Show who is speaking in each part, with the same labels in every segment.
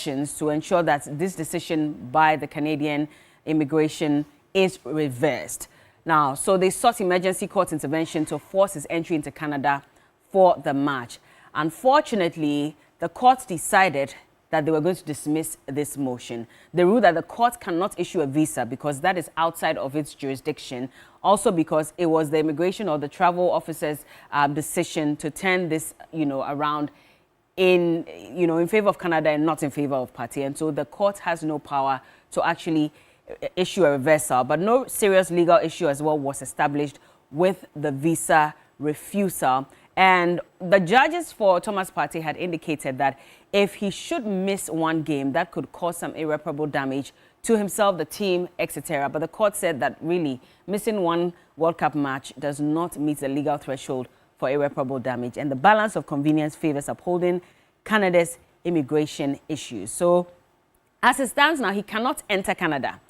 Speaker 1: options to ensure that this decision by the Canadian immigration is reversed. Now, so they sought emergency court intervention to force his entry into Canada for the match. Unfortunately, the court decided that they were going to dismiss this motion. They ruled that the court cannot issue a visa because that is outside of its jurisdiction. Also because it was the immigration or the travel officer's decision to turn this, around in favor of Canada and not in favor of Partey. And so the court has no power to actually issue a reversal. But no serious legal issue as well was established with the visa refusal. And the judges for Thomas Partey had indicated that if he should miss one game, that could cause some irreparable damage to himself, the team, etc. But the court said that really missing one World Cup match does not meet the legal threshold for irreparable damage. And the balance of convenience favors upholding Canada's immigration issues. So as it stands now, he cannot enter Canada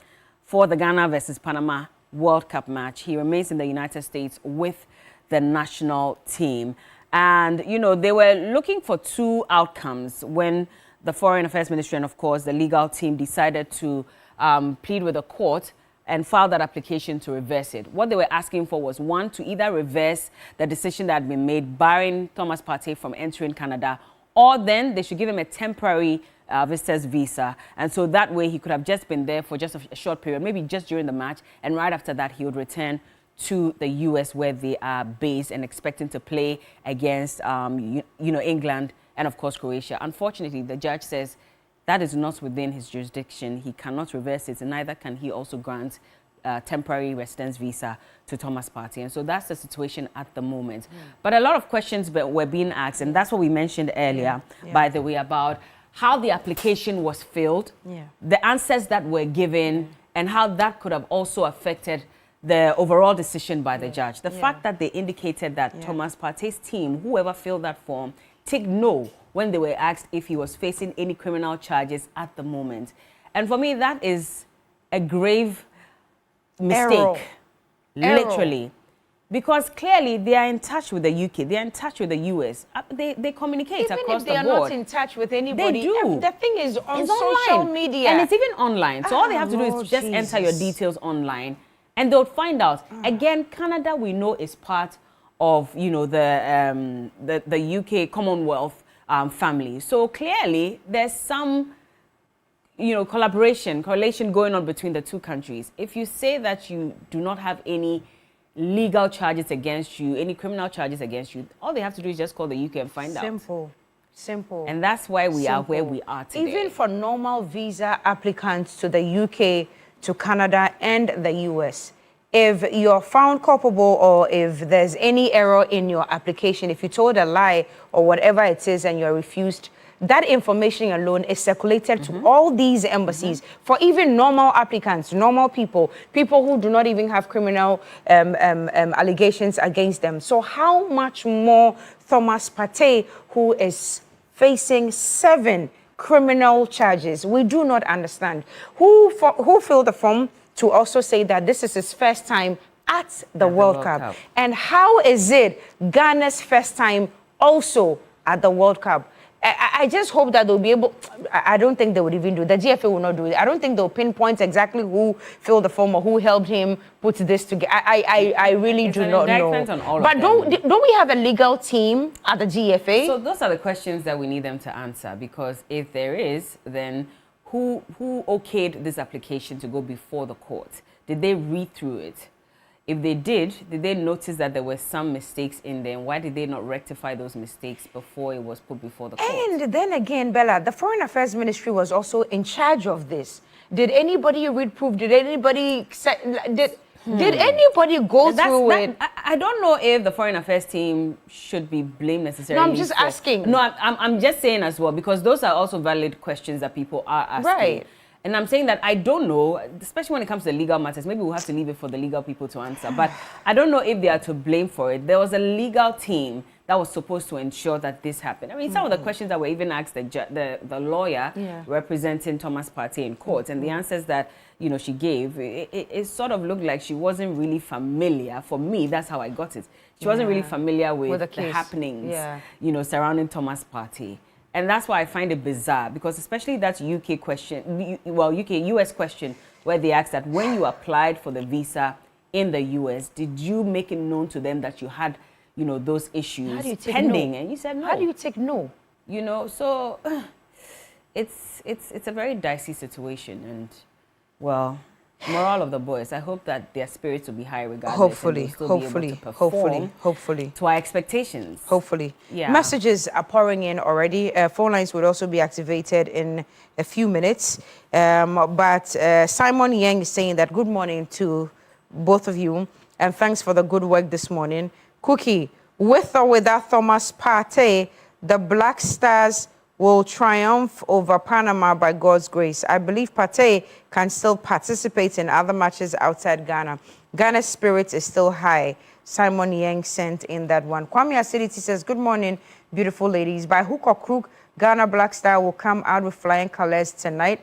Speaker 1: for the Ghana versus Panama World Cup match. He remains in the United States with the national team. And, they were looking for two outcomes when the Foreign Affairs Ministry and, of course, the legal team decided to plead with the court and file that application to reverse it. What they were asking for was, one, to either reverse the decision that had been made barring Thomas Partey from entering Canada, or then they should give him a temporary visitor's visa. And so that way he could have just been there for just a short period, maybe just during the match, and right after that he would return to the U.S. where they are based and expecting to play against, England and, of course, Croatia. Unfortunately, the judge says that is not within his jurisdiction. He cannot reverse it, and neither can he also grant temporary residence visa to Thomas Partey. And so that's the situation at the moment. But a lot of questions were being asked, and that's what we mentioned earlier, by the way, about how the application was filled, the answers that were given, and how that could have also affected the overall decision by the judge. The fact that they indicated that Thomas Partey's team, whoever filled that form, ticked no when they were asked if he was facing any criminal charges at the moment. And for me, that is a grave mistake, literally. Because clearly they are in touch with the UK, they are in touch with the US. They communicate
Speaker 2: even
Speaker 1: across the board.
Speaker 2: Even if they are not in touch with anybody,
Speaker 1: they do.
Speaker 2: The thing is on
Speaker 1: it's
Speaker 2: social
Speaker 1: online.
Speaker 2: media.
Speaker 1: And it's even online. So all they have to do is just enter your details online and they'll find out. Again, Canada, we know, is part of, the UK Commonwealth family. So clearly there's some, correlation going on between the two countries. If you say that you do not have any legal charges against you, any criminal charges against you, all they have to do is just call the UK and find out.
Speaker 2: Simple.
Speaker 1: And that's why we are where we are today.
Speaker 2: Even for normal visa applicants to the UK, to Canada and the US, if you're found culpable or if there's any error in your application, if you told a lie or whatever it is and you're refused, that information alone is circulated to all these embassies for even normal applicants, normal people who do not even have criminal allegations against them. So how much more Thomas Partey, who is facing 7 criminal charges? We do not understand. Who filled the form to also say that this is his first time at the World Cup? And how is it Ghana's first time also at the World Cup? I just hope that they'll be able. I don't think they would even do it. The GFA will not do it. I don't think they'll pinpoint exactly who filled the form or who helped him put this together. I really do not know. But don't we have a legal team at the GFA?
Speaker 1: So those are the questions that we need them to answer, because if there is, then who okayed this application to go before the court? Did they read through it? If they did they notice that there were some mistakes in there? Why did they not rectify those mistakes before it was put before the court?
Speaker 2: And then again, Bella, the Foreign Affairs Ministry was also in charge of this. Did anybody read proof? Did anybody did anybody go through it?
Speaker 1: I don't know if the Foreign Affairs team should be blamed necessarily.
Speaker 2: No, I'm just asking.
Speaker 1: No, I'm just saying as well, because those are also valid questions that people are asking.
Speaker 2: Right.
Speaker 1: And I'm saying that I don't know, especially when it comes to legal matters. Maybe we'll have to leave it for the legal people to answer. But I don't know if they are to blame for it. There was a legal team that was supposed to ensure that this happened. I mean, some of the questions that were even asked the lawyer representing Thomas Partey in court, and the answers that she gave, it sort of looked like she wasn't really familiar. For me, that's how I got it. She wasn't really familiar with the happenings, surrounding Thomas Partey. And that's why I find it bizarre, because especially that UK question, well, US question, where they asked that when you applied for the visa in the US, did you make it known to them that you had, you know, those issues pending? No? And you said no.
Speaker 2: How do you take no?
Speaker 1: You know, so it's a very dicey situation, and well, moral of the boys, I hope that their spirits will be high regardless.
Speaker 2: Hopefully, hopefully.
Speaker 1: To our expectations.
Speaker 2: Hopefully.
Speaker 1: Yeah.
Speaker 2: Messages are pouring in already. Phone lines would also be activated in a few minutes. But Simon Yang is saying that good morning to both of you, and thanks for the good work this morning. Cookie, with or without Thomas Partey, the Black Stars will triumph over Panama by God's grace. I believe Partey can still participate in other matches outside Ghana. Ghana's spirit is still high. Simon Yang sent in that one. Kwame Acidity says, good morning, beautiful ladies. By hook or crook, Ghana Black Star will come out with flying colors tonight.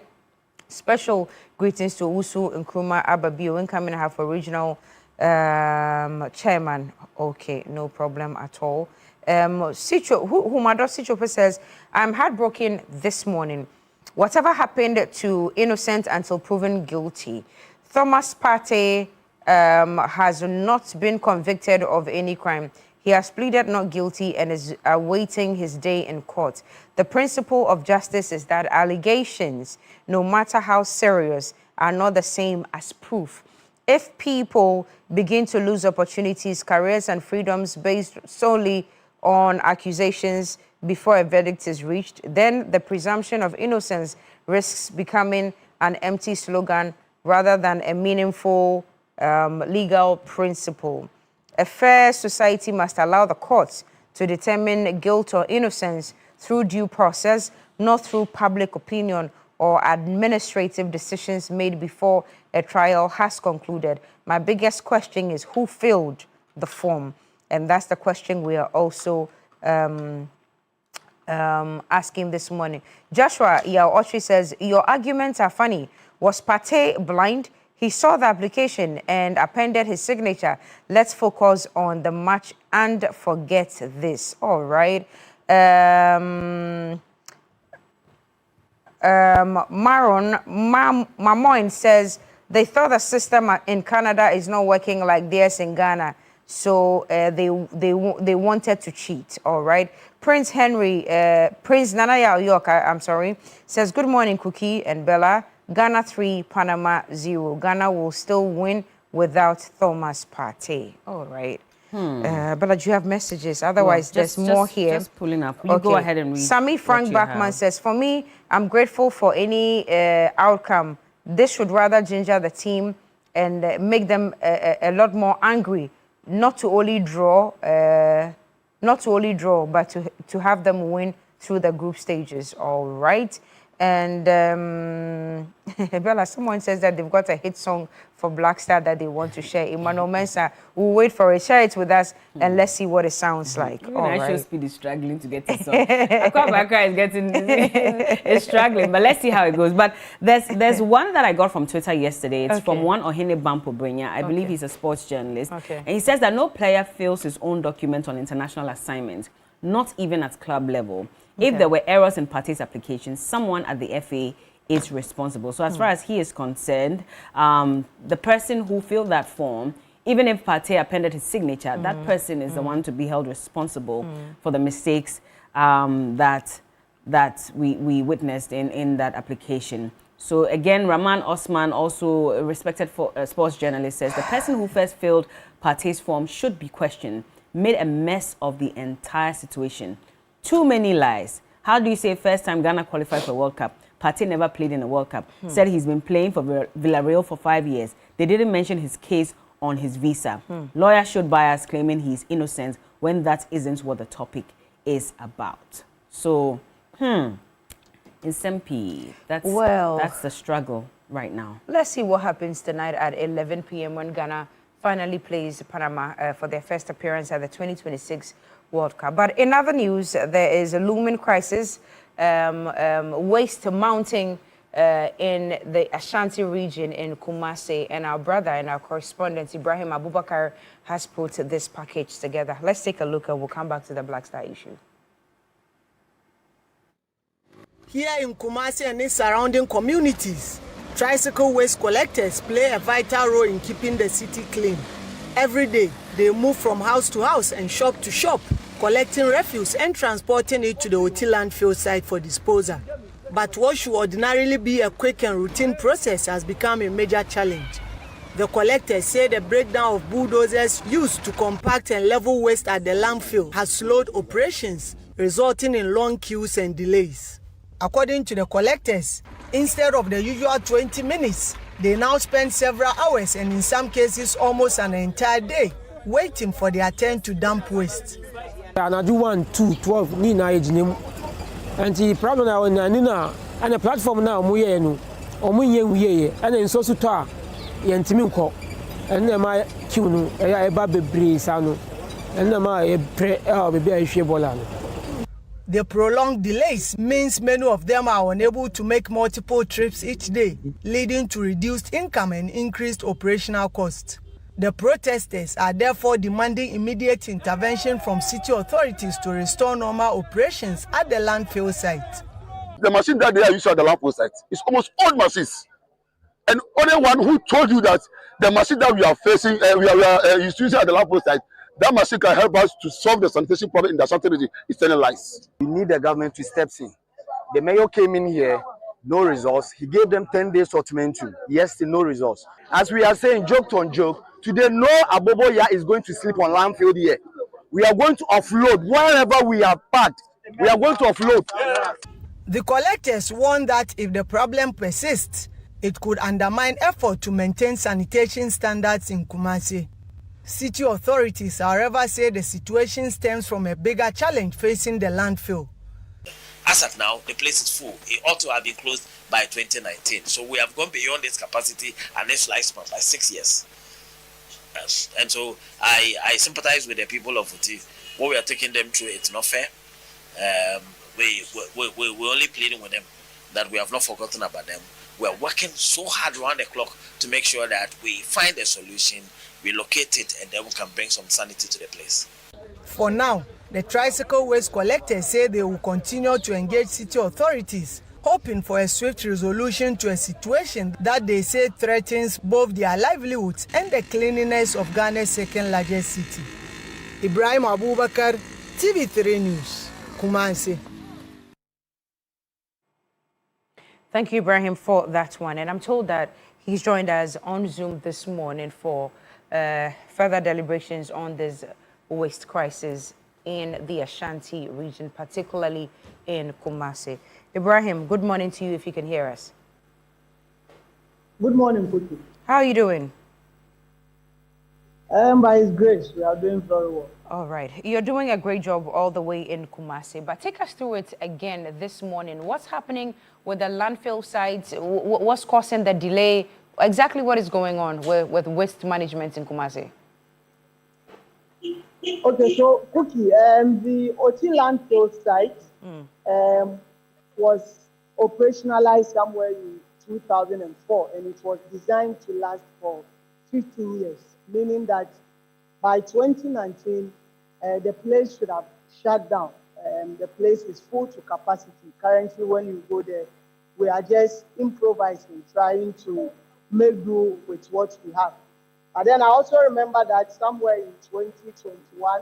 Speaker 2: Special greetings to Usu Nkrumah Ababio, incoming half original chairman. Okay, no problem at all. Humador says, I'm heartbroken this morning. Whatever happened to innocent until proven guilty? Thomas Partey has not been convicted of any crime. He has pleaded not guilty and is awaiting his day in court. The principle of justice is that allegations, no matter how serious, are not the same as proof. If people begin to lose opportunities, careers, and freedoms based solely on accusations before a verdict is reached, then the presumption of innocence risks becoming an empty slogan rather than a meaningful legal principle. A fair society must allow the courts to determine guilt or innocence through due process, not through public opinion or administrative decisions made before a trial has concluded. My biggest question is who filled the form? And that's the question we are also asking this morning. Joshua Yaochi says, your arguments are funny. Was Partey blind? He saw the application and appended his signature. Let's focus on the match and forget this. All right. Mamoin says, they thought the system in Canada is not working like theirs in Ghana. So they wanted to cheat, all right? Prince Nanaya York, I'm sorry, says, good morning, Cookie and Bella. Ghana 3, Panama 0. Ghana will still win without Thomas Partey. All right. Bella, do you have messages? Otherwise, there's more here.
Speaker 1: Just pulling up. You go ahead and read.
Speaker 2: Sammy Frank Bachman says, for me, I'm grateful for any outcome. This should rather ginger the team and make them a lot more angry. Not to only draw, but to have them win through the group stages. All right. And Bella, someone says that they've got a hit song for Black Star that they want to share. Emmanuel Mensah, we'll wait for it. Share it with us and let's see what it sounds like.
Speaker 1: Even National Speed is struggling to get his song. Akwabaka is getting is struggling, but let's see how it goes. But there's one that I got from Twitter yesterday. It's from one Ohene Bampo Brenya. I believe he's a sports journalist. And he says that no player fills his own document on international assignments, not even at club level. If there were errors in Partey's application, someone at the FA is responsible. So as far as he is concerned, the person who filled that form, even if Partey appended his signature, that person is the one to be held responsible for the mistakes that we witnessed in that application. So again, Rahman Osman, also a respected sports journalist, says the person who first filled Partey's form should be questioned, made a mess of the entire situation. Too many lies. How do you say first time Ghana qualified for World Cup? Partey never played in a World Cup. Said he's been playing for Villarreal for 5 years. They didn't mention his case on his visa. Lawyer showed bias claiming he's innocent when that isn't what the topic is about. So, in SMP, that's the struggle right now.
Speaker 2: Let's see what happens tonight at 11 p.m. when Ghana finally plays Panama for their first appearance at the 2026 World Cup. But in other news, there is a looming crisis, waste mounting in the Ashanti region in Kumasi, and our brother and our correspondent Ibrahim Abubakar has put this package together. Let's take a look and we'll come back to the Black Star issue.
Speaker 3: Here in Kumasi and its surrounding communities, tricycle waste collectors play a vital role in keeping the city clean. Every day, they move from house to house and shop to shop, collecting refuse and transporting it to the Oti landfill site for disposal. But what should ordinarily be a quick and routine process has become a major challenge. The collectors say the breakdown of bulldozers used to compact and level waste at the landfill has slowed operations, resulting in long queues and delays. According to the collectors, instead of the usual 20 minutes, they now spend several hours and in some cases almost an entire day waiting for their turn to dump waste.
Speaker 4: And I do 1, 2, 12, Nina age name. And the problem now Nina and the platform now Muyenu or Muye and then so suta Yantiminko and then my tune a baby breeze and then my pre bolano.
Speaker 3: The prolonged delays means many of them are unable to make multiple trips each day, leading to reduced income and increased operational costs. The protesters are therefore demanding immediate intervention from city authorities to restore normal operations at the landfill site.
Speaker 5: The machine that they are using at the landfill site is almost old machines. And only one who told you that the machine that we are facing, we are using at the landfill site, that machine can help us to solve the sanitation problem in the Ashanti region. It's telling lies.
Speaker 6: We need the government to step in. The mayor came in here, no results. He gave them 10 days ultimatum. Yes, still no results. As we are saying, joke on joke, today no Aboboya is going to sleep on landfill here. We are going to offload wherever we are parked. We are going to offload.
Speaker 3: The collectors warn that if the problem persists, it could undermine effort to maintain sanitation standards in Kumasi. City authorities, however, say the situation stems from a bigger challenge facing the landfill.
Speaker 7: As of now, the place is full. It ought to have been closed by 2019. So we have gone beyond its capacity and its lifespan by 6 years. And so I sympathize with the people of Oti. What we are taking them through, it's not fair. We're only pleading with them that we have not forgotten about them. We are working so hard around the clock to make sure that we find a solution, relocate it, and then we can bring some sanity to the place.
Speaker 3: For now, the tricycle waste collectors say they will continue to engage city authorities, hoping for a swift resolution to a situation that they say threatens both their livelihoods and the cleanliness of Ghana's second largest city. Ibrahim Abubakar, TV3 News, Kumasi.
Speaker 2: Thank you, Ibrahim, for that one. And I'm told that he's joined us on Zoom this morning for further deliberations on this waste crisis in the Ashanti region, particularly in Kumasi. Ibrahim, good morning to you if you can hear us.
Speaker 8: Good morning, Putu.
Speaker 2: How are you doing?
Speaker 8: By His grace, we are doing very well.
Speaker 2: All right. You're doing a great job all the way in Kumasi, but take us through it again this morning. What's happening with the landfill sites? What's causing the delay? Exactly what is going on with waste management in Kumasi?
Speaker 8: Okay, so Cookie, the Oti landfill site was operationalized somewhere in 2004, and it was designed to last for 15 years, meaning that by 2019, the place should have shut down. The place is full to capacity. Currently, when you go there, we are just improvising, trying to make do with what we have. But then I also remember that somewhere in 2021,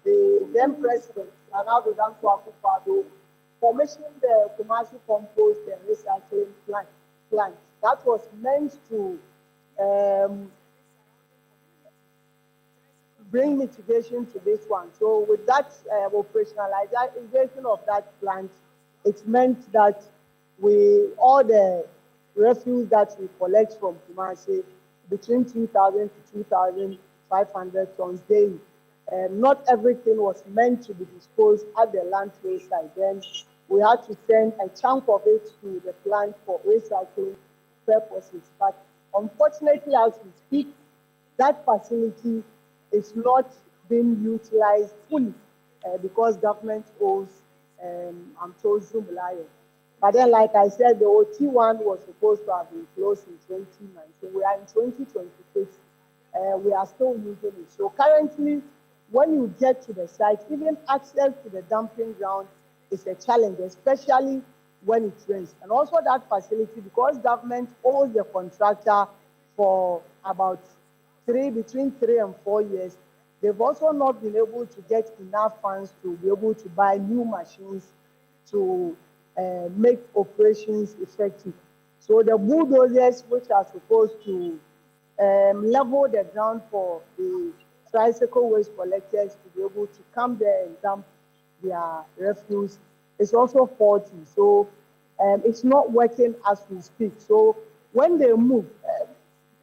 Speaker 8: the then president, Ronaldo Danko Akufo-Addo, commissioned the Kumasi compost and recycling plant. That was meant to bring mitigation to this one. So with that operationalization of that plant, it meant that all the refuse that we collect from Kumasi, between 2,000 to 2,500 tons daily, not everything was meant to be disposed at the landfill site. Then we had to send a chunk of it to the plant for recycling purposes. But unfortunately, as we speak, that facility is not being utilized fully because government owes Amtozo Mulayo. But then, like I said, the OT1 was supposed to have been closed in 2019. We are in 2026. We are still using it. So currently, when you get to the site, even access to the dumping ground is a challenge, especially when it rains. And also that facility, because government owes the contractor for about between 3 and 4 years, they've also not been able to get enough funds to be able to buy new machines to make operations effective. So the bulldozers, which are supposed to level the ground for the tricycle waste collectors to be able to come there and dump their refuse, is also faulty. So it's not working as we speak. So when they move,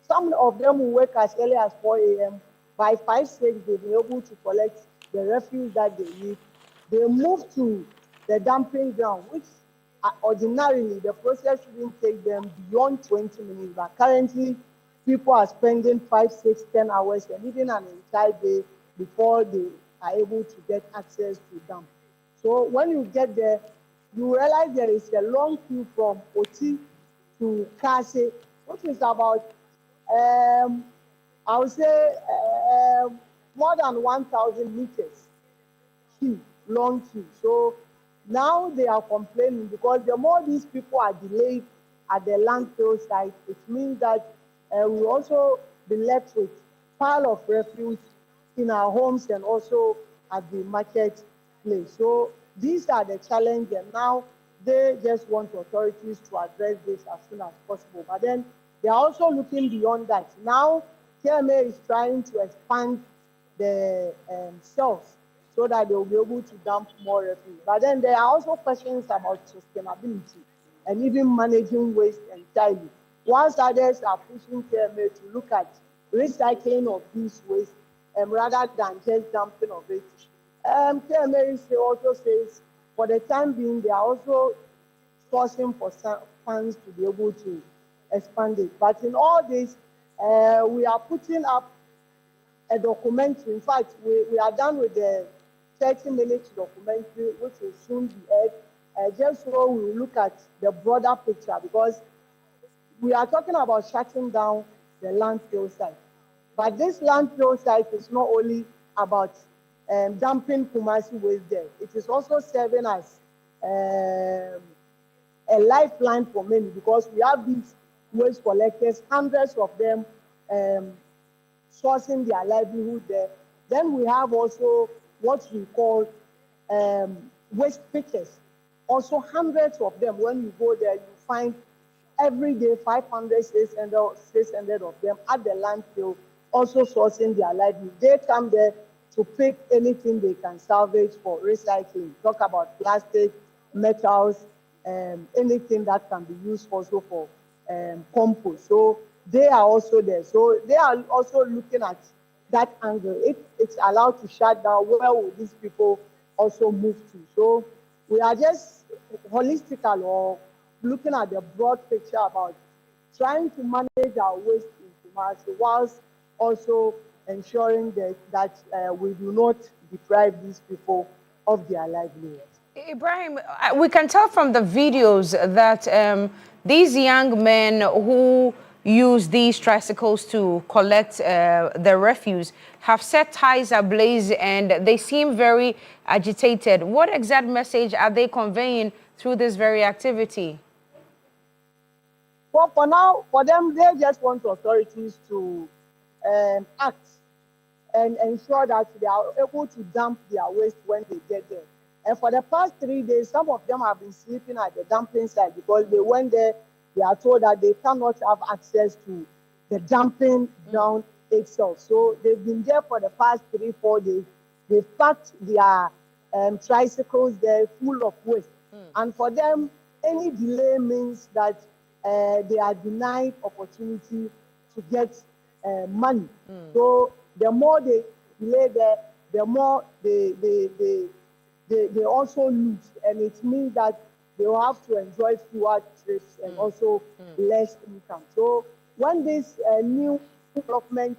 Speaker 8: some of them will work as early as 4 a.m. By 5, 6, they'll be able to collect the refuse that they need. They move to the dumping ground, which ordinarily the process shouldn't take them beyond 20 minutes. But currently, people are spending 5, 6, 10 hours and even an entire day before they are able to get access to dump. So when you get there, you realize there is a long queue from Oti to Kase, which is about, I would say, more than 1,000 meters queue, long queue. So now they are complaining because the more these people are delayed at the landfill site, it means that we also be left with pile of refuse in our homes and also at the marketplace. So these are the challenges, and now they just want authorities to address this as soon as possible. But then they are also looking beyond that. Now, KMA is trying to expand the cells so that they will be able to dump more refuse. But then there are also questions about sustainability and even managing waste entirely. Whilst others are pushing KMA to look at recycling of these waste rather than just dumping of it. KMA also says for the time being, they are also sourcing for funds to be able to expand it. But in all this, we are putting up a documentary. In fact, we are done with the 30-minute documentary, which will soon be aired, just so we will look at the broader picture, because we are talking about shutting down the landfill site. But this landfill site is not only about dumping Kumasi waste there. It is also serving as a lifeline for many, because we have these waste collectors, hundreds of them sourcing their livelihood there. Then we have also what we call waste pickers. Also hundreds of them. When you go there, you find every day 500, 600 of them at the landfill, also sourcing their livelihood. They come there to pick anything they can salvage for recycling. Talk about plastic, metals, anything that can be used also for compost. So they are also there. So they are also looking at that angle. If it's allowed to shut down, where will these people also move to? So we are just holistically or looking at the broad picture about trying to manage our waste in Kumasi whilst also ensuring that we do not deprive these people of their livelihoods.
Speaker 2: Ibrahim, we can tell from the videos that these young men who use these tricycles to collect the refuse have set ties ablaze and they seem very agitated. What exact message are they conveying through this very activity?
Speaker 8: Well, for now, for them, they just want authorities to act and ensure that they are able to dump their waste when they get there. And for the past 3 days, some of them have been sleeping at the dumping site because they went there. They are told that they cannot have access to the dumping ground itself. So they've been there for the past 3, 4 days. They've packed their tricycles there full of waste. And for them, any delay means that they are denied opportunity to get money. So the more they delay there, the more they also lose. And it means that they will have to enjoy fewer trips and also less income. So when this new development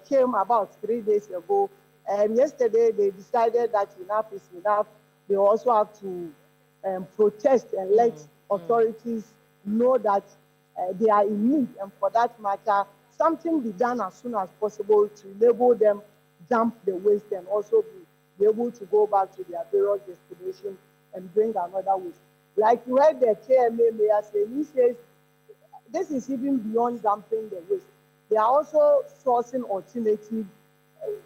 Speaker 8: came about 3 days ago, yesterday they decided that enough is enough. They also have to protest and let authorities know that they are in need, and for that matter, something be done as soon as possible to enable them dump the waste and also be able to go back to their various destinations and bring another waste. Like you heard the KMA mayor say, he says this is even beyond dumping the waste. They are also sourcing alternatives,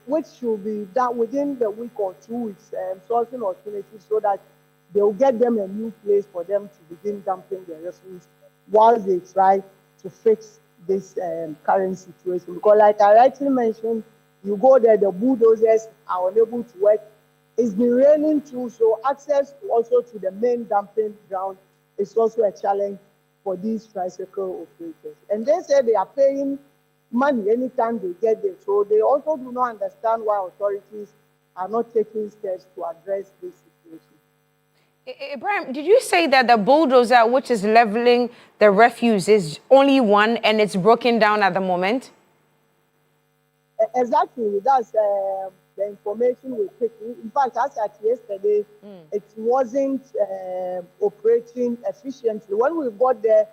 Speaker 8: which should be done within the week or 2 weeks, sourcing alternatives so that they will get them a new place for them to begin dumping the refuse while they try to fix this current situation. Because like I rightly mentioned, you go there, the bulldozers are unable to work. It's been raining too, so access also to the main dumping ground is also a challenge for these tricycle operators. And they say they are paying money anytime they get there. So they also do not understand why authorities are not taking steps to address this situation.
Speaker 2: Ibrahim, did you say that the bulldozer which is leveling the refuse is only one and it's broken down at the moment?
Speaker 8: Exactly. That's the information we're taking. In fact, as at yesterday, it wasn't operating efficiently. When we got there,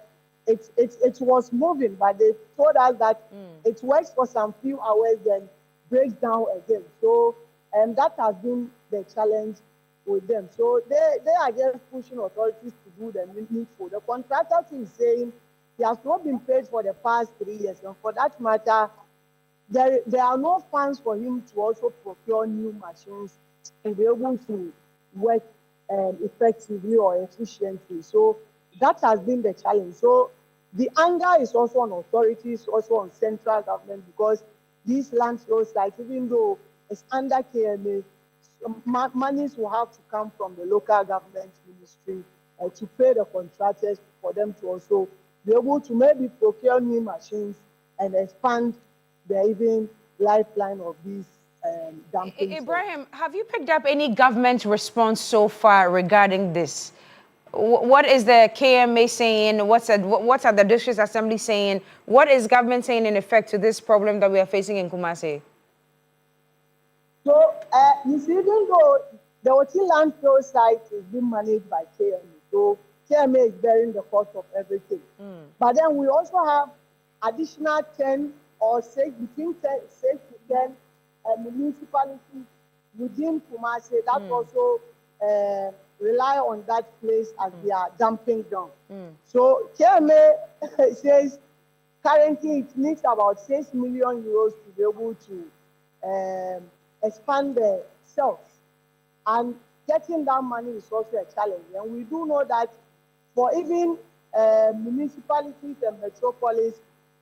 Speaker 8: it was moving, but they told us that it works for some few hours, then breaks down again. So, and that has been the challenge with them. So they are just pushing authorities to do the needful. The contractor is saying he has not been paid for the past 3 years, and for that matter, there are no funds for him to also procure new machines and be able to work effectively or efficiently. So that has been the challenge. So the anger is also on authorities, also on central government, because these landfill sites, even though it's under KMA, monies will have to come from the local government ministry to pay the contractors for them to also be able to maybe procure new machines and expand the even lifeline of these dumping.
Speaker 2: Ibrahim, have you picked up any government response so far regarding this? What is the KMA saying? What are the district assembly saying? What is government saying in effect to this problem that we are facing in Kumasi?
Speaker 8: So, you see, even though the Oti landfill site is being managed by KMA, so KMA is bearing the cost of everything. But then we also have additional 10 or 6, between 6 to 10 municipalities within Kumasi that also rely on that place as their dumping ground. So KMA says currently it needs about 6 million euros to be able to expand the cells. And getting that money is also a challenge. And we do know that for even municipalities and metropolis,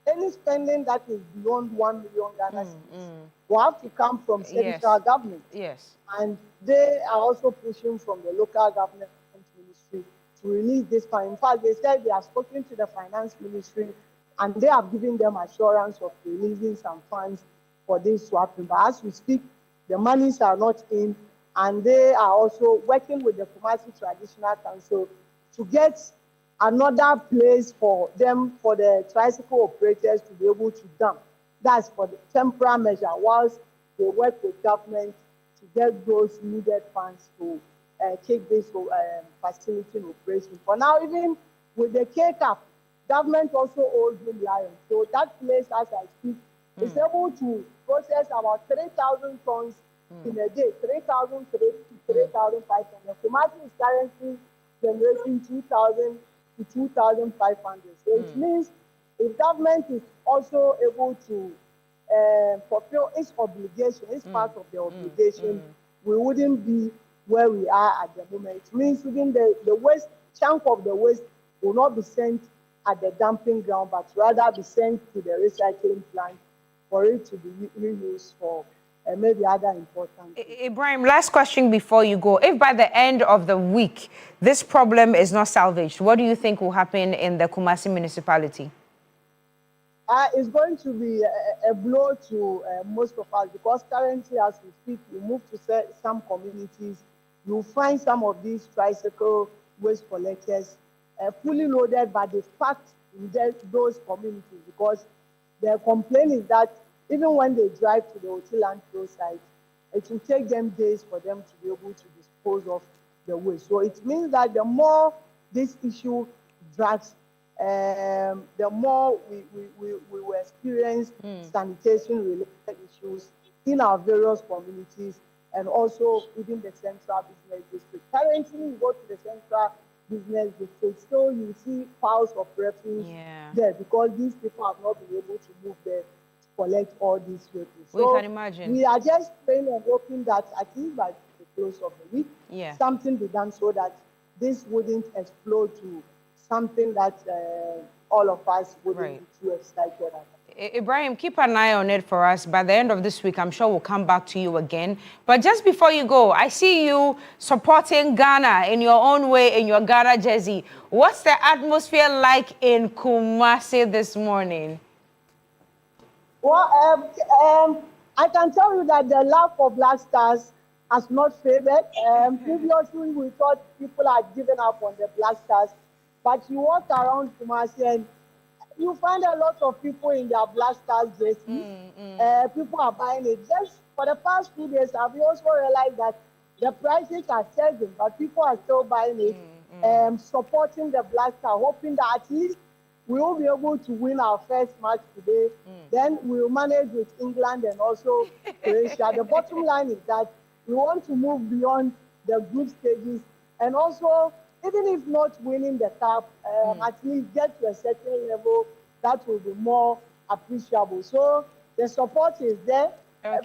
Speaker 8: any spending that is beyond 1 million Ghana will have to come from central government.
Speaker 2: Yes.
Speaker 8: And they are also pushing from the local government ministry to release this fund. In fact, they said they have spoken to the finance ministry and they have given them assurance of releasing some funds for this swapping. But as we speak, the monies are not in, and they are also working with the Kumasi Traditional Council to get another place for them, for the tricycle operators to be able to dump. That's for the temporary measure, whilst they work with government to get those needed funds to take this facility in operation. For now, even with the K-Cap, government also owes them lion. So that place, as I speak, is able to process about 3,000 tons in a day, 3,000 to 3,500. Kumasi is currently generating 2,000 to 2,500. So it means if government is also able to fulfill its obligation, its part of the obligation, we wouldn't be where we are at the moment. It means even the waste, chunk of the waste will not be sent at the dumping ground, but rather be sent to the recycling plant for it to be reused for maybe other important things.
Speaker 2: Ibrahim, last question before you go. If by the end of the week this problem is not salvaged, what do you think will happen in the Kumasi municipality?
Speaker 8: It's going to be a blow to most of us, because currently, as we speak, we move to some communities. You'll find some of these tricycle waste collectors fully loaded, but they packed in those communities, because their complaint is that even when they drive to the Oti landfill site, it will take them days for them to be able to dispose of the waste. So it means that the more this issue drags, the more we will experience sanitation-related issues in our various communities, and also within the central business district. Currently, you go to the central business district. So you see piles of refuse there because these people have not been able to move there to collect all these refuse.
Speaker 2: We
Speaker 8: So
Speaker 2: can imagine.
Speaker 8: we are just praying and hoping that at least by the close of the week, something be done so that this wouldn't explode to something that all of us wouldn't be too excited about.
Speaker 2: Ibrahim, keep an eye on it for us. By the end of this week, I'm sure we'll come back to you again. But just before you go, I see you supporting Ghana in your own way in your Ghana jersey. What's the atmosphere like in Kumasi this morning?
Speaker 8: Well, I can tell you that the love for Black Stars has not faded. Previously, we thought people had given up on the Black Stars. But you walk around Kumasi and you find a lot of people in their Black Stars jerseys. People are buying it. Just for the past few days, I've also realized that the prices are surging, but people are still buying it, supporting the Black Star, hoping that at least we will be able to win our first match today. Then we will manage with England and also Croatia. The bottom line is that we want to move beyond the group stages and also, even if not winning the cup, at least get to a certain level that will be more appreciable. So the support is there.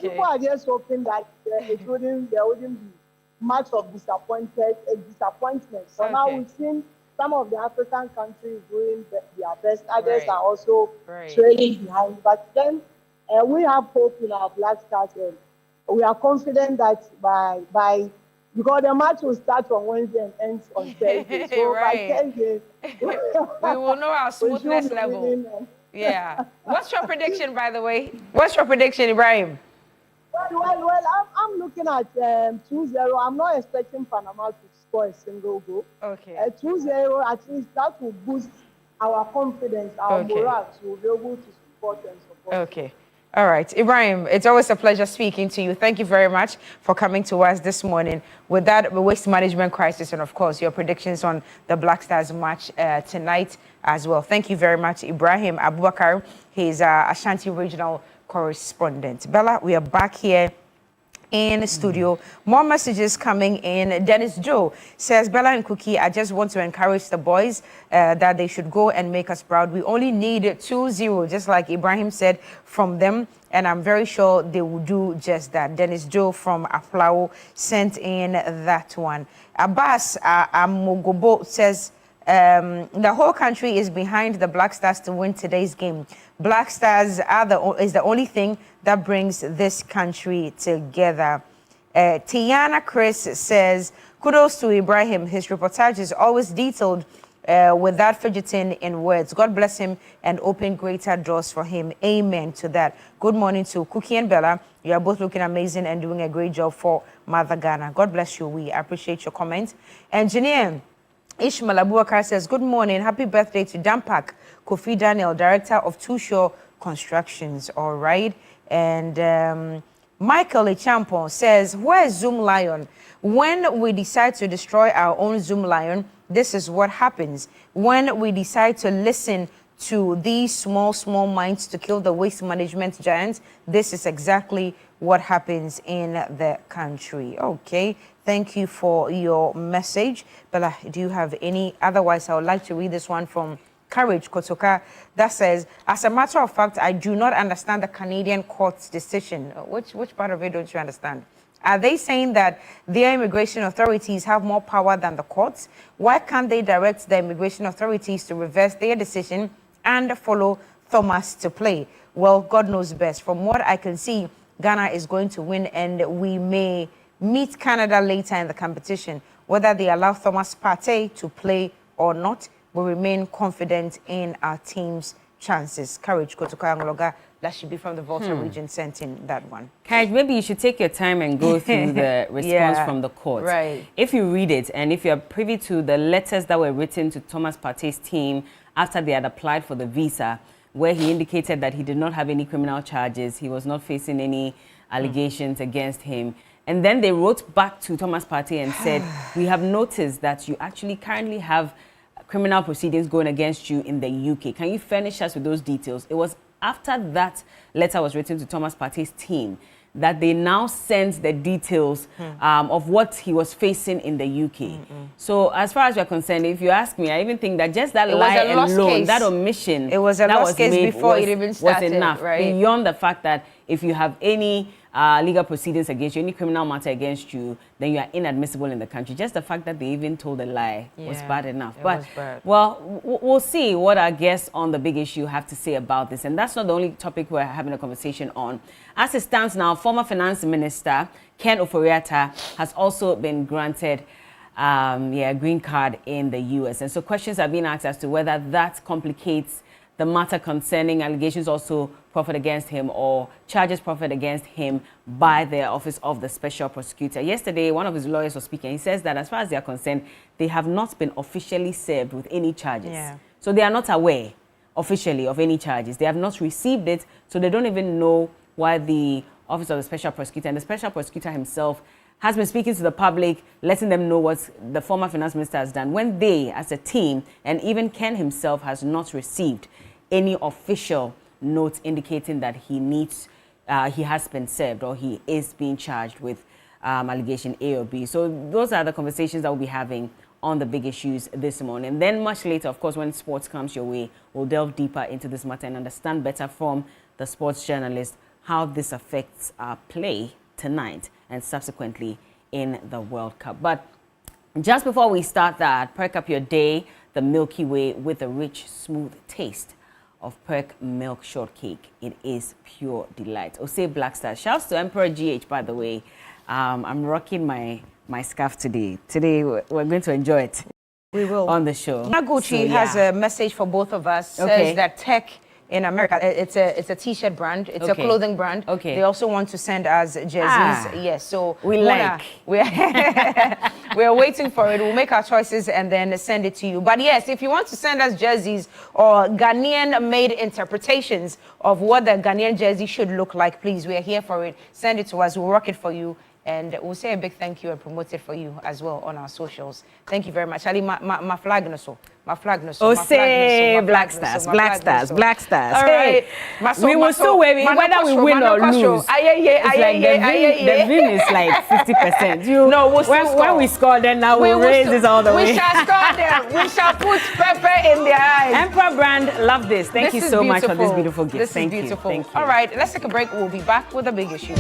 Speaker 8: People are just hoping that there wouldn't be much of disappointment. So now we've seen some of the African countries doing their best. Others are also trailing behind. But then we have hope in our Black Stars, and we are confident that by because the match will start on Wednesday and ends on Thursday. So by Thursday,
Speaker 2: we will know our smoothness level. Yeah. What's your prediction, by the way? What's your prediction, Ibrahim?
Speaker 8: Well, I'm looking at 2-0. I'm not expecting Panama to score a single goal. 2-0, at least that will boost our confidence, our morale to be able to support and support.
Speaker 2: All right, Ibrahim, it's always a pleasure speaking to you. Thank you very much for coming to us this morning with that waste management crisis and, of course, your predictions on the Black Stars match tonight as well. Thank you very much, Ibrahim Abubakar. He's Ashanti Regional Correspondent. Bella, we are back here in the studio. More messages coming in. Dennis Joe says, Bella and Cookie, I just want to encourage the boys that they should go and make us proud. We only need 2-0, just like Ibrahim said, from them. And I'm very sure they will do just that. Dennis Joe from Aflao sent in that one. Abbas Amogobo says, the whole country is behind the Black Stars to win today's game. Black Stars is the only thing that brings this country together. Tiana Chris says, kudos to Ibrahim. His reportage is always detailed without fidgeting in words. God bless him and open greater doors for him. Amen to that. Good morning to Cookie and Bella. You are both looking amazing and doing a great job for Mother Ghana. God bless you. We appreciate your comments. Engineer Ishmael Abubakar says, good morning. Happy birthday to Dampak Kofi Daniel, Director of Too Shore Constructions. All right. And Michael Echampon says, where is Zoom Lion? When we decide to destroy our own Zoom Lion, this is what happens. When we decide to listen to these small minds to kill the waste management giants, this is exactly what happens in the country. Okay. Thank you for your message. Bella, do you have any? Otherwise, I would like to read this one from Courage Kotoka that says, as a matter of fact, I do not understand the Canadian court's decision. Which part of it don't you understand? Are they saying that their immigration authorities have more power than the courts? Why can't they direct the immigration authorities to reverse their decision and follow Thomas to play? Well, God knows best. From what I can see, Ghana is going to win, and we may meet Canada later in the competition. Whether they allow Thomas Partey to play or not, we remain confident in our team's chances. Courage Kotoka Angologa, that should be from the Volta region, sent in that one.
Speaker 1: Courage, maybe you should take your time and go through the response from the court.
Speaker 2: Right.
Speaker 1: If you read it, and if you're privy to the letters that were written to Thomas Partey's team after they had applied for the visa, where he indicated that he did not have any criminal charges, he was not facing any allegations against him. And then they wrote back to Thomas Partey and said, we have noticed that you actually currently have criminal proceedings going against you in the UK. Can you furnish us with those details? It was after that letter was written to Thomas Partey's team that they now sent the details of what he was facing in the UK. So as far as you're concerned, if you ask me, I even think that just that lie alone, that omission,
Speaker 2: it was a lost case before it even started,
Speaker 1: was enough,
Speaker 2: right?
Speaker 1: Beyond the fact that if you have any legal proceedings against you, any criminal matter against you, then you are inadmissible in the country. Just the fact that they even told a lie was bad enough. But, well, we'll see what our guests on The Big Issue have to say about this. And that's not the only topic we're having a conversation on. As it stands now, former Finance Minister Ken Ofori-Atta has also been granted a green card in the US. And so questions are being asked as to whether that complicates the matter concerning allegations also proffered against him or charges proffered against him by the Office of the Special Prosecutor. Yesterday, one of his lawyers was speaking. He says that as far as they are concerned, they have not been officially served with any charges. So they are not aware officially of any charges. They have not received it, so they don't even know why the Office of the Special Prosecutor and the Special Prosecutor himself has been speaking to the public, letting them know what the former finance minister has done, when they, as a team, and even Ken himself, has not received any official note indicating that he has been served or he is being charged with allegation A or B. So those are the conversations that we'll be having on The Big Issues this morning. Then much later, of course, when sports comes your way, we'll delve deeper into this matter and understand better from the sports journalist how this affects our play tonight and subsequently in the World Cup. But just before we start that, perk up your day the Milky Way with a rich, smooth taste of Perk Milk Shortcake. It is pure delight. Ose Black Star. Shouts to Emperor GH, by the way. I'm rocking my scarf today. Today, we're going to enjoy it.
Speaker 2: We will.
Speaker 1: On the show.
Speaker 2: Naguchi has a message for both of us. Says that tech in America, it's a t-shirt brand, it's a clothing brand. They also want to send us jerseys. Yes, so we're waiting for it. We'll make our choices and then send it to you. But yes, if you want to send us jerseys or Ghanaian-made interpretations of what the Ghanaian jersey should look like, please, we are here for it. Send it to us. We'll rock it for you. And we'll say a big thank you and promote it for you as well on our socials. Thank you very much. Ali, my flag no so. My flag no so.
Speaker 1: Oh, say Black Stars, Black Stars, Black Stars.
Speaker 2: All right.
Speaker 1: We will still win, whether we win or lose. The vim is like 50%. When we score, then now we'll raise this all the way.
Speaker 2: We shall score them. We shall put pepper in their eyes.
Speaker 1: Emperor brand, love this. Thank you so much for this beautiful gift.
Speaker 2: Thank you. Thank you. All right, let's take a break. We'll be back with A Big Issue.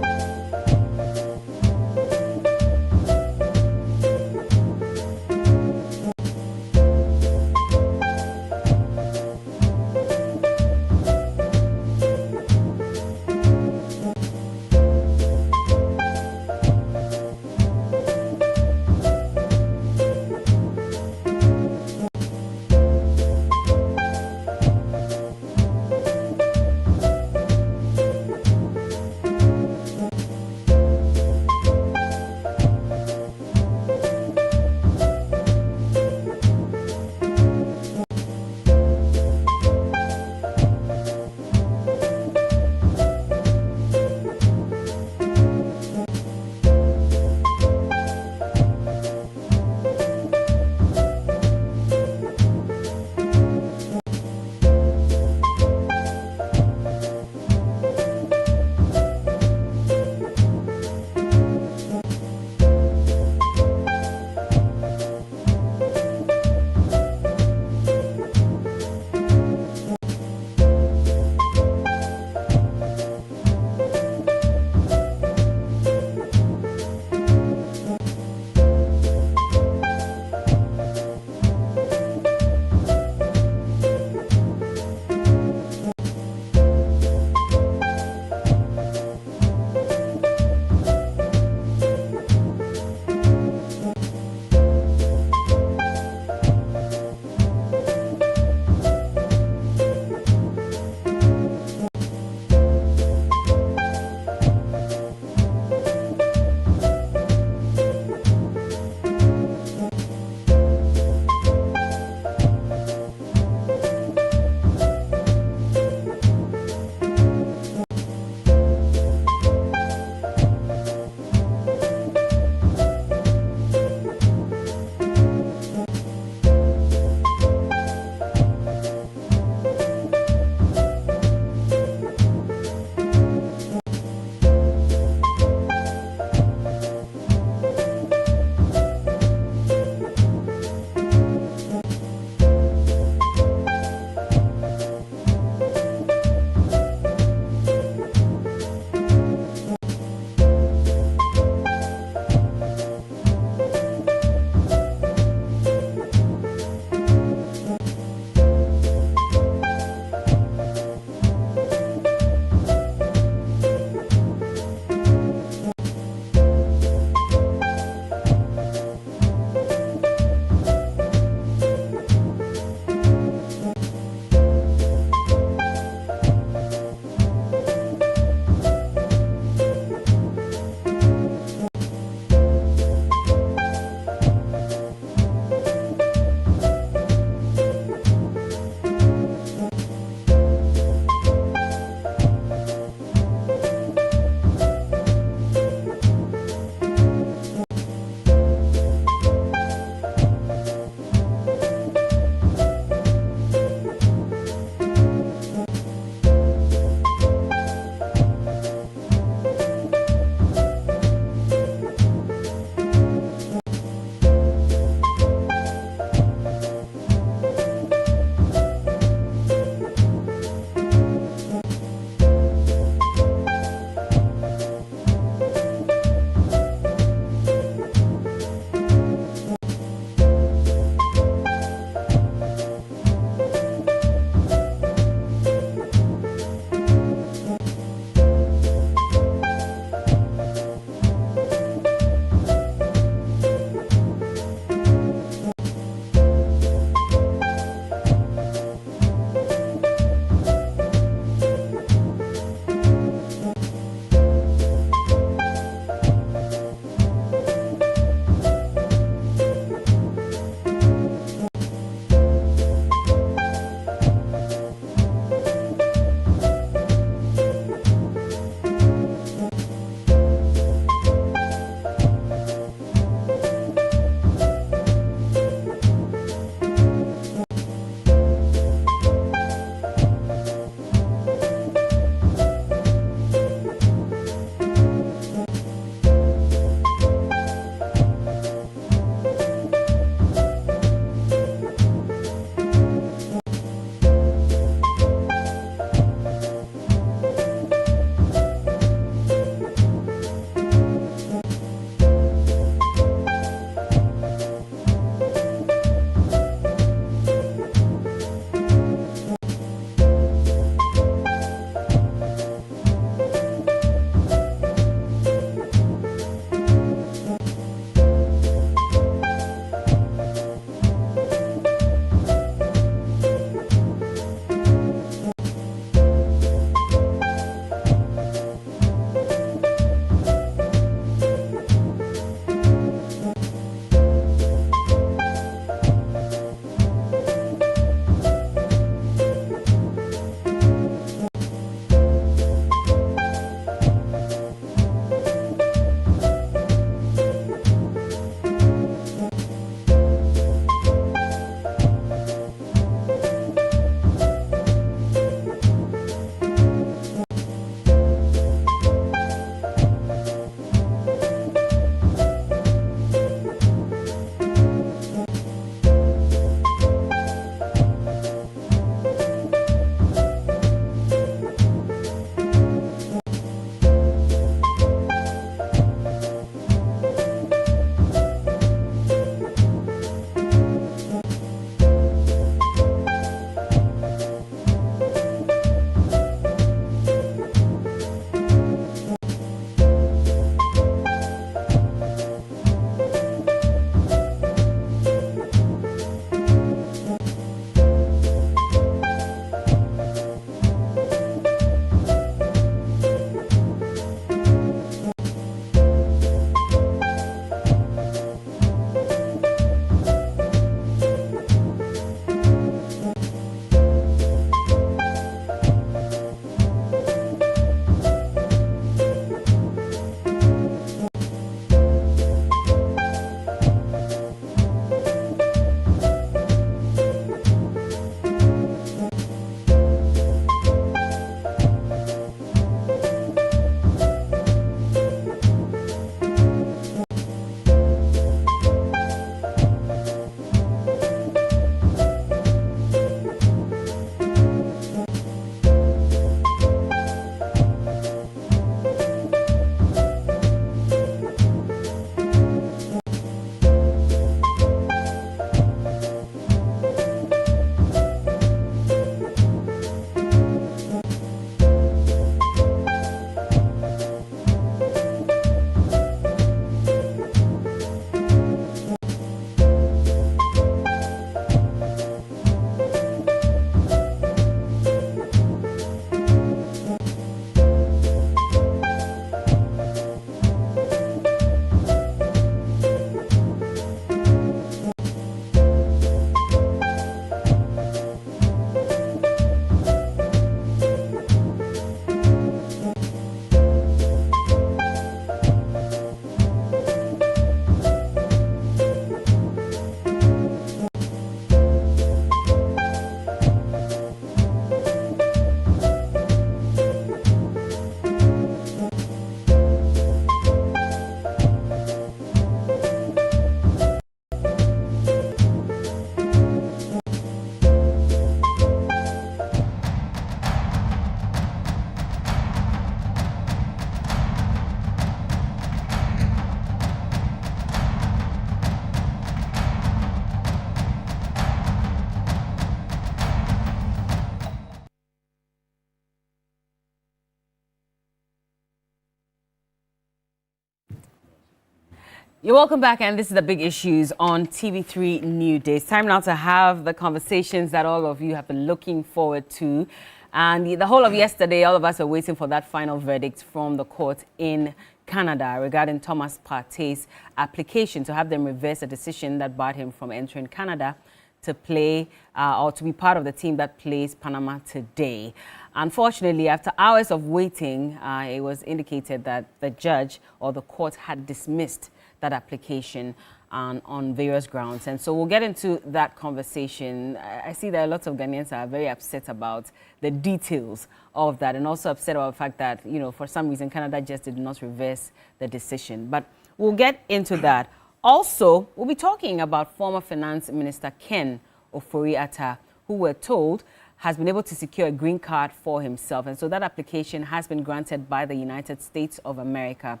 Speaker 1: You're welcome back, and this is the big issues on TV3 Newday. It's time now to have the conversations that all of you have been looking forward to. And the whole of yesterday, all of us were waiting for that final verdict from the court in Canada regarding Thomas Partey's application to have them reverse a decision that barred him from entering Canada to play or to be part of the team that plays Panama today. Unfortunately, after hours of waiting, it was indicated that the judge or the court had dismissed that application on various grounds. And so we'll get into that conversation. I see that a lot of Ghanaians are very upset about the details of that, and also upset about the fact that, you know, for some reason, Canada just did not reverse the decision. But we'll get into that. Also, we'll be talking about former Finance Minister Ken Ofori-Atta, who we're told has been able to secure a green card for himself. And so that application has been granted by the United States of America.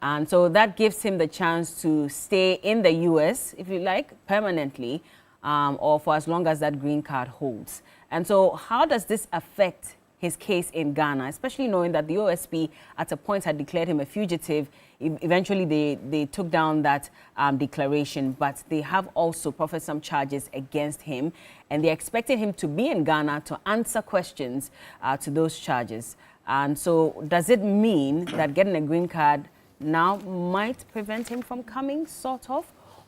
Speaker 1: And so that gives him the chance to stay in the U.S., if you like, permanently, or for as long as that green card holds. And so how does this affect his case in Ghana, especially knowing that the OSP at a point had declared him a fugitive? Eventually, they took down that declaration, but they have also proffered some charges against him, and they're expecting him to be in Ghana to answer questions to those charges. And so does it mean that getting a green card now might prevent him from coming, sort of,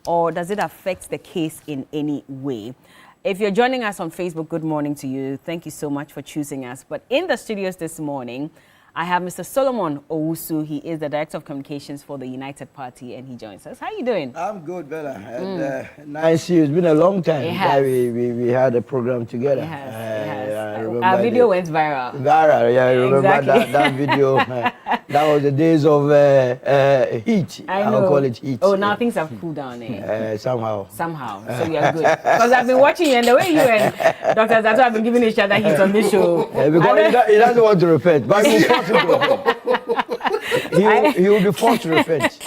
Speaker 1: or does it affect the case in any way? If you're joining us on Facebook, good morning to you. Thank you so much for choosing us. But in the studios this morning, I have Mr. Solomon Owusu. He is the Director of Communications for the United Party, and he joins us. How are you doing?
Speaker 9: I'm good, Bella. And, nice to see you. It's been a long time that we had a program together.
Speaker 1: It has. Our video went viral.
Speaker 9: Viral, yeah. I remember that video. That was the days of heat. I'll call it heat.
Speaker 1: Oh, now things have cooled down, eh?
Speaker 9: Somehow.
Speaker 1: So we are good. Because I've been watching you, and the way you and Dr. Zato have been giving each other heat on this show.
Speaker 9: Because he doesn't want to repent. But he will be forced to repent.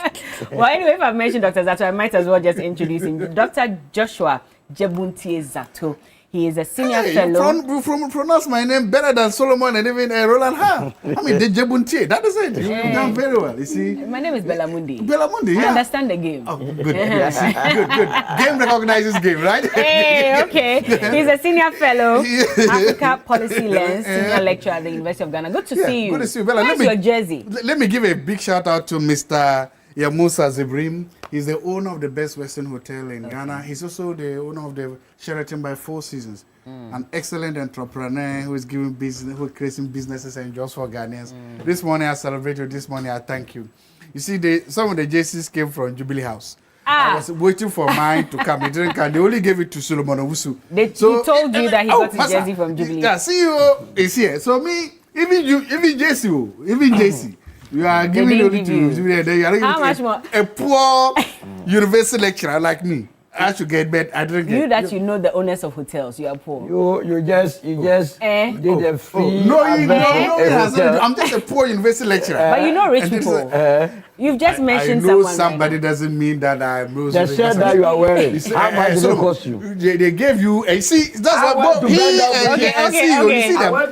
Speaker 1: Well, anyway, if I've mentioned Dr. Zato, I might as well just introduce him. Dr. Joshua Jebuntie Zato. He is a senior fellow.
Speaker 10: Pronounce my name better than Solomon and even Roland Ha. I mean, the Jebuntie. That is it. You've done very well. You see.
Speaker 1: My name is Bellamundi.
Speaker 10: Bellamundi, yeah.
Speaker 1: I understand the game.
Speaker 10: Oh, good. Yes. Good. Game recognizes game, right?
Speaker 1: Hey, okay. He's a senior fellow, Africa Policy Lens, senior lecturer at the University of Ghana. Good to see you.
Speaker 10: Good to see you, Bella.
Speaker 1: Where's your jersey?
Speaker 10: Let me give a big shout out to Mr. Yamusa Zebrim. He's the owner of the Best Western Hotel in Ghana. He's also the owner of the Sheraton by Four Seasons. An excellent entrepreneur who is giving business, who is creating businesses and jobs for Ghanaians. This morning I celebrated. This morning I thank you. You see, some of the jerseys came from Jubilee House. I was waiting for mine to come. It didn't come. They only gave it to Solomon Owusu.
Speaker 1: He told you that he got his jersey from Jubilee.
Speaker 10: Yeah, CEO is here. So me, even JC. You are giving only to Jubilee.
Speaker 1: How much more?
Speaker 10: A poor university lecturer like me. I should get bed. I didn't get.
Speaker 1: You know the owners of hotels. You are poor.
Speaker 9: You just did a free.
Speaker 10: No, I'm just a poor university lecturer.
Speaker 1: But you know rich people. You've just mentioned someone.
Speaker 10: I know somebody doesn't mean that I'm rich.
Speaker 9: The shirt that you are wearing. How much did it cost you?
Speaker 10: They gave you. See, that's what.
Speaker 1: Okay.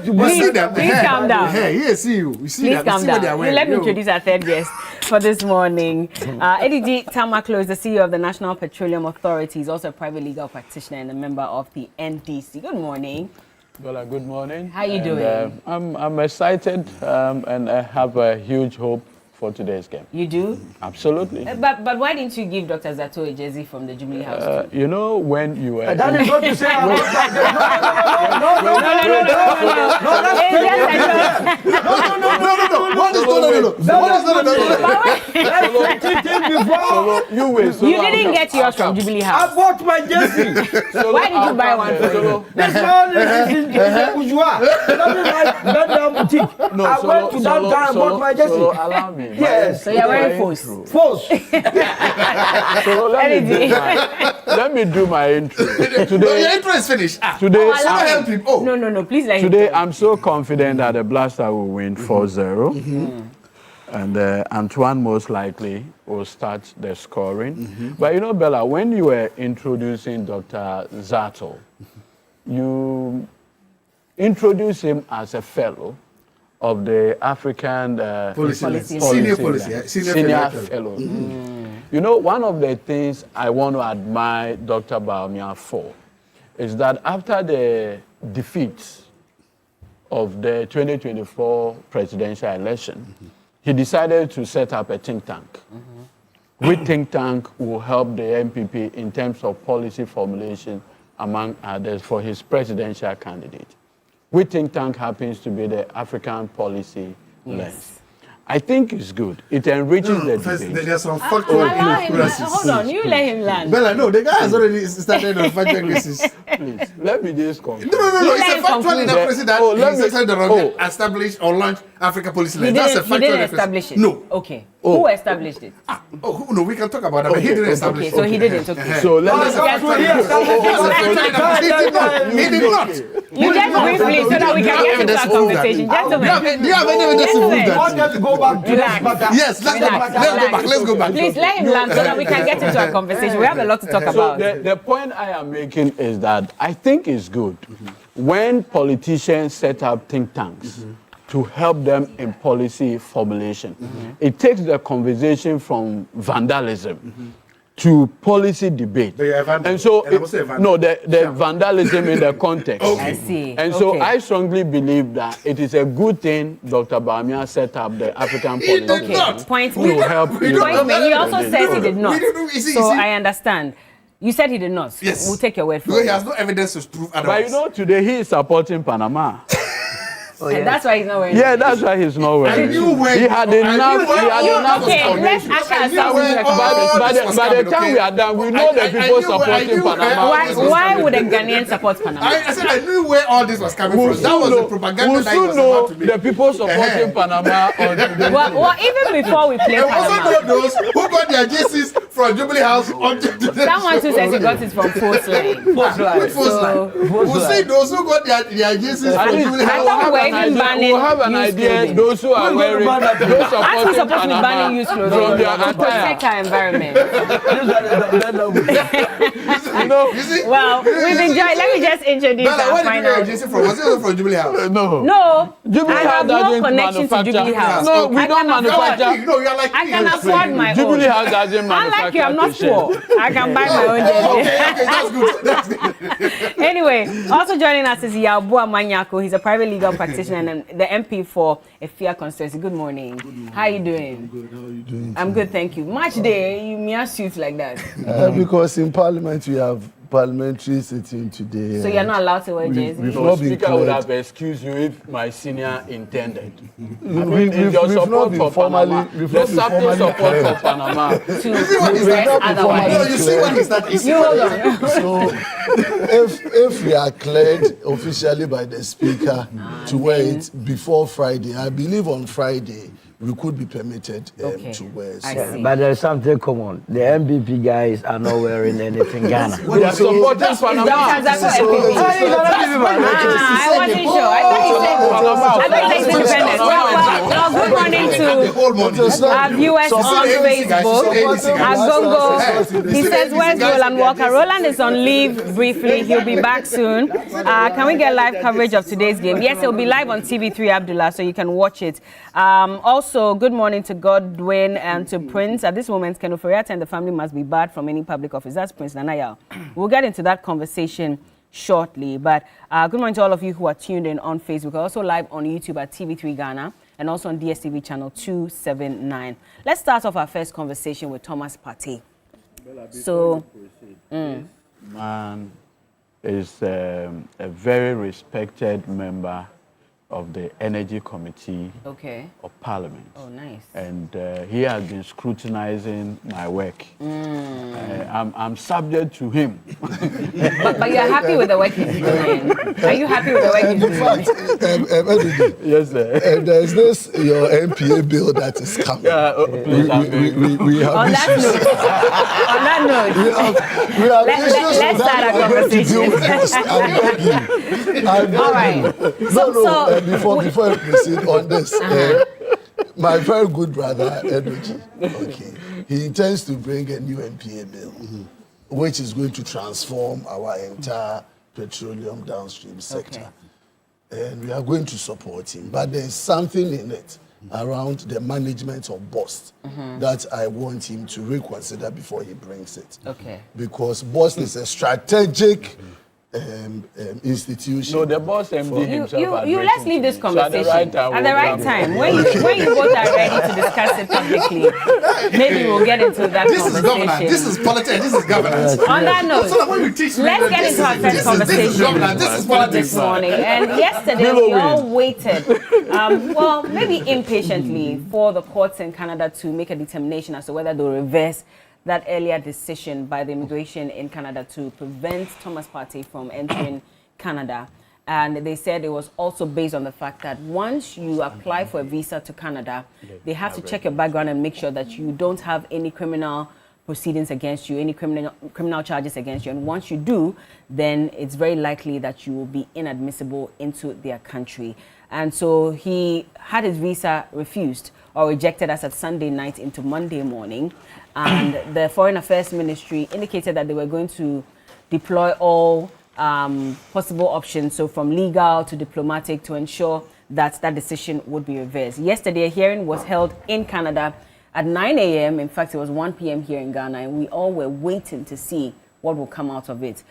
Speaker 10: You see them.
Speaker 1: Please calm down.
Speaker 10: Here, see you. You see
Speaker 1: Please calm down. Let me introduce our third guest for this morning. Edidi Tamaklo is the CEO of the National Petroleum Authority. He's also a private legal practitioner and a member of the NDC. Good morning.
Speaker 11: Well, good morning.
Speaker 1: How are you doing?
Speaker 11: I'm excited and I have a huge hope for today's game.
Speaker 1: You do?
Speaker 11: Absolutely.
Speaker 1: But why didn't you give Dr. Zato a jersey from the Jubilee House?
Speaker 11: You know, when you were...
Speaker 9: That is what you say. No.
Speaker 1: You didn't get yours from Jubilee House.
Speaker 9: I bought my jersey.
Speaker 1: Why did you buy one for you?
Speaker 9: This one is bourgeois. I went to downtown and bought my jersey.
Speaker 11: Allow me.
Speaker 9: Yes.
Speaker 1: So you're wearing false.
Speaker 9: False.
Speaker 11: So let me do my intro. Today,
Speaker 10: your intro is finished.
Speaker 11: Today,
Speaker 10: help him.
Speaker 1: No, please let him.
Speaker 11: Today, I'm so confident that the Blaster will win 4-0. And Antoine most likely will start the scoring. But you know, Bella, when you were introducing Dr. Zato, you introduced him as a fellow of the African
Speaker 10: senior fellow.
Speaker 11: You You know, one of the things I want to admire Dr. Bawumia for is that after the defeat of the 2024 presidential election, he decided to set up a think tank. Which think tank will help the MPP in terms of policy formulation, among others, for his presidential candidate. Which think tank happens to be the African Policy Lens. I think it's good. It enriches the debate.
Speaker 10: There's some factual inaccuracies.
Speaker 1: Hold on, you let him land.
Speaker 10: Bella, no, the guy has already started on factual inaccuracies.
Speaker 11: Please, let me just conclude.
Speaker 10: No. It's a factual inaccuracy that he's actually the wrong established or launched Africa Policy Lens. That's a factual
Speaker 1: inaccuracy. He didn't establish it?
Speaker 10: No.
Speaker 1: Okay. Who established it?
Speaker 10: No, we can talk about that, but he didn't establish it.
Speaker 1: Okay, so he didn't. Okay.
Speaker 11: So let's
Speaker 10: He did not.
Speaker 1: You just briefly so that we can get into our conversation. Gentlemen.
Speaker 10: Do you have any evidence to prove that?
Speaker 12: Go back to
Speaker 10: yes, let's go back.
Speaker 1: Please let him land so that we can get into our conversation. We have a lot to talk about.
Speaker 11: So the point I am making is that I think it's good when politicians set up think tanks to help them in policy formulation. It takes the conversation from vandalism to policy debate. And so, the vandalism in the context.
Speaker 1: I see.
Speaker 11: And so I strongly believe that it is a good thing Dr. Bawumia set up the African policy.
Speaker 1: Okay, point me.
Speaker 11: To help
Speaker 1: Point me. He also says he did not.
Speaker 10: See.
Speaker 1: So I understand. You said he did not.
Speaker 10: Yes.
Speaker 1: We'll take your word for
Speaker 10: Because
Speaker 1: it.
Speaker 10: he has no evidence to prove otherwise.
Speaker 11: But you know, today he is supporting Panama.
Speaker 1: And that's why he's not wearing
Speaker 11: Yeah, that's why he's not wearing it. He had enough.
Speaker 1: Okay, let's ask ourselves.
Speaker 11: By the time we are done, we know the people supporting Panama.
Speaker 1: Why would a Ghanaian support Panama?
Speaker 10: I said I knew where all this was coming from. That was the propaganda that he was about to make.
Speaker 11: The people supporting Panama.
Speaker 1: Well, even before we play
Speaker 10: also
Speaker 1: Panama.
Speaker 10: know those who got their JCs from Jubilee House on
Speaker 1: Someone who says he got it from Force Line.
Speaker 10: We'll see those who got their JCs from Jubilee House.
Speaker 11: We'll have an idea. Those who are wearing, those
Speaker 1: Aren't we
Speaker 11: supporting
Speaker 1: supposed to be
Speaker 11: Panama
Speaker 1: banning used clothing
Speaker 11: from their
Speaker 1: to protect our environment? Well, we've enjoyed. Let me just introduce our
Speaker 10: Where did you
Speaker 1: final.
Speaker 10: get your JC from? Was it from Jubilee House?
Speaker 1: No,
Speaker 11: Jubilee
Speaker 1: I
Speaker 11: House
Speaker 1: have no
Speaker 11: doesn't
Speaker 1: connection to Jubilee House.
Speaker 11: No, we
Speaker 1: I
Speaker 11: don't
Speaker 1: can afford-
Speaker 11: manufacture.
Speaker 10: No, you're like
Speaker 1: I can afford my
Speaker 11: Jubilee
Speaker 1: own.
Speaker 11: House doesn't manufacture.
Speaker 1: Unlike you, I'm not
Speaker 11: t-shirts.
Speaker 1: poor. I can buy my own jersey.
Speaker 10: Okay, that's good. That's good.
Speaker 1: Anyway, also joining us is Yabua Manyako. He's a private legal practitioner and the MP for Efia constituency. Good morning. How are you doing?
Speaker 12: Good. How are you doing?
Speaker 1: I'm good, thank you. Match day, you may suit like that.
Speaker 12: Because in Parliament we have parliamentary sitting today.
Speaker 1: So you're not allowed to wear jersey?
Speaker 12: We've
Speaker 11: No,
Speaker 12: not been
Speaker 11: Speaker would
Speaker 12: cleared.
Speaker 11: have excused you if my senior intended.
Speaker 12: We've
Speaker 11: in your
Speaker 12: not
Speaker 11: support
Speaker 12: been
Speaker 11: for Panama,
Speaker 12: we've
Speaker 11: the
Speaker 12: not been
Speaker 11: subtle
Speaker 12: formally
Speaker 11: support for
Speaker 12: cleared.
Speaker 11: Panama.
Speaker 1: To request
Speaker 10: No,
Speaker 1: otherwise.
Speaker 10: you see what is that?
Speaker 1: You hold on.
Speaker 12: So if we are cleared officially by the speaker to wear it before Friday, I believe on Friday we could be permitted to wear.
Speaker 1: I
Speaker 12: So
Speaker 1: see.
Speaker 9: But there's something common. The MPP guys are not wearing anything Ghana.
Speaker 11: They are supporting
Speaker 1: Dr.
Speaker 11: Panama.
Speaker 1: Zako MPP. I wasn't sure. I thought he said independent. Well, good morning to our viewers on Facebook. Agongo, he says, where's Roland Walker? Roland is on leave briefly. He'll be back soon. Can we get live coverage of today's game? Yes, it'll be live on TV3 Abdullah, so you can watch it. Also, good morning to Godwin and to Prince. At this moment, Ken Ofori-Atta and the family must be barred from any public office. That's Prince Nanaya. We'll get into that conversation shortly. But good morning to all of you who are tuned in on Facebook. We're also live on YouTube at TV3 Ghana and also on DSTV channel 279. Let's start off our first conversation with Thomas Partey. So,
Speaker 11: Man is a very respected member of the Energy Committee of Parliament.
Speaker 1: Oh, nice.
Speaker 11: And he has been scrutinizing my work. I'm subject to him.
Speaker 1: but you're happy with the work he's doing? Are you happy with the work he's doing?
Speaker 11: Yes, sir.
Speaker 12: There's this your MPA bill that is coming. We have
Speaker 1: On that note, let's start our conversation.
Speaker 12: All right. Before I proceed on this, my very good brother, Edward, he intends to bring a new MPA bill, which is going to transform our entire petroleum downstream sector. And we are going to support him. But there's something in it around the management of BOST that I want him to reconsider before he brings it.
Speaker 1: Okay.
Speaker 12: Because BOST is a strategic institution.
Speaker 11: No, the boss MD himself.
Speaker 1: You let's leave this conversation
Speaker 11: at the right
Speaker 1: time. When you both are ready to discuss it publicly, maybe we'll get into that conversation.
Speaker 10: This is governance. This is politics. This is governance.
Speaker 1: On that note, let's get into our first conversation
Speaker 10: This is politics
Speaker 1: this morning. And yesterday we all waited, well, maybe impatiently, for the courts in Canada to make a determination as to whether they'll reverse that earlier decision by the immigration in Canada to prevent Thomas Partey from entering Canada. And they said it was also based on the fact that once you apply for a visa to Canada, they have to check your background and make sure that you don't have any criminal proceedings against you, any criminal charges against you. And once you do, then it's very likely that you will be inadmissible into their country. And so he had his visa refused or rejected as at Sunday night into Monday morning. And the Foreign Affairs Ministry indicated that they were going to deploy all possible options, so from legal to diplomatic, to ensure that that decision would be reversed. Yesterday, a hearing was held in Canada at 9 a.m. In fact, it was 1 p.m. here in Ghana, and we all were waiting to see what will come out of it.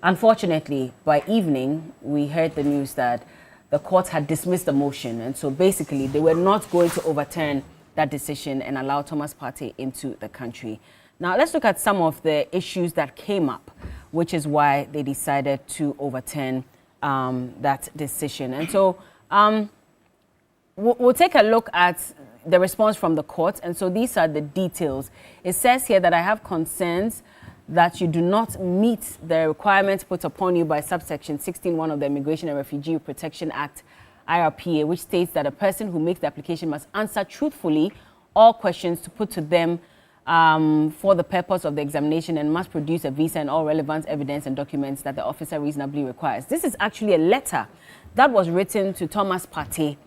Speaker 1: Unfortunately, by evening, we heard the news that the court had dismissed the motion, and so basically they were not going to overturn that decision and allow Thomas Partey into the country. Now, let's look at some of the issues that came up, which is why they decided to overturn that decision. And so we'll take a look at the response from the court. And so these are the details. It says here that I have concerns that you do not meet the requirements put upon you by subsection 16(1) of the Immigration and Refugee Protection Act, IRPA, which states that a person who makes the application must answer truthfully all questions to put to them for the purpose of the examination and must produce a visa and all relevant evidence and documents that the officer reasonably requires. This is actually a letter that was written to Thomas Partey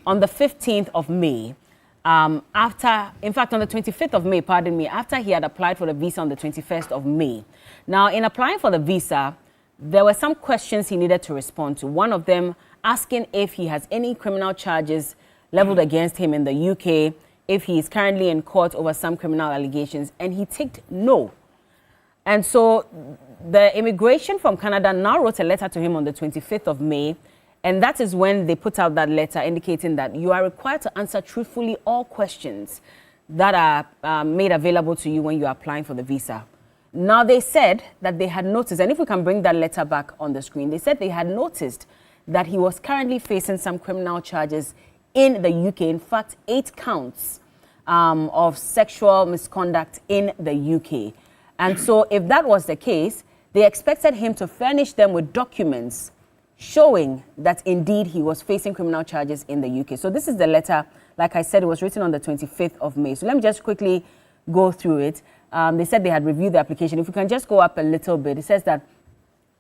Speaker 1: on the 15th of May. In fact, on the 25th of May, pardon me, after he had applied for the visa on the 21st of May. Now, in applying for the visa, there were some questions he needed to respond to. One of them asking if he has any criminal charges leveled against him in the UK, if he is currently in court over some criminal allegations, and he ticked no. And so the immigration from Canada now wrote a letter to him on the 25th of May, and that is when they put out that letter indicating that you are required to answer truthfully all questions that are made available to you when you are applying for the visa. Now, they said that they had noticed, and if we can bring that letter back on the screen, they said they had noticed that he was currently facing some criminal charges in the UK. In fact, 8 counts of sexual misconduct in the UK. And so if that was the case, they expected him to furnish them with documents showing that indeed he was facing criminal charges in the UK. So this is the letter. Like I said, it was written on the 25th of May. So let me just quickly go through it. They said they had reviewed the application. If we can just go up a little bit, it says that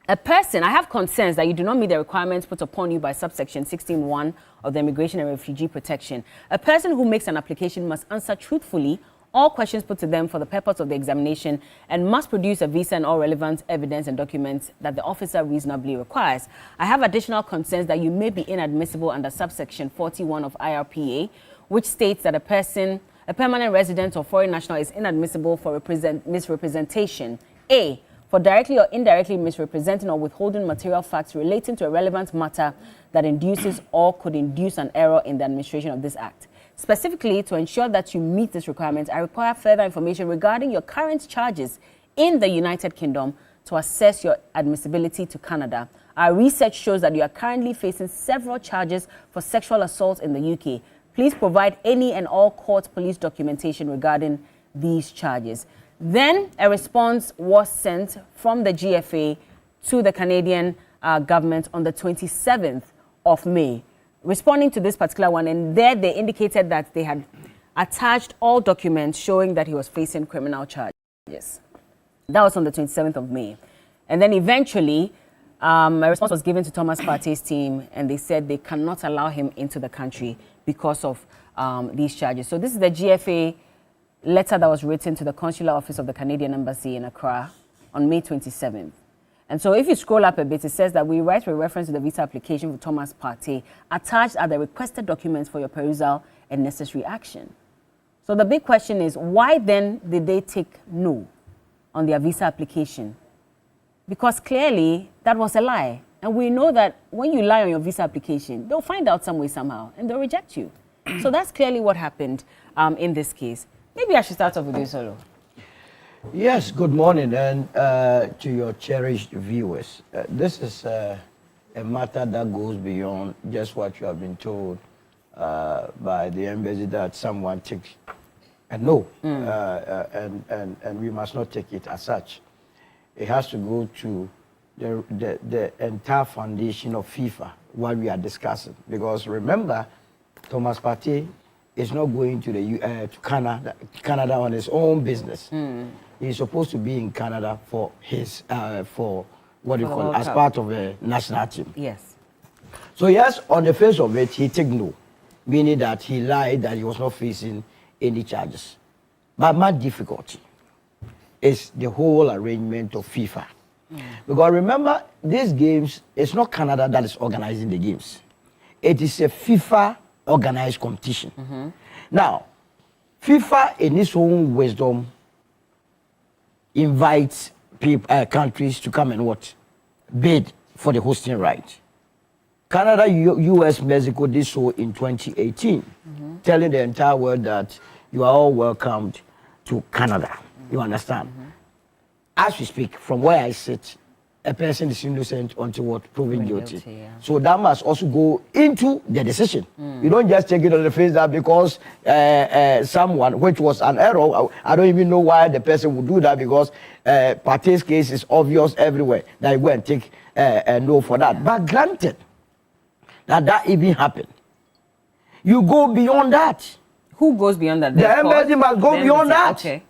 Speaker 1: a person, I have concerns that you do not meet the requirements put upon you by subsection 16(1) of the Immigration and Refugee Protection. A person who makes an application must answer truthfully all questions put to them for the purpose of the examination and must produce a visa and all relevant evidence and documents that the officer reasonably requires. I have additional concerns that you may be inadmissible under subsection 41 of IRPA, which states that a permanent resident or foreign national is inadmissible for misrepresentation. A, for directly or indirectly misrepresenting or withholding material facts relating to a relevant matter that induces or could induce an error in the administration of this act. Specifically, to ensure that you meet this requirement, I require further information regarding your current charges in the United Kingdom to assess your admissibility to Canada. Our research shows that you are currently facing several charges for sexual assault in the UK. Please provide any and all court police documentation regarding these charges. Then a response was sent from the GFA to the Canadian government on the 27th of May, responding to this particular one. And there they indicated that they had attached all documents showing that he was facing criminal charges. That was on the 27th of May. And then eventually, a response was given to Thomas Partey's team, and they said they cannot allow him into the country because of these charges. So this is the GFA letter that was written to the Consular Office of the Canadian Embassy in Accra on May 27th. And so if you scroll up a bit, it says that we write with reference to the visa application for Thomas Partey. Attached are the requested documents for your perusal and necessary action. So the big question is, why then did they take no on their visa application? Because clearly that was a lie. And we know that when you lie on your visa application, they'll find out some way, somehow, and they'll reject you. So that's clearly what happened in this case. Maybe I should start off with you, Solo.
Speaker 9: Yes, good morning, and to your cherished viewers. This is a matter that goes beyond just what you have been told by the embassy that someone takes a no, and we must not take it as such. It has to go to the entire foundation of FIFA, what we are discussing. Because remember, Thomas Partey is not going to to Canada on his own business. He's supposed to be in Canada for his for what you call as part of a national team.
Speaker 1: Yes.
Speaker 9: So yes, on the face of it, he took no, meaning that he lied that he was not facing any charges. But my difficulty is the whole arrangement of FIFA. Because remember, these games, it's not Canada that is organizing the games. It is a FIFA organized competition. Now, FIFA in its own wisdom invites people, countries to come and what? Bid for the hosting right. Canada, US, Mexico did so in 2018, telling the entire world that you are all welcomed to Canada. You understand? As we speak, from where I sit, a person is innocent until what? Proven guilty. Yeah. So that must also go into the decision. You don't just take it on the face that because someone, which was an error, I don't even know why the person would do that, because Partey's case is obvious everywhere, that you go and take a no for that. But granted that even happened, you go beyond that.
Speaker 1: Who goes beyond that?
Speaker 9: The embassy must go beyond that.
Speaker 1: Okay.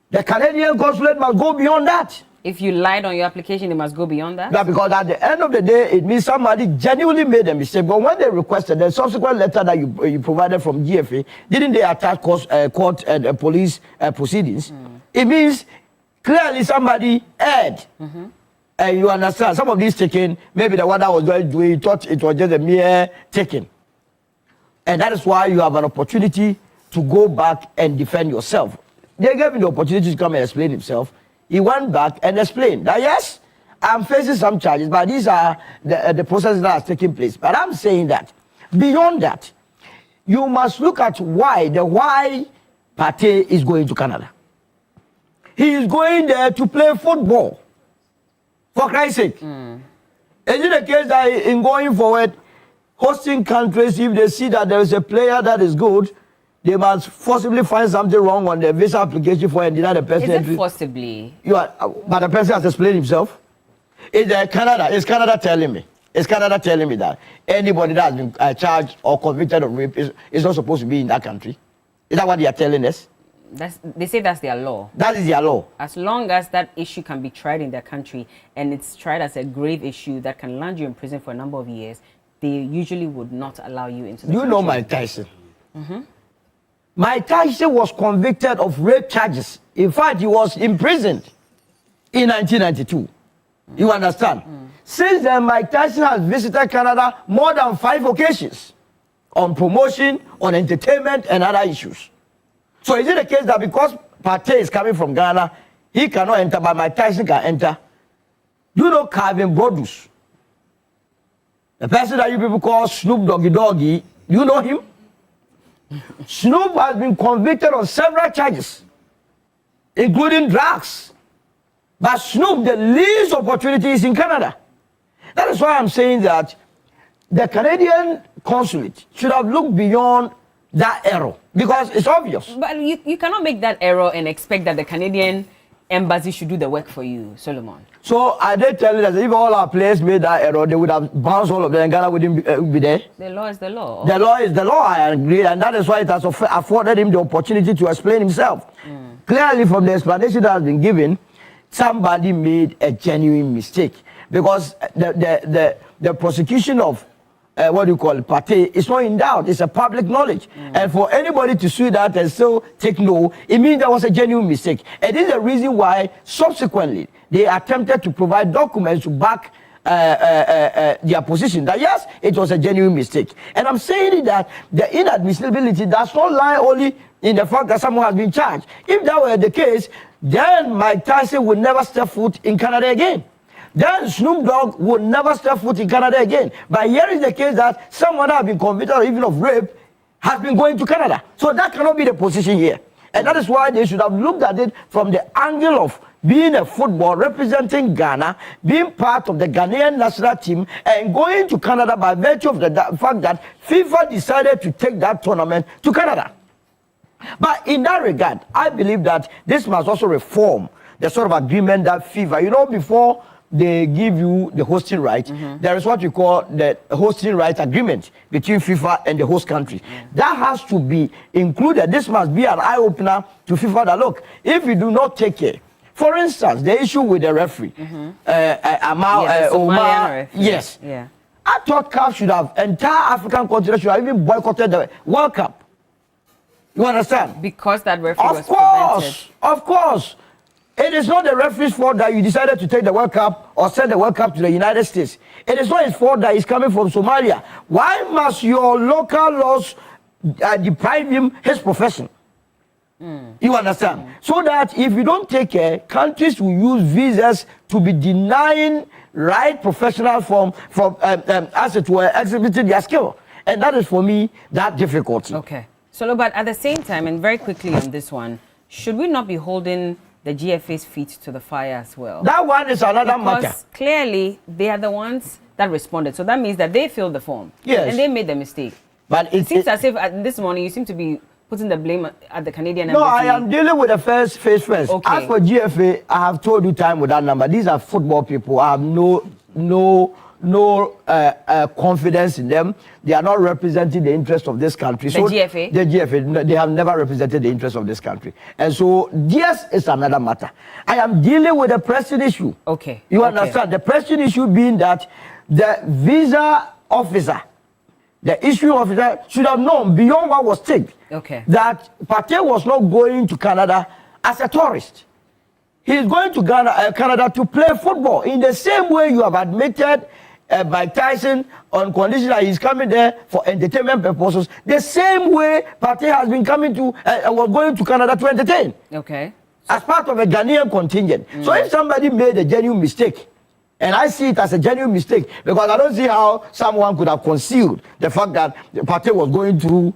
Speaker 9: The Canadian consulate must go beyond that.
Speaker 1: If you lied on your application, it must go beyond that?
Speaker 9: Yeah, because at the end of the day, it means somebody genuinely made a mistake. But when they requested the subsequent letter that you provided from GFA, didn't they attach court and police proceedings? It means clearly somebody erred. And you understand, some of these taken, maybe the one that was doing, thought it was just a mere taking. And that is why you have an opportunity to go back and defend yourself. They gave him the opportunity to come and explain himself. He went back and explained that, yes, I'm facing some charges, but these are the processes that are taking place. But I'm saying that beyond that, you must look at why Partey is going to Canada. He is going there to play football, for Christ's sake. Is it the case that in going forward, hosting countries, if they see that there is a player that is good, they must forcibly find something wrong on their visa application for and deny the person entry?
Speaker 1: Is it forcibly?
Speaker 9: But the person has explained himself. Is Canada telling me? Is Canada telling me that anybody that has been charged or convicted of rape is not supposed to be in that country? Is that what they are telling us?
Speaker 1: They say that's their law.
Speaker 9: That is their law.
Speaker 1: As long as that issue can be tried in their country and it's tried as a grave issue that can land you in prison for a number of years, they usually would not allow you into the country.
Speaker 9: You know Mike Tyson. Mike Tyson was convicted of rape charges. In fact, he was imprisoned in 1992. You understand? Since then, Mike Tyson has visited Canada more than 5 occasions on promotion, on entertainment, and other issues. So is it the case that because Partey is coming from Ghana, he cannot enter, but Mike Tyson can enter? You know Calvin Brodus, the person that you people call Snoop Doggy, you know him? Snoop has been convicted on several charges, including drugs. But Snoop, the least opportunity is in Canada. That is why I'm saying that the Canadian consulate should have looked beyond that error, because it's obvious.
Speaker 1: But you cannot make that error and expect that the Canadian embassy should do the work for you, Solomon.
Speaker 9: So I did tell you that if all our players made that error, they would have bounced all of them and Ghana wouldn't be there.
Speaker 1: The law is the law.
Speaker 9: The law is the law, I agree, and that is why it has afforded him the opportunity to explain himself. Clearly, from the explanation that has been given, somebody made a genuine mistake, because the prosecution of Partey is not in doubt. It's a public knowledge. And for anybody to sue that and still take no, it means there was a genuine mistake. And this is the reason why, subsequently, they attempted to provide documents to back their position that yes, it was a genuine mistake. And I'm saying that the inadmissibility does not lie only in the fact that someone has been charged. If that were the case, then Mike Tyson would never step foot in Canada again. Then Snoop Dogg would never step foot in Canada again. But here is the case that someone has been convicted even of rape has been going to Canada. So that cannot be the position here. And that is why they should have looked at it from the angle of being a football, representing Ghana, being part of the Ghanaian national team, and going to Canada by virtue of the fact that FIFA decided to take that tournament to Canada. But in that regard, I believe that this must also reform the sort of agreement that FIFA, you know, before they give you the hosting right, there is what you call the hosting right agreement between FIFA and the host country. That has to be included. This must be an eye-opener to FIFA that, look, if you do not take care, for instance, the issue with the referee, Omar, yes.
Speaker 1: Yeah.
Speaker 9: I thought CAF should have, entire African continent should have even boycotted the World Cup. You understand?
Speaker 1: Because that referee was prevented.
Speaker 9: Of course. It is not the referee's fault that you decided to take the World Cup or send the World Cup to the United States. It is not his fault that he's coming from Somalia. Why must your local laws deprive him his profession? You understand? So that if you don't take care, countries will use visas to be denying right professionals from as it were, exhibiting their skill. And that is, for me, that difficulty.
Speaker 1: Okay. So, but at the same time, and very quickly on this one, should we not be holding the GFA's feet to the fire as well?
Speaker 9: That one is another matter.
Speaker 1: Because clearly, they are the ones that responded. So that means that they filled the form.
Speaker 9: Yes.
Speaker 1: And they made the mistake.
Speaker 9: But
Speaker 1: it seems as if this morning you seem to be putting the blame at the Canadian embassy.
Speaker 9: No, I am dealing with the first phase first.
Speaker 1: Okay.
Speaker 9: As for GFA, I have told you time with that number. These are football people. I have no confidence in them. They are not representing the interest of this country.
Speaker 1: The GFA?
Speaker 9: The GFA, they have never represented the interest of this country. And so, this is another matter. I am dealing with the pressing issue.
Speaker 1: Okay.
Speaker 9: You understand? The pressing issue being that the visa officer, the issue officer should have known beyond what was said that Partey was not going to Canada as a tourist. He is going to Canada to play football in the same way you have admitted Mike Tyson on condition that he's coming there for entertainment purposes. The same way Partey has been coming to was going to Canada to entertain.
Speaker 1: Okay.
Speaker 9: As part of a Ghanaian contingent. So if somebody made a genuine mistake, and I see it as a genuine mistake, because I don't see how someone could have concealed the fact that Partey was going through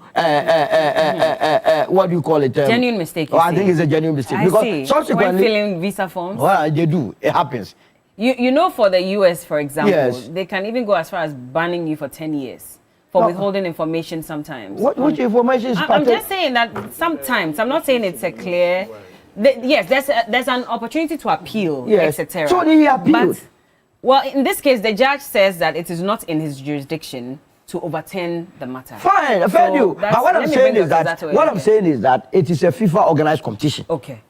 Speaker 9: what do you call it?
Speaker 1: Genuine mistake.
Speaker 9: Oh, I think it's a genuine mistake.
Speaker 1: I
Speaker 9: because
Speaker 1: see.
Speaker 9: Subsequently,
Speaker 1: when filling visa forms?
Speaker 9: Well, they do. It happens.
Speaker 1: You know, for the US, for example,
Speaker 9: Yes.
Speaker 1: they can even go as far as banning you for 10 years for withholding information sometimes.
Speaker 9: Which information is
Speaker 1: I'm just saying that sometimes, I'm not saying it's a clear... yes, there's an opportunity to appeal,
Speaker 9: Yes.
Speaker 1: etc.
Speaker 9: So he appealed.
Speaker 1: But, well, in this case, the judge says that it is not in his jurisdiction to overturn the matter.
Speaker 9: Fine, fair you. But what I'm saying is that it is a FIFA organized competition.
Speaker 1: Okay.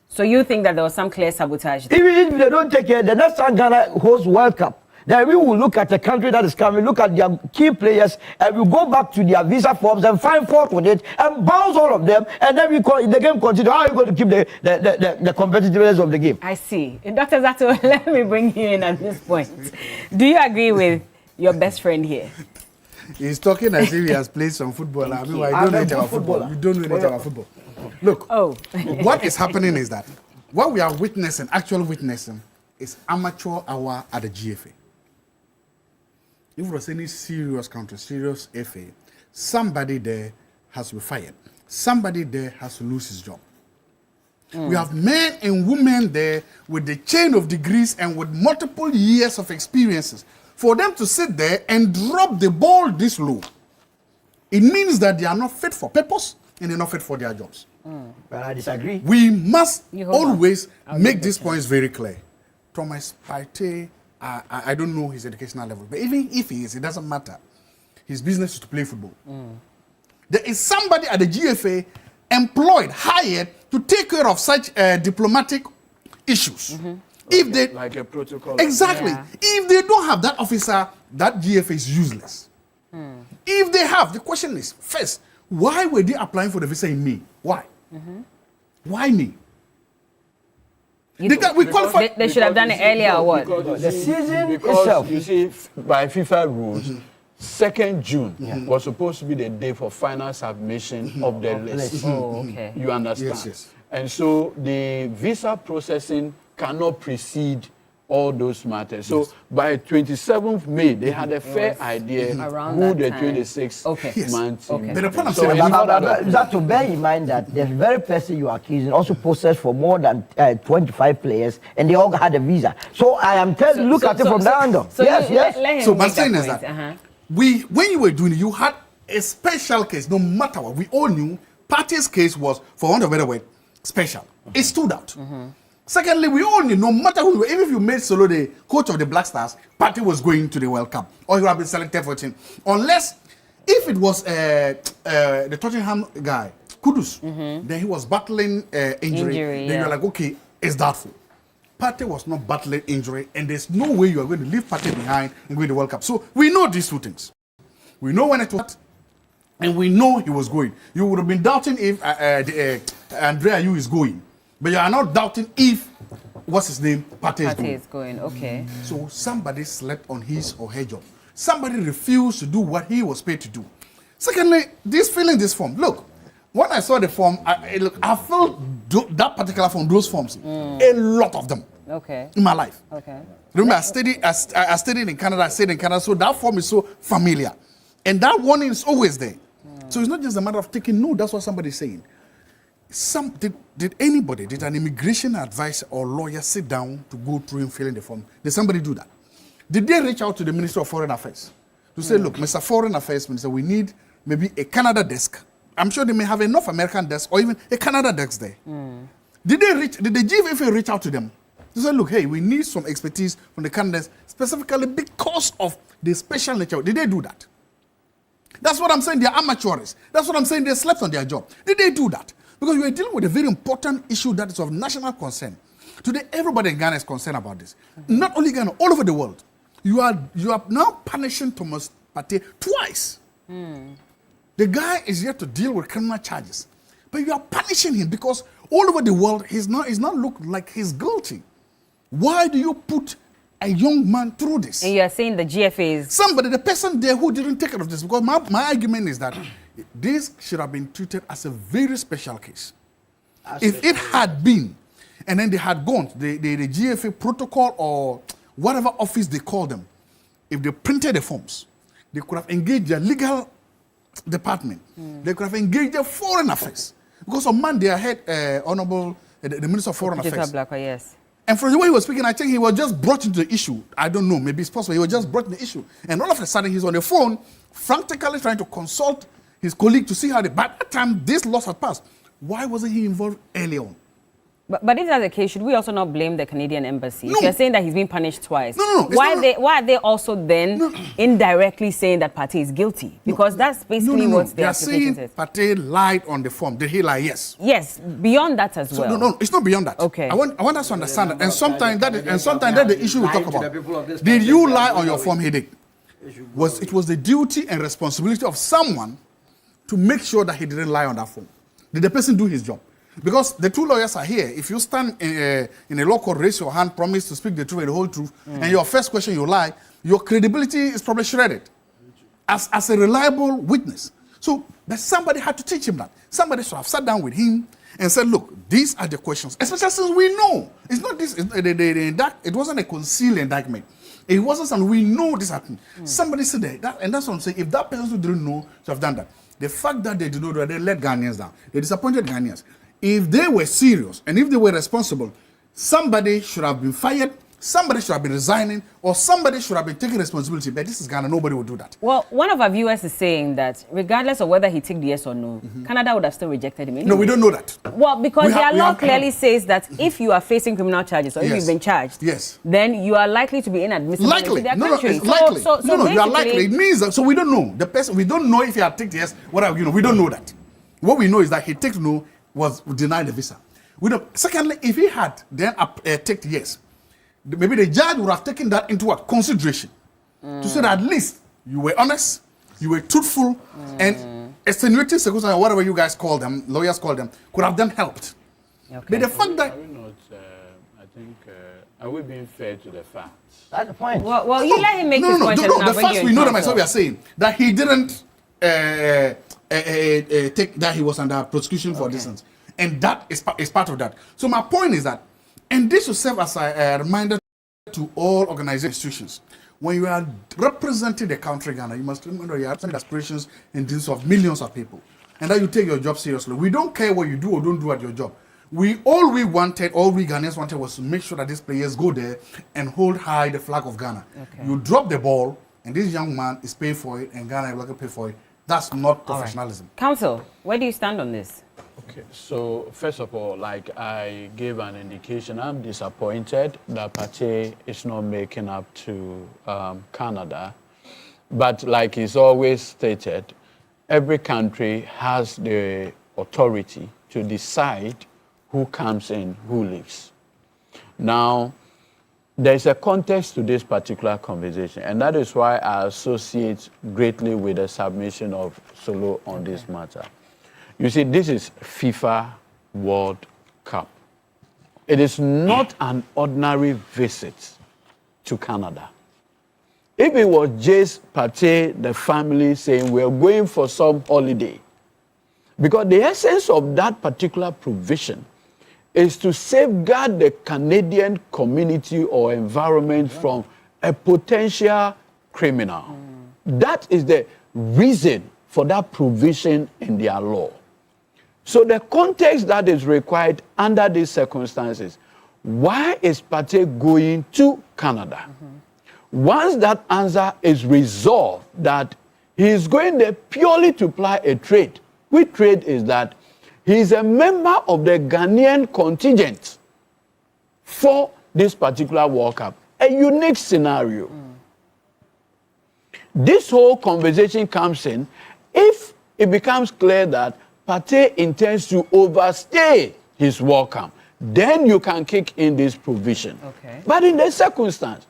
Speaker 1: So you think that there was some clear sabotage there?
Speaker 9: Even if they don't take care, the next time Ghana hosts World Cup, then we will look at the country that is coming, look at their key players, and we go back to their visa forms and find fault with it and bounce all of them, and then the game continues. How are you going to keep the competitiveness of the game?
Speaker 1: I see. Dr. Zato, let me bring you in at this point. Do you agree with your best friend here?
Speaker 10: He's talking as if he has played some football. I mean, I don't know anything about football. You don't know anything about football. Look, what is happening is that what we are witnessing, actual witnessing, is amateur hour at the GFA. If there was any serious counter, serious FA, somebody there has to be fired. Somebody there has to lose his job. We have men and women there with the chain of degrees and with multiple years of experiences. For them to sit there and drop the ball this low, it means that they are not fit for purpose and they're not fit for their jobs.
Speaker 9: But I disagree.
Speaker 10: We must always make these points very clear. Thomas Partey, I don't know his educational level, but even if he is, it doesn't matter. His business is to play football. There is somebody at the GFA employed, hired to take care of such diplomatic issues. If they
Speaker 11: like a protocol.
Speaker 10: Exactly. Yeah. If they don't have that officer, that GFA is useless. If they have, the question is, first, why were they applying for the visa in May? Why? Why me? We qualified.
Speaker 1: They should have done it earlier or what?
Speaker 9: The season
Speaker 11: Because
Speaker 9: itself.
Speaker 11: you see, by FIFA rules, 2nd June was supposed to be the day for final submission of the list.
Speaker 1: Oh, okay.
Speaker 11: You understand?
Speaker 10: Yes.
Speaker 11: And so the visa processing cannot precede all those matters. So by 27th May, they had a fair idea
Speaker 1: Around
Speaker 11: who
Speaker 1: that
Speaker 11: the
Speaker 1: time.
Speaker 11: 26 month team.
Speaker 1: Okay.
Speaker 10: But the point I'm
Speaker 11: So
Speaker 10: saying,
Speaker 9: You have to bear in mind that the very person you are accusing also possessed for more than 25 players, and they all had a visa. So I am telling, look at it from that angle.
Speaker 1: So
Speaker 9: Yes, yes.
Speaker 1: Let him
Speaker 10: So my
Speaker 1: make
Speaker 10: saying is
Speaker 1: point.
Speaker 10: that when you were doing it, you had a special case. No matter what, we all knew Partey's case was, for want of a better word, special. It stood out. Secondly, we all knew, no matter who you were, even if you made Solo the coach of the Black Stars, Partey was going to the World Cup, or he would have been selected for team. Unless, if it was the Tottenham guy, Kudus, then he was battling injury. Then you're like, okay, it's doubtful. Partey was not battling injury, and there's no way you are going to leave Partey behind and go to the World Cup. So we know these two things. We know when it was, and we know he was going. You would have been doubting if Andrea Yu is going. But you are not doubting if, what's his name, Partey is going.
Speaker 1: Okay.
Speaker 10: So somebody slept on his or her job. Somebody refused to do what he was paid to do. Secondly, filling this form. Look, when I saw the form, I filled that particular form, those forms, a lot of them.
Speaker 1: Okay.
Speaker 10: In my life.
Speaker 1: Okay.
Speaker 10: Remember, I studied in Canada, I stayed in Canada, so that form is so familiar. And that warning is always there. So it's not just a matter of taking no, that's what somebody's saying. Did an immigration advisor or lawyer sit down to go through and fill in the form? Did somebody do that? Did they reach out to the Minister of Foreign Affairs to say, look, Mr. Foreign Affairs Minister, we need maybe a Canada desk. I'm sure they may have enough American desk or even a Canada desk there. Did the GFA reach out to them to say, look, hey, we need some expertise from the Canadians, specifically because of the special nature? Did they do that? That's what I'm saying. They're amateurs. That's what I'm saying. They slept on their job. Did they do that? Because we are dealing with a very important issue that is of national concern. Today, everybody in Ghana is concerned about this. Not only Ghana, all over the world. You are now punishing Thomas Partey twice. The guy is yet to deal with criminal charges. But you are punishing him because all over the world, he's not looked like he's guilty. Why do you put a young man through this?
Speaker 1: And you are saying the GFA is...
Speaker 10: Somebody, the person there who didn't take care of this, because my argument is that this should have been treated as a very special case. If it had been, and then they had gone, the GFA protocol or whatever office they call them, if they printed the forms, they could have engaged their legal department. They could have engaged their foreign affairs. Because on Monday I had Honorable the Minister of Foreign Affairs.
Speaker 1: Yes.
Speaker 10: And from the way he was speaking, I think he was just brought into the issue. I don't know, maybe it's possible. He was just brought into the issue. And all of a sudden, he's on the phone, frantically trying to consult his colleague to see how by that time this loss had passed. Why wasn't he involved early on?
Speaker 1: But if that's the case, should we also not blame the Canadian embassy?
Speaker 10: No.
Speaker 1: If you're saying that he's been punished twice,
Speaker 10: No.
Speaker 1: Why are they also then indirectly saying that Partey is guilty? Because that's basically what
Speaker 10: they
Speaker 1: the
Speaker 10: are
Speaker 1: application
Speaker 10: saying
Speaker 1: says.
Speaker 10: Partey lied on the form. Did he lie? Yes.
Speaker 1: Yes, beyond that as well.
Speaker 10: No, it's not beyond that.
Speaker 1: Okay.
Speaker 10: I want us to understand that. And sometimes that's the issue we talk about. Did you lie on your form? He did. It was the duty and responsibility of someone to make sure that he didn't lie on that form. Did the person do his job? Because the two lawyers are here. If you stand in a law court, raise your hand, promise to speak the truth and the whole truth, and your first question you lie, your credibility is probably shredded as a reliable witness. So, but somebody had to teach him that. Somebody should have sat down with him and said, look, these are the questions. Especially since we know. It's not this, it wasn't a concealed indictment. It wasn't something we know this happened. Somebody said that, and that's what I'm saying. If that person who didn't know should have done that. The fact that they did not do that, they let Ghanaians down. They disappointed Ghanaians. If they were serious and if they were responsible, somebody should have been fired, somebody should have been resigning, or somebody should have been taking responsibility. But this is Ghana, nobody will do that.
Speaker 1: Well, one of our viewers is saying that regardless of whether he took the yes or no, Canada would have still rejected him anyway.
Speaker 10: No, we don't know that.
Speaker 1: Well, because their law clearly says that if you are facing criminal charges or if you've been charged, then you are likely to be inadmissible into their country.
Speaker 10: It's likely. You are likely. It means that, so we don't know. The person, we don't know if he had taken the yes, whatever, we don't know that. What we know is that he took no, was denied the visa. We don't. Secondly, if he had then taken yes, maybe the judge would have taken that into what? Consideration. To say that at least you were honest, you were truthful, and extenuating circumstances, whatever you guys call them, lawyers call them, could have then helped.
Speaker 1: Okay.
Speaker 10: But the fact that...
Speaker 11: I think, are we being fair to the facts?
Speaker 9: That's the point.
Speaker 1: Well, you let him make his point.
Speaker 10: The facts we know them as what we are saying. That he didn't take, that he was under prosecution for distance. And that is part of that. So my point is that, and this will serve as a reminder to all organized institutions. When you are representing the country Ghana, you must remember you are representing aspirations and dreams of millions of people. And that you take your job seriously. We don't care what you do or don't do at your job. All we Ghanaians wanted was to make sure that these players go there and hold high the flag of Ghana. Okay. You drop the ball, and this young man is paying for it, and Ghana will pay for it. That's not professionalism.
Speaker 1: Right. Counsel, where do you stand on this?
Speaker 11: Okay, so first of all, like I gave an indication, I'm disappointed that Partey is not making up to Canada. But like he's always stated, every country has the authority to decide who comes in, who leaves. Now, there's a context to this particular conversation, and that is why I associate greatly with the submission of Solo on this matter. You see, this is FIFA World Cup. It is not an ordinary visit to Canada. If it was just Partey, the family saying we're going for some holiday, because the essence of that particular provision is to safeguard the Canadian community or environment from a potential criminal. That is the reason for that provision in their law. So the context that is required under these circumstances, why is Partey going to Canada? Once that answer is resolved that he is going there purely to ply a trade, which trade is that he is a member of the Ghanaian contingent for this particular World Cup. A unique scenario. This whole conversation comes in if it becomes clear that Partey intends to overstay his World Cup. Then you can kick in this provision. Okay. But in this circumstance,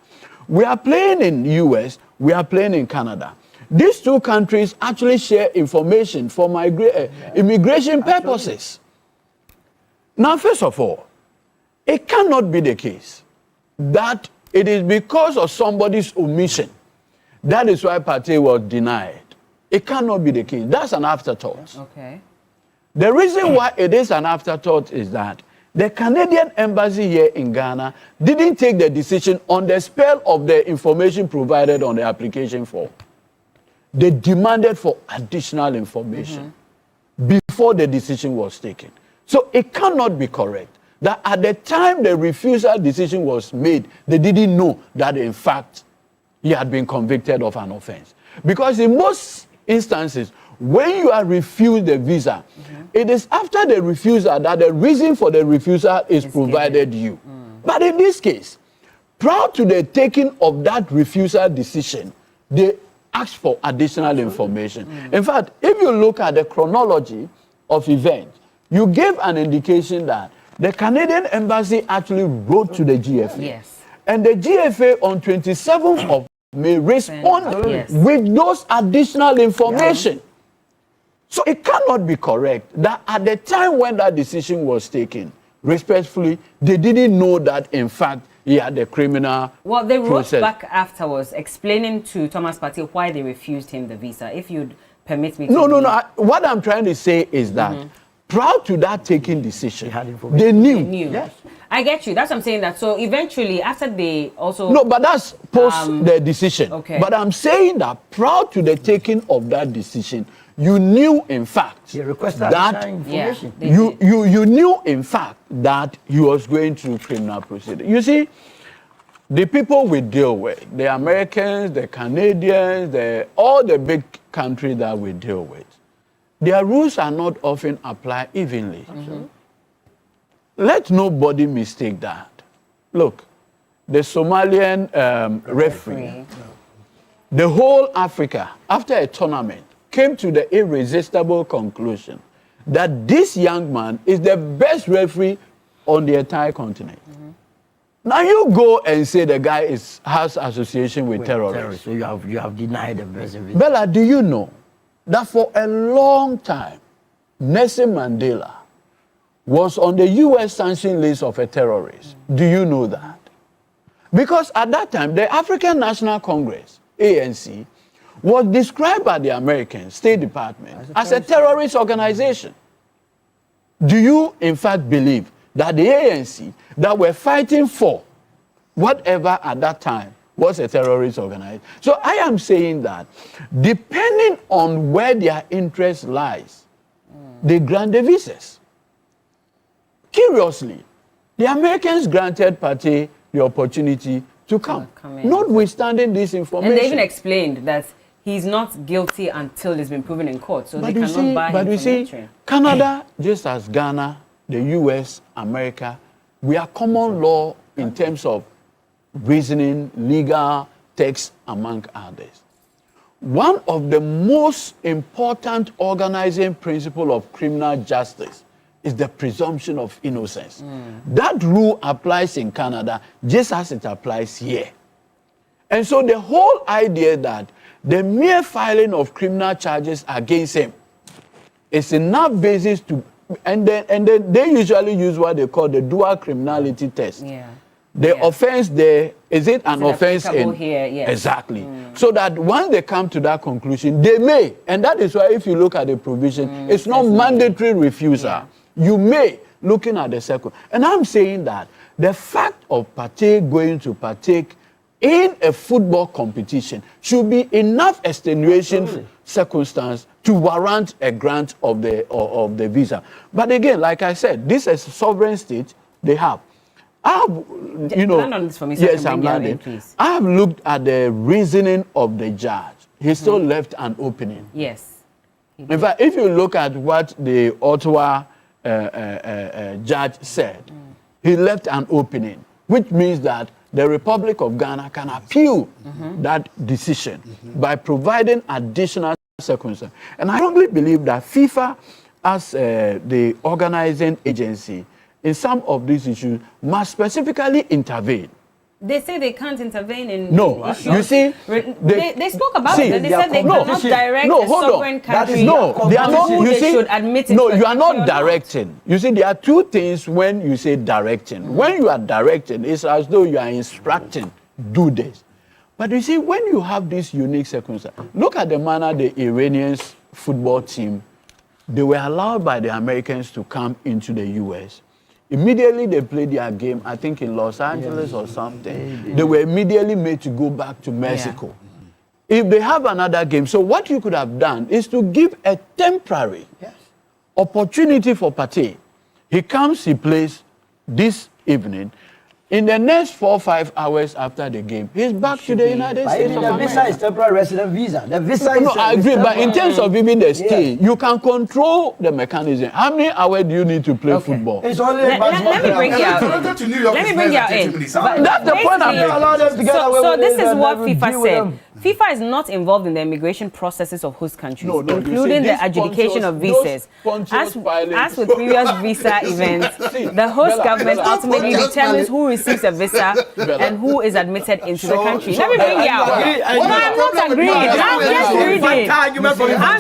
Speaker 11: we are playing in the US, we are playing in Canada. These two countries actually share information for immigration purposes. Now, first of all, it cannot be the case that it is because of somebody's omission. That is why Partey was denied. It cannot be the case. That's an afterthought. Okay. The reason why it is an afterthought is that the Canadian embassy here in Ghana didn't take the decision on the spell of the information provided on the application form. They demanded for additional information before the decision was taken. So it cannot be correct that at the time the refusal decision was made, they didn't know that in fact he had been convicted of an offense. Because in most instances, when you are refused the visa, it is after the refusal that the reason for the refusal is provided you. But in this case, prior to the taking of that refusal decision, they asked for additional information. In fact, if you look at the chronology of events, you gave an indication that the Canadian embassy actually wrote to the GFA. Yes. And the GFA on 27th of May responded with those additional information. Yeah. So it cannot be correct that at the time when that decision was taken, respectfully, they didn't know that in fact he had a criminal
Speaker 1: Well, they wrote
Speaker 11: process.
Speaker 1: back afterwards explaining to Thomas Partey why they refused him the visa. If you'd permit me to...
Speaker 11: No. What I'm trying to say is that prior to that taking decision, they knew.
Speaker 1: Yes. I get you. That's what I'm saying. That so eventually, after they also...
Speaker 11: No, but that's post the decision. Okay. But I'm saying that prior to the taking of that decision, you knew in fact that you knew in fact that he was going through criminal proceedings. You see, the people we deal with, the Americans, the Canadians, all the big countries that we deal with, their rules are not often applied evenly. Let nobody mistake that. Look, the Somalian referee, the whole Africa, after a tournament, came to the irresistible conclusion that this young man is the best referee on the entire continent. Now you go and say the guy has association with terrorists.
Speaker 9: So you have denied the best of it.
Speaker 11: Bella, do you know that for a long time, Nelson Mandela was on the U.S. sanction list of a terrorist. Do you know that? Because at that time, the African National Congress, ANC, was described by the American State Department as a terrorist organization. Do you, in fact, believe that the ANC that were fighting for whatever at that time was a terrorist organization? So I am saying that depending on where their interest lies, they grant the visas. Curiously, the Americans granted Partey the opportunity to come notwithstanding this information.
Speaker 1: And they even explained that he's not guilty until it's been proven in court, so they cannot buy him from entry.
Speaker 11: Canada, just as Ghana, the US, America, we are common law in terms of reasoning, legal text, among others. One of the most important organizing principles of criminal justice is the presumption of innocence. That rule applies in Canada just as it applies here. And so the whole idea that the mere filing of criminal charges against him is enough basis to, and then they usually use what they call the dual criminality test. The offense there, is it an offense in
Speaker 1: here? Yes.
Speaker 11: Exactly. So that once they come to that conclusion, they may, and that is why if you look at the provision, it's not mandatory refusal. You may, looking at the second. And I'm saying that the fact of Partey going to partake in a football competition should be enough extenuation circumstance to warrant a grant of the visa. But again, like I said, this is a sovereign state they have. I have, you know,
Speaker 1: land on this for me, so
Speaker 11: yes,
Speaker 1: I
Speaker 11: I'm
Speaker 1: can bring
Speaker 11: landing.
Speaker 1: you in, please.
Speaker 11: I have looked at the reasoning of the judge. He still left an opening.
Speaker 1: Yes.
Speaker 11: In fact, if you look at what the Ottawa judge said, he left an opening, which means that the Republic of Ghana can appeal that decision by providing additional circumstances. And I strongly believe that FIFA, as the organizing agency, in some of these issues, must specifically intervene.
Speaker 1: They say they can't intervene in issues.
Speaker 11: You see,
Speaker 1: they spoke about it. And they said they cannot direct a sovereign country.
Speaker 11: They are not. You see,
Speaker 1: should admit it.
Speaker 11: No, you are not directing. You see, there are two things when you say directing. When you are directing, it's as though you are instructing, do this. But you see, when you have this unique circumstance, look at the manner the Iranians football team, they were allowed by the Americans to come into the U.S. Immediately they played their game, I think in Los Angeles or something. They were immediately made to go back to Mexico. If they have another game, so what you could have done is to give a temporary opportunity for Partey. He comes, he plays this evening. In the next 4 or 5 hours after the game, he's back to the United States of America.
Speaker 9: The visa is temporary resident visa. The visa is
Speaker 11: I agree, but in terms of even the stay, you can control the mechanism. How many hours do you need to play football?
Speaker 9: It's only
Speaker 1: let me bring you out. Let me bring you out in.
Speaker 11: That's the point I'm making.
Speaker 1: So this is what FIFA said. FIFA is not involved in the immigration processes of host countries, including the adjudication of visas. As with previous visa events, the host government ultimately determines who receives a visa and who is admitted into the country. Let me bring you out. No, I'm not agreeing. I'm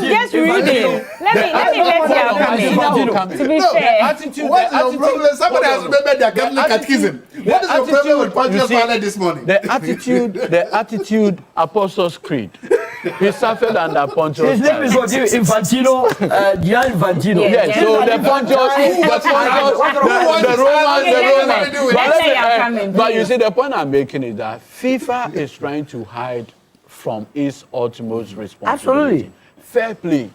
Speaker 1: just reading. Let me let you come in. To be fair.
Speaker 10: What is your problem? Somebody has remembered their government catechism. What is your problem with Pontius Pilate this morning?
Speaker 11: The attitude Apostles' Creed. He suffered under Pontius.
Speaker 9: His name is Infantino, Gian Infantino.
Speaker 11: Yes, so the Pontius, the Romans. But you see, the point I'm making is that FIFA is trying to hide from its ultimate responsibility.
Speaker 9: Absolutely.
Speaker 11: Fair play.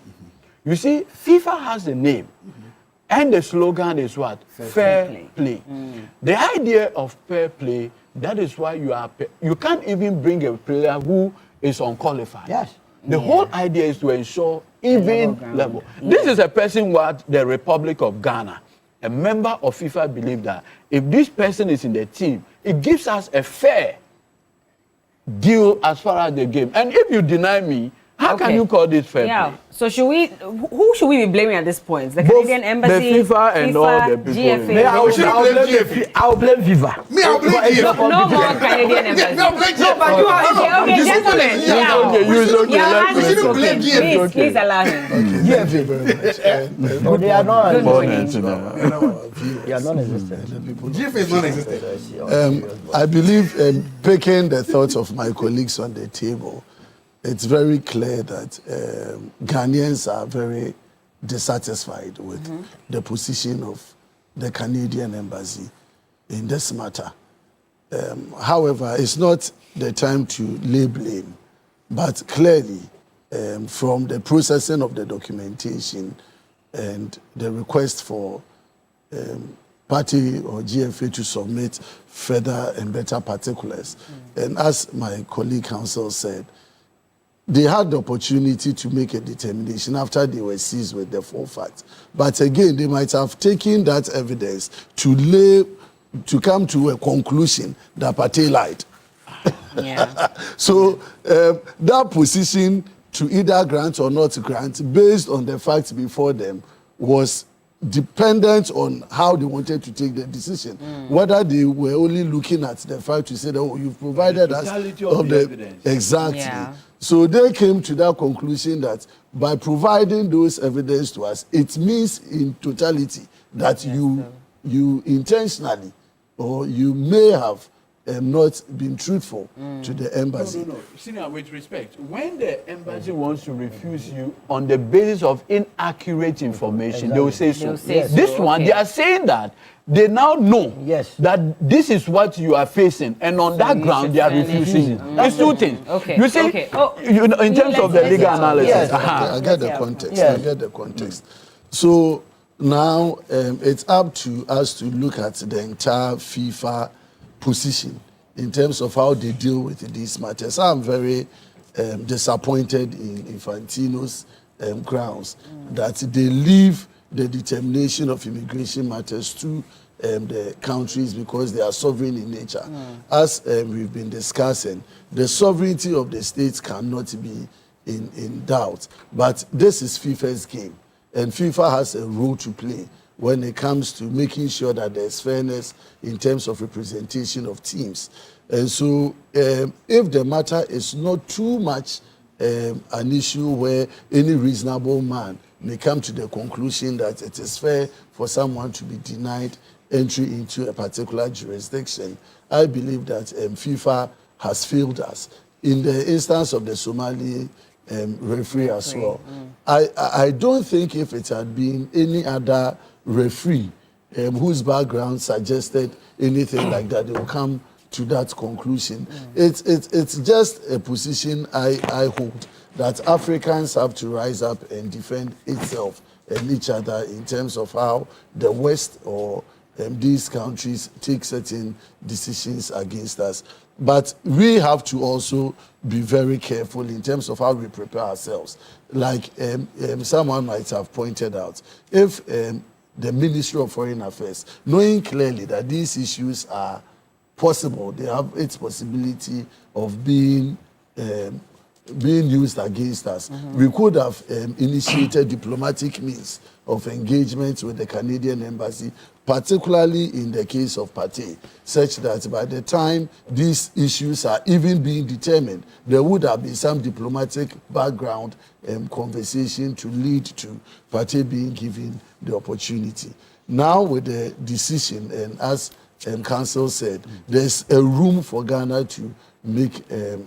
Speaker 11: You see, FIFA has a name. And the slogan is what? Fair play. The idea of fair play, that is why you can't even bring a player who is unqualified.
Speaker 9: Yes.
Speaker 11: The whole idea is to ensure even level. This is a person what the Republic of Ghana, a member of FIFA, believe that if this person is in the team, it gives us a fair deal as far as the game. And if you deny me, how can you call this fair play?
Speaker 1: So who should we be blaming at this point? The Canadian Embassy,
Speaker 11: the FIFA and all the people.
Speaker 1: GFA.
Speaker 9: I'll blame FIFA.
Speaker 10: Me, I'll blame FIFA.
Speaker 1: No more Canadian Embassy.
Speaker 10: No, blame
Speaker 1: Okay, gentlemen.
Speaker 10: blame GFA.
Speaker 1: Please allow him.
Speaker 12: Okay, thank you very much.
Speaker 9: No, they are not.
Speaker 1: Good morning.
Speaker 9: They are non-existent.
Speaker 10: GFA is non-existent.
Speaker 12: I believe, picking the thoughts of my colleagues on the table, it's very clear that Ghanaians are very dissatisfied with the position of the Canadian embassy in this matter. However, it's not the time to lay blame, but clearly, from the processing of the documentation and the request for Partey or GFA to submit further and better particulars, and as my colleague counsel said, they had the opportunity to make a determination after they were seized with the full facts. But again, they might have taken that evidence to come to a conclusion that Partey lied.
Speaker 1: Yeah.
Speaker 12: So that position to either grant or not grant, based on the facts before them, was dependent on how they wanted to take the decision. Whether they were only looking at the fact to say that, oh, you've provided us
Speaker 11: of the evidence.
Speaker 12: Exactly.
Speaker 1: Yeah.
Speaker 12: So they came to that conclusion that by providing those evidence to us, it means in totality that you intentionally or you may have not been truthful to the embassy.
Speaker 11: No. Senior, with respect, when the embassy wants to refuse you on the basis of inaccurate information, they will say so. This one, they are saying that they now know that this is what you are facing, and on that ground, they are refusing. It's two things.
Speaker 1: Okay.
Speaker 11: You see, you know, in terms of the legal analysis.
Speaker 12: I get the context. I get the context. So now it's up to us to look at the entire FIFA position in terms of how they deal with these matters. I'm very disappointed in Infantino's grounds that they leave the determination of immigration matters to the countries because they are sovereign in nature. As we've been discussing, the sovereignty of the states cannot be in doubt. But this is FIFA's game, and FIFA has a role to play when it comes to making sure that there's fairness in terms of representation of teams. And so if the matter is not too much an issue where any reasonable man may come to the conclusion that it is fair for someone to be denied entry into a particular jurisdiction, I believe that FIFA has failed us. In the instance of the Somali referee as well, I don't think if it had been any other referee whose background suggested anything like that, they will come to that conclusion. It's just a position I hold that Africans have to rise up and defend itself and each other in terms of how the West or these countries take certain decisions against us. But we have to also be very careful in terms of how we prepare ourselves. Like someone might have pointed out, if the Ministry of Foreign Affairs, knowing clearly that these issues are possible, they have its possibility of being used against us, we could have initiated diplomatic means of engagement with the Canadian embassy, particularly in the case of Partey, such that by the time these issues are even being determined, there would have been some diplomatic background conversation to lead to Partey being given the opportunity. Now with the decision, and as Council said, there's a room for Ghana to make a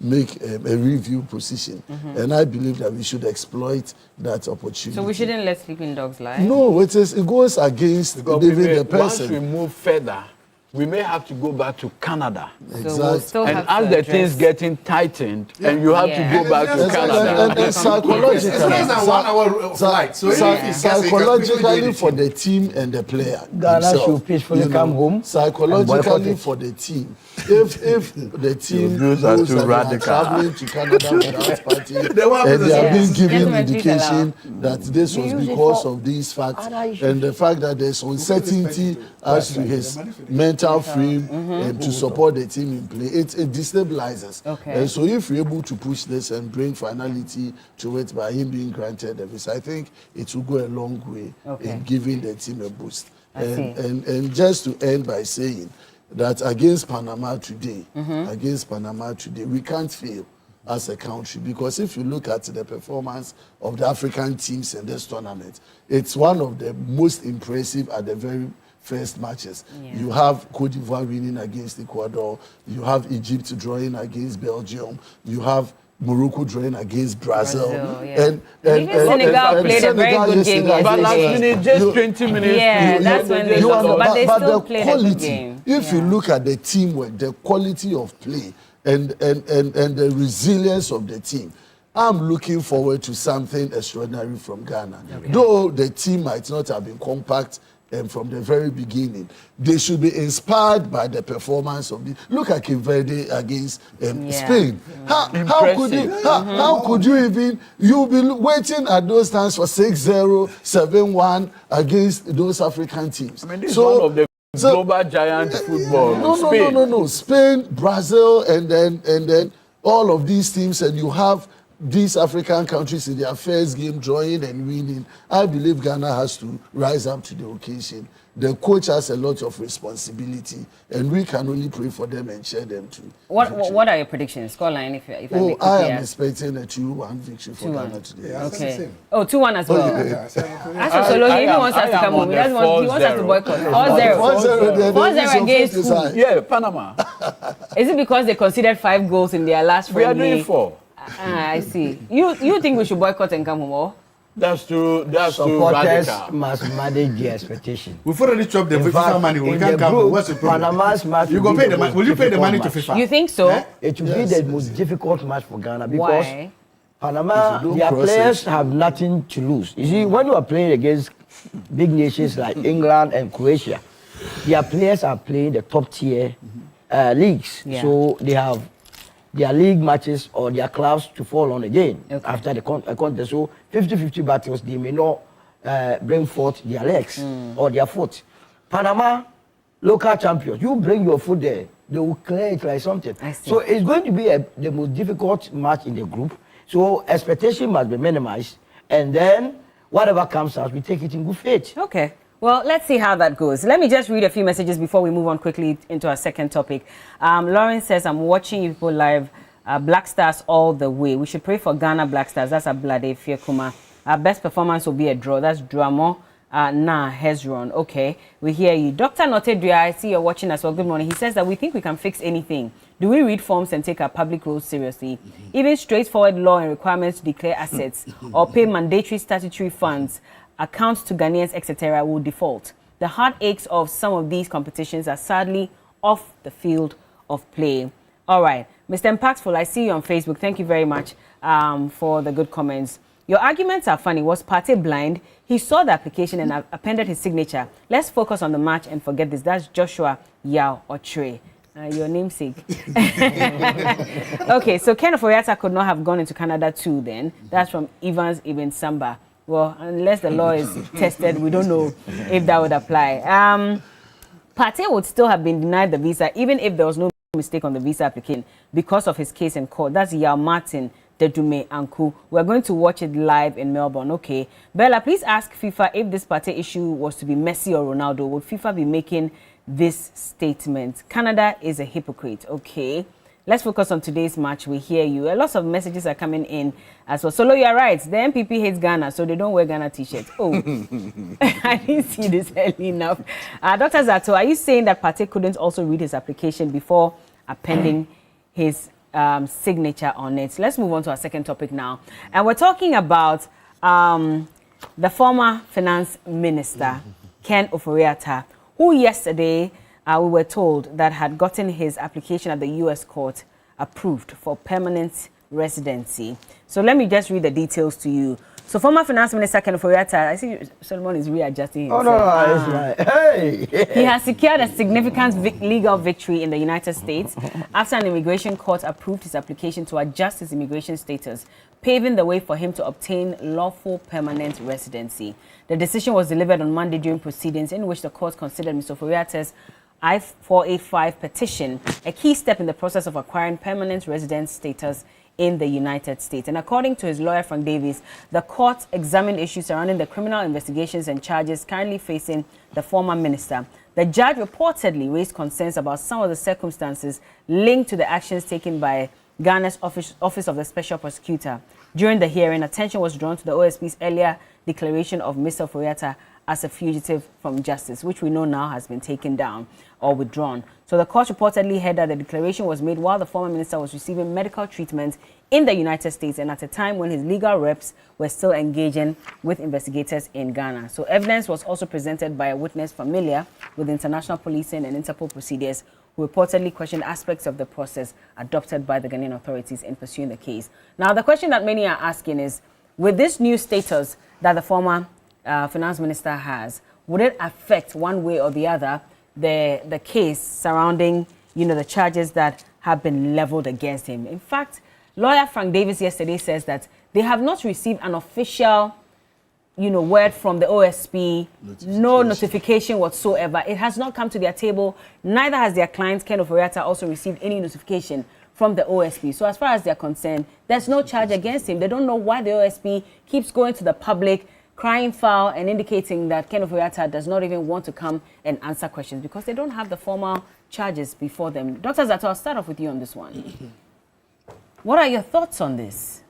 Speaker 12: review position. And I believe that we should exploit that opportunity.
Speaker 1: So we shouldn't let sleeping dogs lie?
Speaker 12: No, it goes against even the person.
Speaker 11: Once we move further, we may have to go back to Canada.
Speaker 12: Exactly.
Speaker 1: So
Speaker 11: and as the things getting tightened, and you have to go back to Canada.
Speaker 12: And psychologically,
Speaker 10: it's less than 1 hour flight. So
Speaker 12: psychologically for the team and the player,
Speaker 9: Ghana should peacefully come home.
Speaker 12: Psychologically for the team, if the team goes and they are traveling to Canada without Partey, and they are being given indication that this was because of these facts and the fact that there's uncertainty as to his mental frame to support the team in play, it destabilizes. And so if we're able to push this and bring finality to it by him being granted a visa, I think it will go a long way in giving the team a boost. And just to end by saying that against Panama today, we can't fail. as a country, because if you look at the performance of the African teams in this tournament, it's one of the most impressive at the very first matches. Yeah. You have Cote d'Ivoire winning against Ecuador, you have Egypt drawing against Belgium, you have Morocco drawing against Brazil.
Speaker 1: Yeah. And Senegal played a very good game yesterday.
Speaker 11: But last minute, just 20 minutes.
Speaker 1: Yeah, that's when they lost. But they still played a good game.
Speaker 12: If you look at the teamwork, the quality of play, and the resilience of the team, I'm looking forward to something extraordinary from Ghana. Okay. Though the team might not have been compact from the very beginning, they should be inspired by the performance of the. Look at Cape Verde against Spain. How could you even? You'll be waiting at those times for 6-0, 7-1 against those African teams.
Speaker 11: I mean, this is one of the global giant football.
Speaker 12: No. Spain, Brazil, and then all of these teams, and you have these African countries in their first game drawing and winning. I believe Ghana has to rise up to the occasion. The coach has a lot of responsibility, and we can only pray for them and share them too.
Speaker 1: What are your predictions? Scoreline, if
Speaker 12: I am expecting a 2-1 victory for Ghana today.
Speaker 1: Yeah, okay. 2-1 as well. As Solo, he even wants us to come home. He wants us to boycott. 4-0 against who?
Speaker 11: Yeah, Panama.
Speaker 1: Is it because they conceded 5 goals in their last friendly?
Speaker 11: We are doing 4.
Speaker 1: I see. You think we should boycott and come home? Or?
Speaker 11: That's too
Speaker 9: supporters
Speaker 11: radical.
Speaker 9: Must manage the expectation.
Speaker 10: We've already chopped the FIFA money. We can't come. What's the problem?
Speaker 9: Panama's match.
Speaker 10: You go pay the money. Will you pay the money to FIFA?
Speaker 1: You think so?
Speaker 9: It will be the most difficult match for Ghana because Panama, their players have nothing to lose. You see, when you are playing against big nations like England and Croatia, their players are playing the top tier leagues. Yeah. So they have their league matches or their clubs to fall on again after the contest. So 50-50 battles, they may not bring forth their legs or their foot. Panama, local champions, you bring your foot there, they will clear it like something. So it's going to be the most difficult match in the group. So expectation must be minimized. And then whatever comes out, we take it in good faith.
Speaker 1: Okay. Well, let's see how that goes. Let me just read a few messages before we move on quickly into our second topic. Lauren says, I'm watching you people live. Black Stars all the way. We should pray for Ghana Black Stars. That's a bloody Fiakuma. Our best performance will be a draw. That's Dramo Hezron. Okay, we hear you. Dr. Notedria, I see you're watching as well. Good morning. He says that we think we can fix anything. Do we read forms and take our public roles seriously? Even straightforward law and requirements to declare assets or pay mandatory statutory funds, accounts to Ghanaians, etc., will default. The heartaches of some of these competitions are sadly off the field of play. All right, Mr. Impactful, I see you on Facebook. Thank you very much for the good comments. Your arguments are funny. Was Partey blind? He saw the application and appended his signature. Let's focus on the match and forget this. That's Joshua Yao Otre. Your namesake. Okay, so Ken Ofori-Atta could not have gone into Canada too then. That's from Evans Ibn Samba. Well, unless the law is tested, we don't know if that would apply. Partey would still have been denied the visa even if there was no mistake on the visa application because of his case in court. That's Yao Martin Dedume Anku. We're going to watch it live in Melbourne. Okay. Bella, please ask FIFA if this Partey issue was to be Messi or Ronaldo. Would FIFA be making this statement? Canada is a hypocrite. Okay. Let's focus on today's match. We hear you. A lot of messages are coming in as well. Solo, you're right. The MPP hates Ghana, so they don't wear Ghana t-shirts. Oh, I didn't see this early enough. Dr. Zato, are you saying that Partey couldn't also read his application before appending his signature on it? Let's move on to our second topic now. And we're talking about the former finance minister, Ken Ofori-Atta, who yesterday we were told that had gotten his application at the U.S. court approved for permanent residency. So let me just read the details to you. So former Finance Minister Ken Ofori-Atta, I see Solomon is readjusting himself.
Speaker 9: Oh, no, it's right. Hey!
Speaker 1: He has secured a significant legal victory in the United States after an immigration court approved his application to adjust his immigration status, paving the way for him to obtain lawful permanent residency. The decision was delivered on Monday during proceedings in which the court considered Mr. Ofori-Atta's I-485 petition, a key step in the process of acquiring permanent resident status in the United States. And according to his lawyer, Frank Davis, the court examined issues surrounding the criminal investigations and charges currently facing the former minister. The judge reportedly raised concerns about some of the circumstances linked to the actions taken by Ghana's Office of the Special Prosecutor. During the hearing, attention was drawn to the OSP's earlier declaration of Mr. Ofori-Atta as a fugitive from justice, which we know now has been taken down or withdrawn. So the court reportedly heard that the declaration was made while the former minister was receiving medical treatment in the United States and at a time when his legal reps were still engaging with investigators in Ghana. So evidence was also presented by a witness familiar with international policing and Interpol procedures who reportedly questioned aspects of the process adopted by the Ghanaian authorities in pursuing the case. Now, the question that many are asking is, with this new status that the former finance minister has, would it affect one way or the other the case surrounding, the charges that have been leveled against him? In fact, lawyer Frank Davis yesterday says that they have not received an official, word from the OSP, no notification whatsoever. It has not come to their table. Neither has their client, Ken Ofori-Atta, also received any notification from the OSP. So as far as they're concerned, there's no charge against him. They don't know why the OSP keeps going to the public, crying foul and indicating that Ken Ofori-Atta does not even want to come and answer questions because they don't have the formal charges before them. Dr. Zato, I'll start off with you on this one. What are your thoughts on this?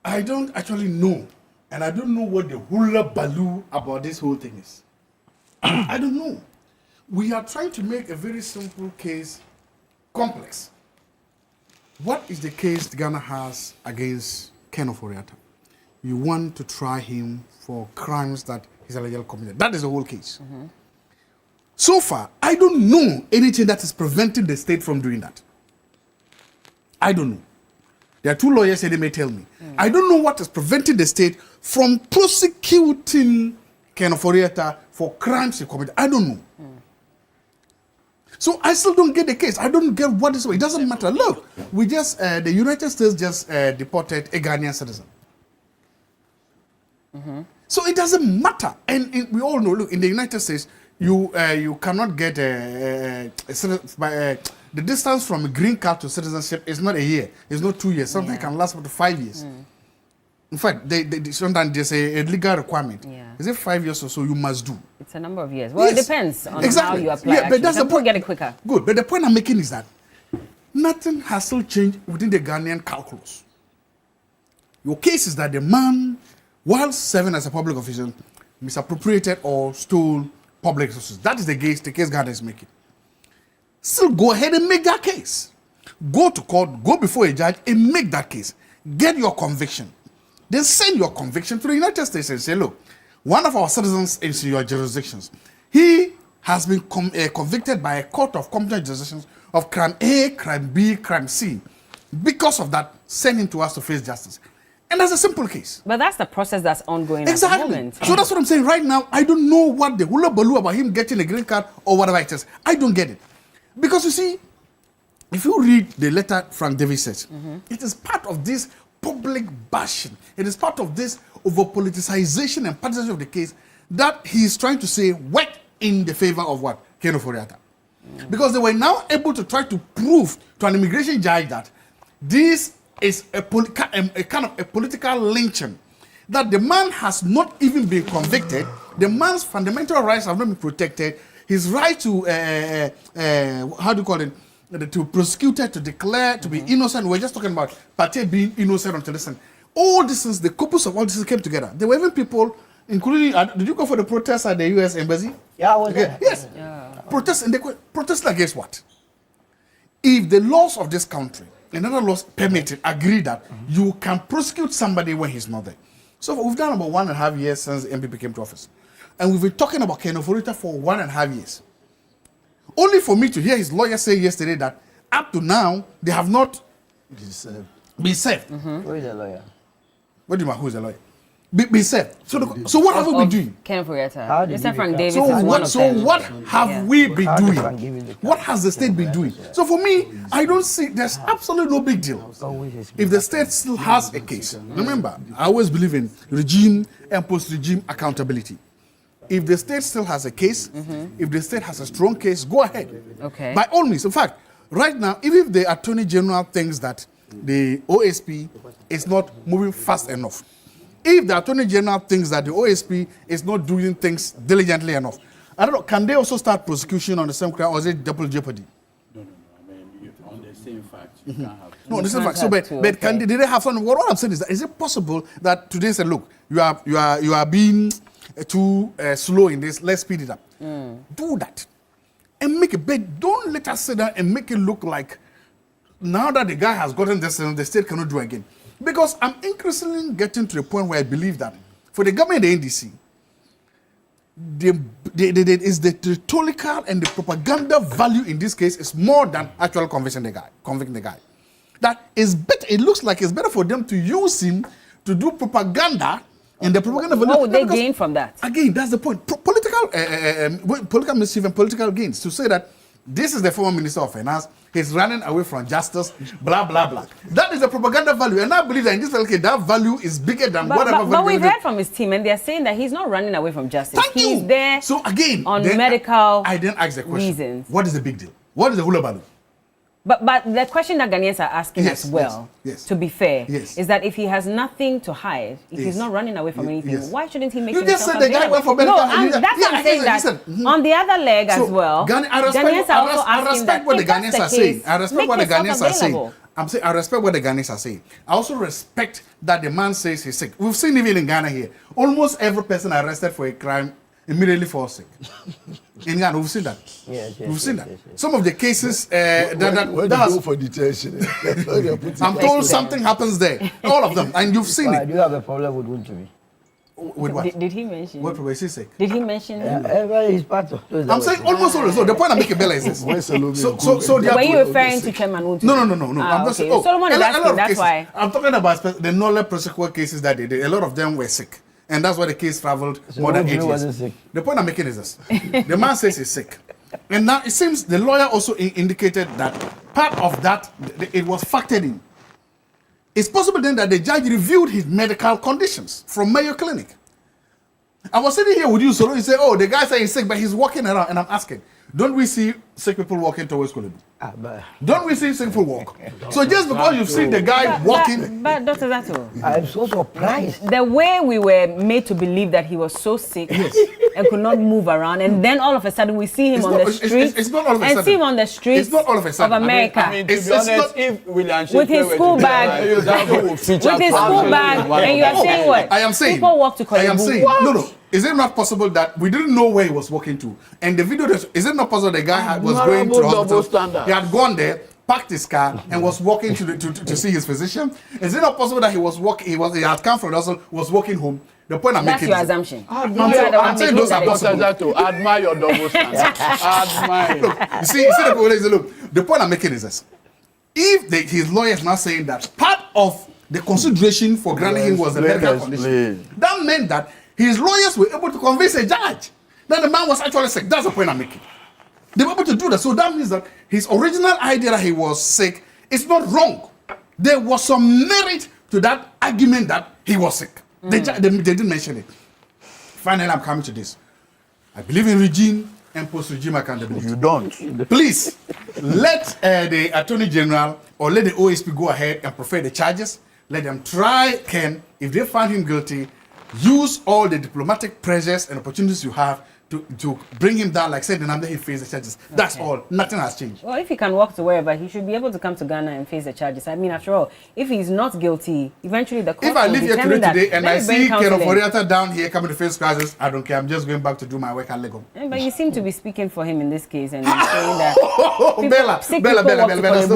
Speaker 10: I don't actually know. And I don't know what the hula baloo about this whole thing is. I don't know. We are trying to make a very simple case complex. What is the case Ghana has against Ken Ofori-Atta? You want to try him for crimes that he's allegedly committed. That is the whole case. So far, I don't know anything that is preventing the state from doing that. I don't know. There are two lawyers here, they may tell me. I don't know what is preventing the state from prosecuting Ken Ofori-Atta for crimes he committed. I don't know. So I still don't get the case. I don't get what is. It doesn't matter. Look, we just the United States just deported a Ghanaian citizen. So it doesn't matter. And we all know. Look, in the United States, you cannot get the distance from a green card to citizenship is not a year. It's not 2 years. Something can last up to 5 years. In fact, they sometimes there's a legal requirement. Is it 5 years or so you must do?
Speaker 1: It's a number of years. Well, it depends on how you apply.
Speaker 10: Yeah, but that's the point.
Speaker 1: Get it quicker.
Speaker 10: Good, but the point I'm making is that nothing has still changed within the Ghanaian calculus. Your case is that the man, while serving as a public official, misappropriated or stole public resources. That is the case Ghana is making. Still go ahead and make that case. Go to court, go before a judge and make that case. Get your conviction. Then send your conviction to the United States and say, look, one of our citizens is in your jurisdictions. He has been convicted by a court of competent jurisdictions of crime A, crime B, crime C. Because of that, send him to us to face justice. And that's a simple case.
Speaker 1: But that's the process that's ongoing at the moment.
Speaker 10: So that's what I'm saying right now. I don't know what the hula baloo about him getting a green card or whatever it is. I don't get it. Because you see, if you read the letter Frank Davis said, it is part of this public bashing. It is part of this over-politicization and partisanship of the case that he is trying to say work in the favor of what? Ken Ofori-Atta. Because they were now able to try to prove to an immigration judge that this is a kind of a political lynching. That the man has not even been convicted. The man's fundamental rights have not been protected. His right to, how do you call it, to prosecuted, to declare, to be innocent. We're just talking about Partey being innocent until this. All this is, the corpus of all this came together. There were even people, including, did you go for the protests at the U.S. Embassy?
Speaker 9: Yeah, I was there.
Speaker 10: Yes. Yeah. Protests against what? If the laws of this country, and other laws permitted, agree that you can prosecute somebody when he's not there. So we've done about 1.5 years since the MPP came to office. And we've been talking about Ken Ofori-Atta for 1.5 years. Only for me to hear his lawyer say yesterday that up to now, they have not been served.
Speaker 9: Who is the lawyer?
Speaker 10: What do you mean, who is the lawyer? Be served. So what have we been doing?
Speaker 1: Ken Ofori-Atta. Mr. Frank Davis
Speaker 10: So
Speaker 1: is one of them.
Speaker 10: what have we been doing? What has the state been doing? So for me, I don't see, there's absolutely no big deal. If the state still has a case, remember, I always believe in regime and post-regime accountability. If the state still has a case, if the state has a strong case, go ahead.
Speaker 1: Okay.
Speaker 10: By all means. In fact, right now, even if the Attorney General thinks that the OSP is not moving fast enough, if the Attorney General thinks that the OSP is not doing things diligently enough, I don't know, can they also start prosecution on the same crime, or is it double jeopardy?
Speaker 11: No. I mean, on the same fact. You can't have two.
Speaker 10: No, this is fact. So, but can did they have fun? What I'm saying is that is it possible that today said, look, you are being too slow in this. Let's speed it up. Do that and make it. But don't let us sit down and make it look like now that the guy has gotten this, the state cannot do again. Because I'm increasingly getting to the point where I believe that for the government, the NDC, is the rhetorical and the propaganda value in this case is more than actual convicting the guy. That is better. It looks like it's better for them to use him to do propaganda, and the propaganda value.
Speaker 1: What would they gain from that?
Speaker 10: Again, that's the point. Political mischief and political gains. To say that this is the former Minister of Finance, he's running away from justice, blah, blah, blah. That is the propaganda value. And I believe that in this case, that value is bigger than whatever value.
Speaker 1: But we've heard from his team, and they're saying that he's not running away from justice. He's there
Speaker 10: so again,
Speaker 1: on medical
Speaker 10: I didn't ask the question.
Speaker 1: reasons.
Speaker 10: What is the big deal? What is the hula baloo?
Speaker 1: But the question that Ghanaians are asking as well, to be fair, is that if he has nothing to hide, if he's not running away from anything, why shouldn't he make himself
Speaker 10: just said the guy went for medical.
Speaker 1: No, that's what I'm saying. That on the other leg as well, Ghanaians are also asking that
Speaker 10: what the
Speaker 1: if that's
Speaker 10: Ghanaians
Speaker 1: the
Speaker 10: are saying.
Speaker 1: case,
Speaker 10: I respect
Speaker 1: make
Speaker 10: what the
Speaker 1: yourself
Speaker 10: Ghanaians are saying.
Speaker 1: available.
Speaker 10: I'm saying I respect what the Ghanaians are saying. I also respect that the man says he's sick. We've seen even in Ghana here, almost every person arrested for a crime immediately falls sick. In Ghana, we've seen that. We've seen that. Some of the cases
Speaker 12: when you go for detention,
Speaker 10: I'm told something happens there. All of them, and you've seen it.
Speaker 9: Do you have a problem with Wuntumi?
Speaker 10: With what?
Speaker 1: Did he mention?
Speaker 10: What problem is he sick?
Speaker 1: Did he mention?
Speaker 9: He's part of.
Speaker 10: I'm saying almost always. So the point I'm making, Bella, is this. So
Speaker 1: were you referring to Chairman Wuntumi?
Speaker 10: No.
Speaker 1: I'm just Solomon is asking. That's why
Speaker 10: I'm talking about the knowledge prosecutor cases that they did. A lot of them were sick. And that's why the case traveled more than 8 years. The point I'm making is this. The man says he's sick. And now it seems the lawyer also indicated that part of that, it was factored in. It's possible then that the judge reviewed his medical conditions from Mayo Clinic. I was sitting here with you, so you say, oh, the guy said he's sick, but he's walking around. And I'm asking, don't we see sick people walking towards Kolobu? Don't we see sick people walk? So just because you've seen the guy walking...
Speaker 1: But Dr. Zato,
Speaker 9: I'm so surprised.
Speaker 1: The way we were made to believe that he was so sick and could not move around, and then all of a sudden we see him on the streets.
Speaker 10: It's not all of a sudden.
Speaker 1: And see him on the streets of America.
Speaker 11: I mean, to be honest, if William
Speaker 1: with his school bag, and you are saying what?
Speaker 10: I am saying.
Speaker 1: People walk to Kolobu.
Speaker 10: I am saying. No. Is it not possible that we didn't know where he was walking to? And the video, is it not possible the guy was going to the hospital? He had gone there, parked his car, and was walking to see his physician? Is it not possible that he was walking? He had come from the hospital, was walking home. The point I'm making.
Speaker 1: That's your assumption.
Speaker 10: I'm saying those are possible.
Speaker 11: Admire your double standard. Admire.
Speaker 10: Look, you see the problem is, look, the point I'm making is this. If his lawyer is now saying that part of the consideration for granting him was the medical condition, that meant that his lawyers were able to convince a judge that the man was actually sick. That's the point I'm making. They were able to do that. So that means that his original idea that he was sick is not wrong. There was some merit to that argument that he was sick. They didn't mention it. Finally, I'm coming to this. I believe in regime and post-regime accountability.
Speaker 11: You don't.
Speaker 10: Please, let the Attorney General or let the OSP go ahead and prefer the charges. Let them try Ken. If they find him guilty, use all the diplomatic pressures and opportunities you have to bring him down, like saying that he face the charges. That's all. Nothing has changed.
Speaker 1: Well, if he can walk to wherever, he should be able to come to Ghana and face the charges. I mean, after all, if he's not guilty, eventually the court
Speaker 10: if I
Speaker 1: will
Speaker 10: leave here
Speaker 1: determine
Speaker 10: today and I see
Speaker 1: Ken
Speaker 10: Ofori-Atta down here coming to face crisis, I don't care. I'm just going back to do my work at Lagos.
Speaker 1: But you seem to be speaking for him in this case and saying that
Speaker 10: Bella,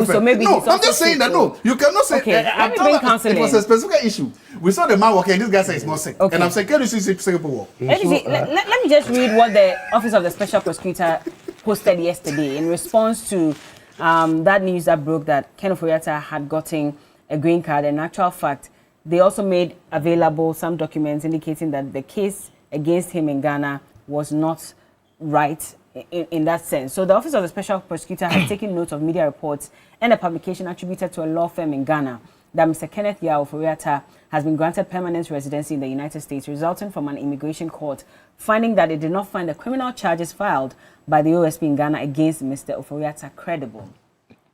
Speaker 1: so maybe
Speaker 10: no, I'm just saying that no, you cannot say.
Speaker 1: Okay, it
Speaker 10: was a specific issue. We saw the man walking, and this guy says he's not sick, and I'm saying, can you see sick people walk?
Speaker 1: Let me just read what the Office of the Special Prosecutor posted yesterday in response to that news that broke that Ken Ofori-Atta had gotten a green card. In actual fact, they also made available some documents indicating that the case against him in Ghana was not right in that sense. So the Office of the Special Prosecutor has taken note of media reports and a publication attributed to a law firm in Ghana that Mr. Kenneth Yao Ofori-Atta has been granted permanent residency in the United States, resulting from an immigration court finding that it did not find the criminal charges filed by the OSP in Ghana against Mr. Ofori-Atta credible.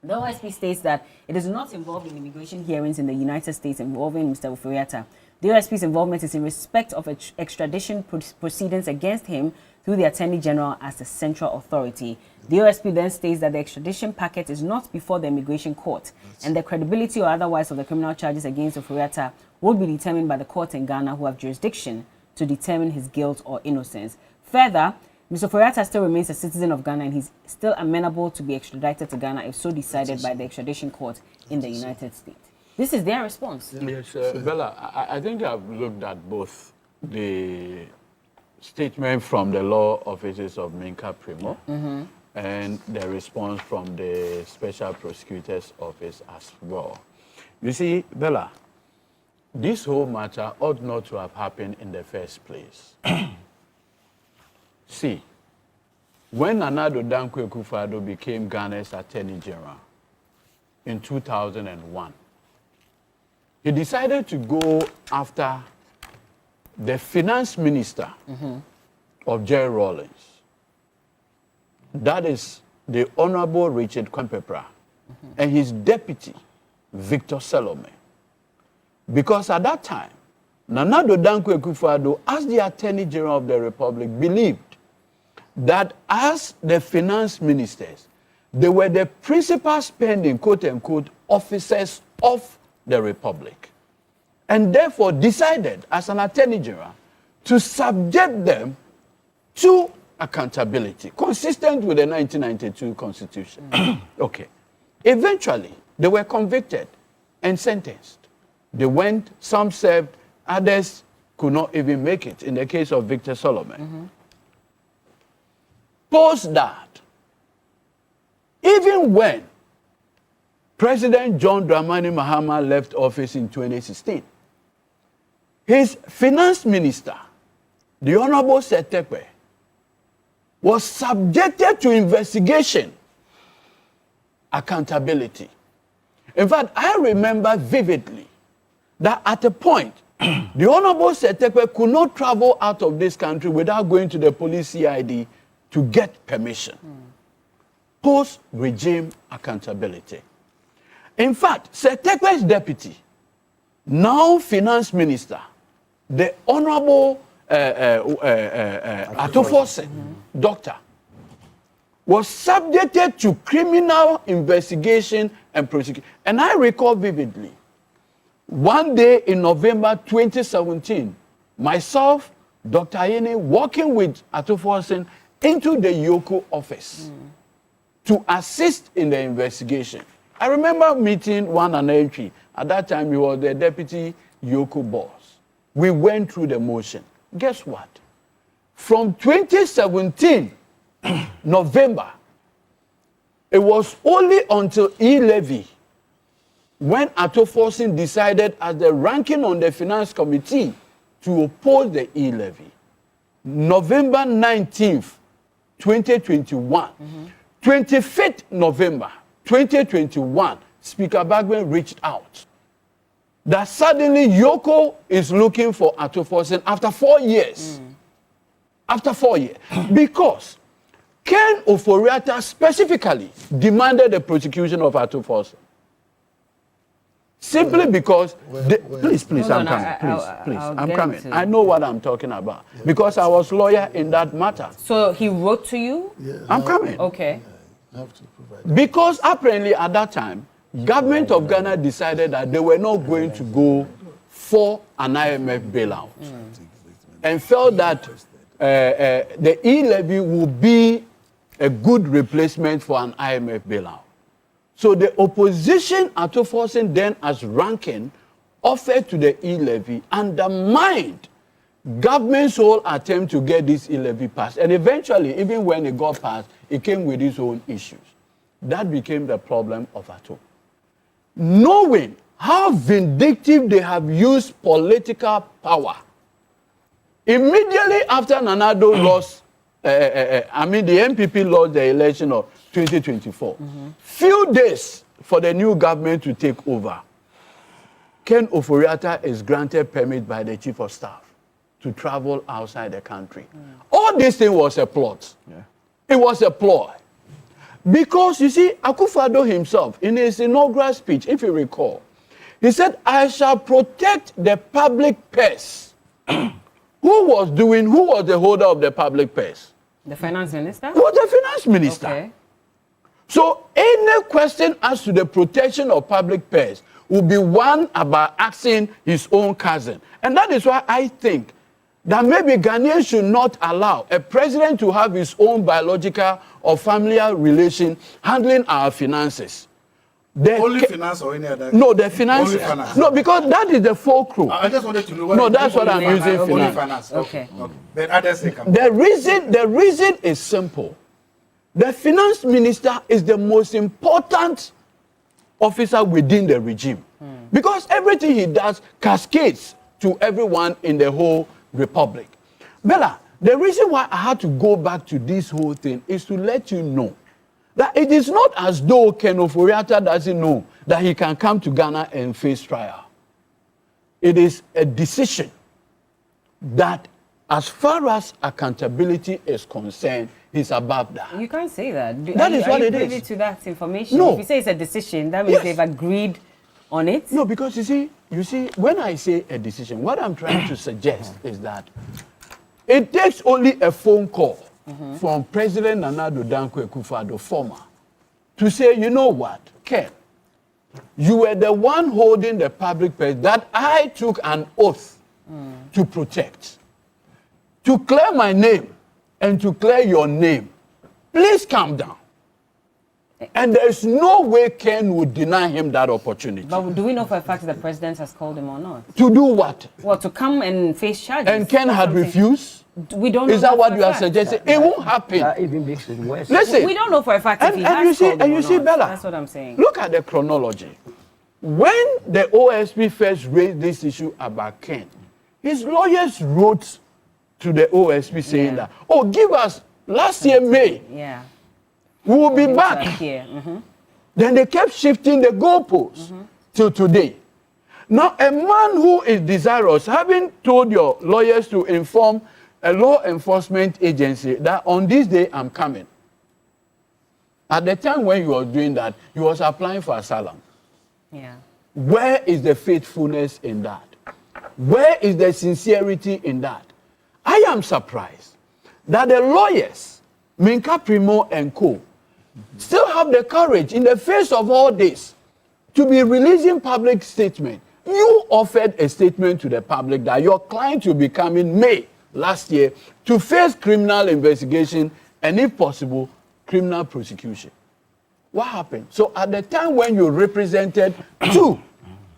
Speaker 1: The OSP states that it is not involved in immigration hearings in the United States involving Mr. Ofori-Atta. The OSP's involvement is in respect of extradition proceedings against him through the Attorney General as the central authority. The OSP then states that the extradition packet is not before the immigration court, and the credibility or otherwise of the criminal charges against Ofori-Atta will be determined by the court in Ghana, who have jurisdiction to determine his guilt or innocence. Further, Mr. Ofori-Atta still remains a citizen of Ghana, and he's still amenable to be extradited to Ghana if so decided by the extradition court in the United States. This is their response.
Speaker 11: Yes, Bella, I think I've looked at both the statement from the law offices of Minka Primo and the response from the Special Prosecutor's Office as well. You see, Bella, this whole matter ought not to have happened in the first place. See, when Nana Addo Dankwa Akufo-Addo became Ghana's Attorney General in 2001, he decided to go after the finance minister of Jerry Rawlings. That is the Honorable Richard Kwampepra and his deputy, Victor Salome. Because at that time, Nana Addo Dankwa Akufo-Addo, as the Attorney General of the Republic, believed that as the finance ministers, they were the principal spending, quote-unquote, officers of the Republic, and therefore decided as an Attorney General to subject them to accountability, consistent with the 1992 Constitution. Okay. Eventually, they were convicted and sentenced. They went, some served, others could not even make it, in the case of Victor Solomon. Post that, even when President John Dramani Mahama left office in 2016, his finance minister, the Honorable Setekwe, was subjected to investigation, accountability. In fact, I remember vividly that at a point, the Honorable Setekwe could not travel out of this country without going to the police CID to get permission. Post-regime accountability. In fact, Setekwe's deputy, now finance minister, the Honorable Atofose, doctor, was subjected to criminal investigation and prosecution. And I recall vividly, one day in November 2017, myself, Dr. Ayeni, working with Atofose into the Yoko office to assist in the investigation. I remember meeting one entry. At that time, he was the deputy Yoko boss. We went through the motion. Guess what? From 2017, November, it was only until E-Levy when Atofose decided as the ranking on the finance committee to oppose the E-Levy. November 19th, 2021, 25th November 2021, Speaker Bagman reached out that suddenly Yoko is looking for Atofose after 4 years. After 4 years. Because Ken Ofori-Atta specifically demanded the prosecution of Atofose. Simply because, please, I'm coming. I'm coming. I know what I'm talking about because I was lawyer in that matter.
Speaker 1: So he wrote to you?
Speaker 12: Yeah,
Speaker 1: I'm
Speaker 12: coming.
Speaker 1: Okay.
Speaker 12: Have to provide.
Speaker 11: Because apparently at that time, government of Ghana decided that they were not going to go for an IMF bailout and felt that the E-Levy would be a good replacement for an IMF bailout. So the opposition Atofose then as ranking offered to the E-Levy undermined government's whole attempt to get this E-Levy passed. And eventually, even when it got passed, it came with its own issues. That became the problem of Ato. Knowing how vindictive they have used political power, immediately after Nana Addo lost, the MPP lost the election of 2024, few days for the new government to take over, Ken Ofori-Atta is granted permit by the Chief of Staff to travel outside the country. All this thing was a plot. It was a ploy. Because, you see, Akufo-Addo himself, in his inaugural speech, if you recall, he said, I shall protect the public purse who was the holder of the public purse?
Speaker 1: The finance minister?
Speaker 11: It was the finance minister.
Speaker 1: Okay.
Speaker 11: So any question as to the protection of public purse will be one about asking his own cousin. And that is why I think that maybe Ghanaians should not allow a president to have his own biological or familial relation handling our finances.
Speaker 10: Only finance or any other?
Speaker 11: No, the finance.
Speaker 10: Only finance.
Speaker 11: No, because that is the fulcrum.
Speaker 10: I just wanted to know.
Speaker 11: No, that's what I'm using
Speaker 10: Only
Speaker 11: finance.
Speaker 10: finance.
Speaker 1: Okay.
Speaker 10: But others say come.
Speaker 11: The reason is simple. The finance minister is the most important officer within the regime. Because everything he does cascades to everyone in the whole republic. Bella, the reason why I had to go back to this whole thing is to let you know that it is not as though Ken Ofori-Atta doesn't know that he can come to Ghana and face trial. It is a decision that, as far as accountability is concerned, he's above that.
Speaker 1: You can't say that.
Speaker 11: That is what it is.
Speaker 1: Are you privy to that information?
Speaker 11: No.
Speaker 1: If you say it's a decision, that means
Speaker 11: Yes.
Speaker 1: they've agreed on it?
Speaker 11: No, because you see, when I say a decision, what I'm trying to suggest is that it takes only a phone call from President Nana Addo Dankwa Akufo-Addo, former, to say, you know what, Ken, you were the one holding the public purse that I took an oath to protect. To clear my name and to clear your name, please calm down. And there's no way Ken would deny him that opportunity.
Speaker 1: But do we know for a fact that the president has called him or not?
Speaker 11: To do what?
Speaker 1: Well, to come and face charges.
Speaker 11: And Ken
Speaker 1: That's
Speaker 11: had
Speaker 1: something.
Speaker 11: refused?
Speaker 1: We don't know.
Speaker 11: Is that what
Speaker 1: for
Speaker 11: you
Speaker 1: a
Speaker 11: are
Speaker 1: fact.
Speaker 11: suggesting? It won't happen.
Speaker 9: That even makes it worse.
Speaker 11: Listen.
Speaker 1: We don't know for a fact if he has
Speaker 11: you see,
Speaker 1: called him
Speaker 11: and you
Speaker 1: or
Speaker 11: see,
Speaker 1: not.
Speaker 11: Bella.
Speaker 1: That's what I'm saying.
Speaker 11: Look at the chronology. When the OSP first raised this issue about Ken, his lawyers wrote to the OSP saying that, oh, give us last year, May.
Speaker 1: Yeah.
Speaker 11: We will be back.
Speaker 1: Here.
Speaker 11: Then they kept shifting the goalposts till today. Now, a man who is desirous, having told your lawyers to inform a law enforcement agency that on this day I'm coming. At the time when you were doing that, you was applying for asylum.
Speaker 1: Yeah.
Speaker 11: Where is the faithfulness in that? Where is the sincerity in that? I am surprised that the lawyers, Minka Primo and co, still have the courage in the face of all this to be releasing public statement. You offered a statement to the public that your client will be coming May last year to face criminal investigation and, if possible, criminal prosecution. What happened? So at the time when you represented to